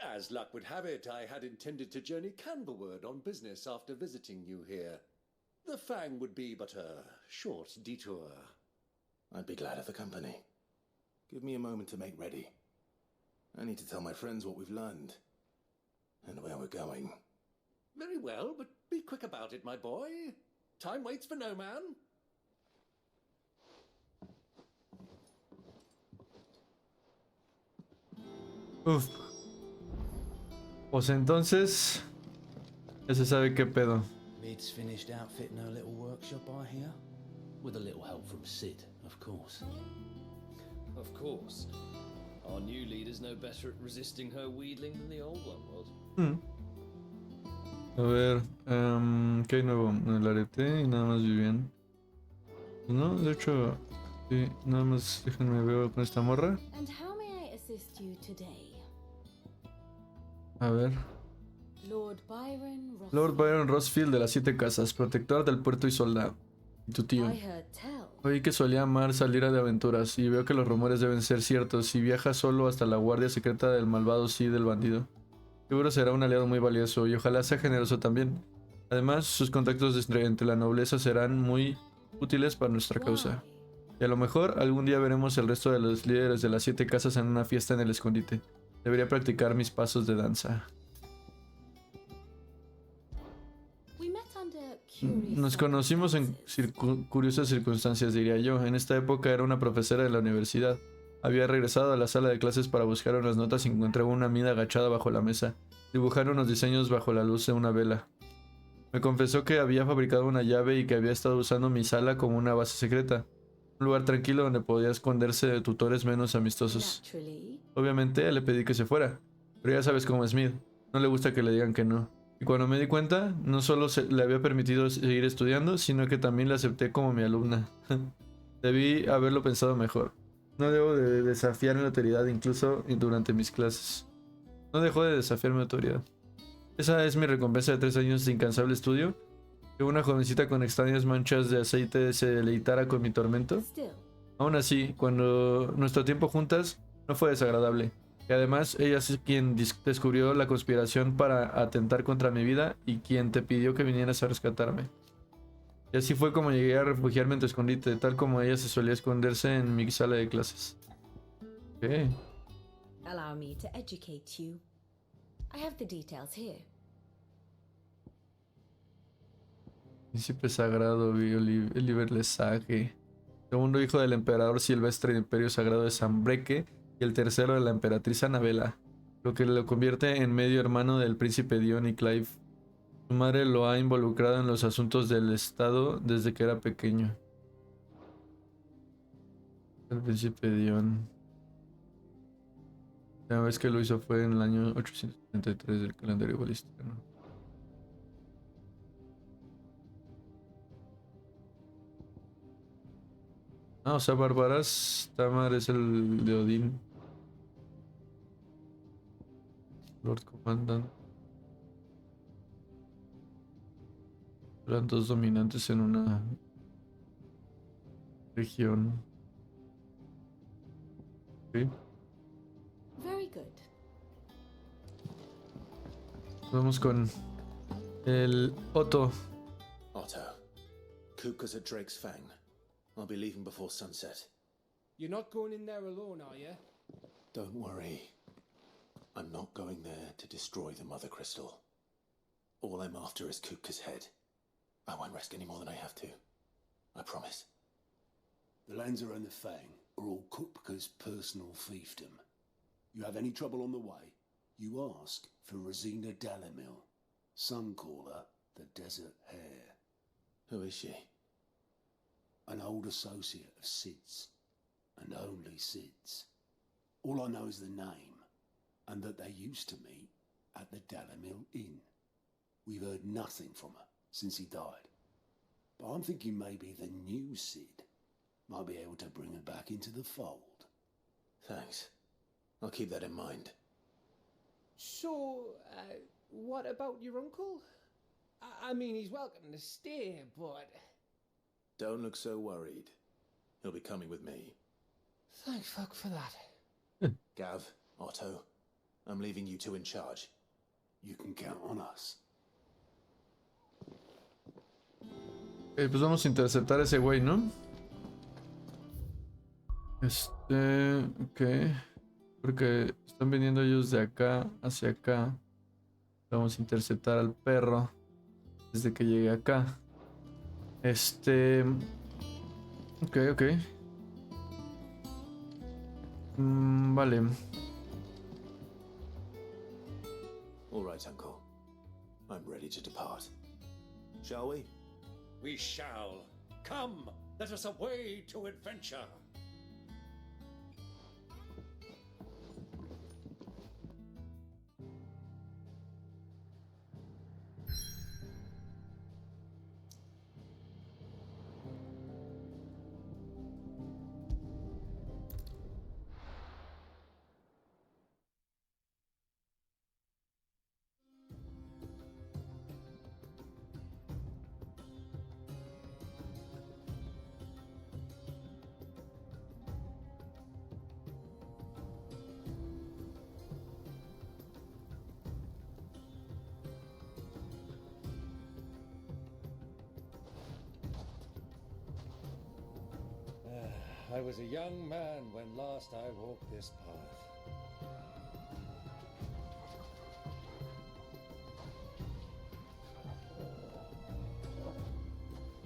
As luck would have it, I had intended to journey Canberward on business after visiting you here. The Fang would be but a short detour. I'd be glad of the company. Give me a moment to make ready. I need to tell my friends what we've learned, and where we're going. Very well, but be quick about it, my boy. Time waits for no man. Uf. Pues entonces, ya se sabe qué pedo. Mid's finished outfitting her little workshop, I hear. With a little help from Sid, of course. Of course. Our new leader's no better at resisting her wheedling than the old one was. A ver, ¿qué hay nuevo? El arete y nada más vivían. No, de hecho, sí, nada más déjenme ver con esta morra. And how may I assist you today? A ver. Lord Byron Rosfield de las 7 casas, protector del puerto y soldado. ¿Y tu tío? Oí que solía amar salir de aventuras y veo que los rumores deben ser ciertos y viaja solo hasta la guardia secreta del malvado sí del bandido. Seguro será un aliado muy valioso y ojalá sea generoso también. Además, sus contactos entre la nobleza serán muy útiles para nuestra causa. Y a lo mejor algún día veremos el resto de los líderes de las 7 casas en una fiesta en el escondite. Debería practicar mis pasos de danza. Nos conocimos en curiosas circunstancias, diría yo. En esta época era una profesora de la universidad. Había regresado a la sala de clases para buscar unas notas y encontré una amiga agachada bajo la mesa, dibujando unos diseños bajo la luz de una vela. Me confesó que había fabricado una llave y que había estado usando mi sala como una base secreta. Un lugar tranquilo donde podía esconderse de tutores menos amistosos. Obviamente le pedí que se fuera, pero ya sabes cómo es Smith. No le gusta que le digan que no. Y cuando me di cuenta, no solo le había permitido seguir estudiando, sino que también la acepté como mi alumna. Debí haberlo pensado mejor. No debo de desafiar mi autoridad incluso durante mis clases. No dejó de desafiar mi autoridad. Esa es mi recompensa de 3 años de incansable estudio. Que una jovencita con extrañas manchas de aceite se deleitara con mi tormento. Aún así, cuando nuestro tiempo juntas no fue desagradable. Y además, ella es quien descubrió la conspiración para atentar contra mi vida y quien te pidió que vinieras a rescatarme. Y así fue como llegué a refugiarme en tu escondite, tal como ella se solía esconderse en mi sala de clases. Okay. Allow me to educate you. I have the details here. Príncipe sagrado Oliver Lesage, segundo hijo del emperador Silvestre del Imperio Sagrado de Sanbreque y el tercero de la emperatriz Anabela, lo que lo convierte en medio hermano del príncipe Dion y Clive. Su madre lo ha involucrado en los asuntos del estado desde que era pequeño. El príncipe Dion. La vez que lo hizo fue en el año 873 del calendario balístico. Ah, o sea, Bárbaras. Tamar es el de Odín. Lord Comandante. Eran dos dominantes en una región. Ok. Very good. Vamos con el Otto. Otto, Kupka's at Drake's Fang. I'll be leaving before sunset. You're not going in there alone, are you? Don't worry. I'm not going there to destroy the Mother Crystal. All I'm after is Kupka's head. I won't risk any more than I have to. I promise. The Lanza and the Fang are all Kupka's personal fiefdom. You have any trouble on the way, you ask for Rosina Dalamil. Some call her the Desert Hare. Who is she? An old associate of Sid's, and only Sid's. All I know is the name, and that they used to meet at the Dalamil Inn. We've heard nothing from her since he died. But I'm thinking maybe the new Sid might be able to bring her back into the fold. Thanks. I'll keep that in mind. So, what about your uncle? I mean, he's welcome to stay, but... Don't look so worried. He'll be coming with me. Thank fuck for that. Gav, Otto, I'm leaving you two in charge. You can count on us. Pues vamos a interceptar a ese güey, ¿no? Ok. Porque están viniendo ellos de acá hacia acá. Vamos a interceptar al perro desde que llegue acá. Ok. Vale. All right, Uncle. I'm ready to depart. Shall we? We shall. Come, let us away to adventure. I was a young man when last I walked this path.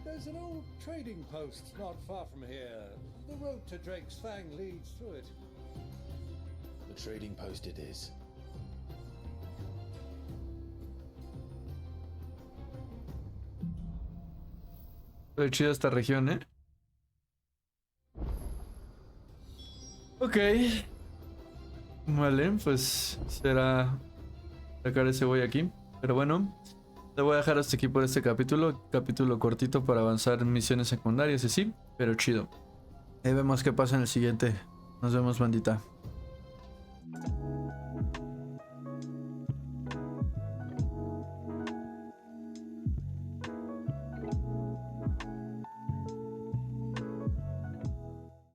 There's an old trading post not far from here. The road to Drake's Fang leads through it. The trading post it is. Muy chida esta región, ¿eh? Ok. Vale, pues será sacar ese güey aquí. Pero bueno, te voy a dejar hasta aquí por este capítulo. Capítulo cortito para avanzar en misiones secundarias y sí, pero chido. Ahí vemos qué pasa en el siguiente. Nos vemos, bandita.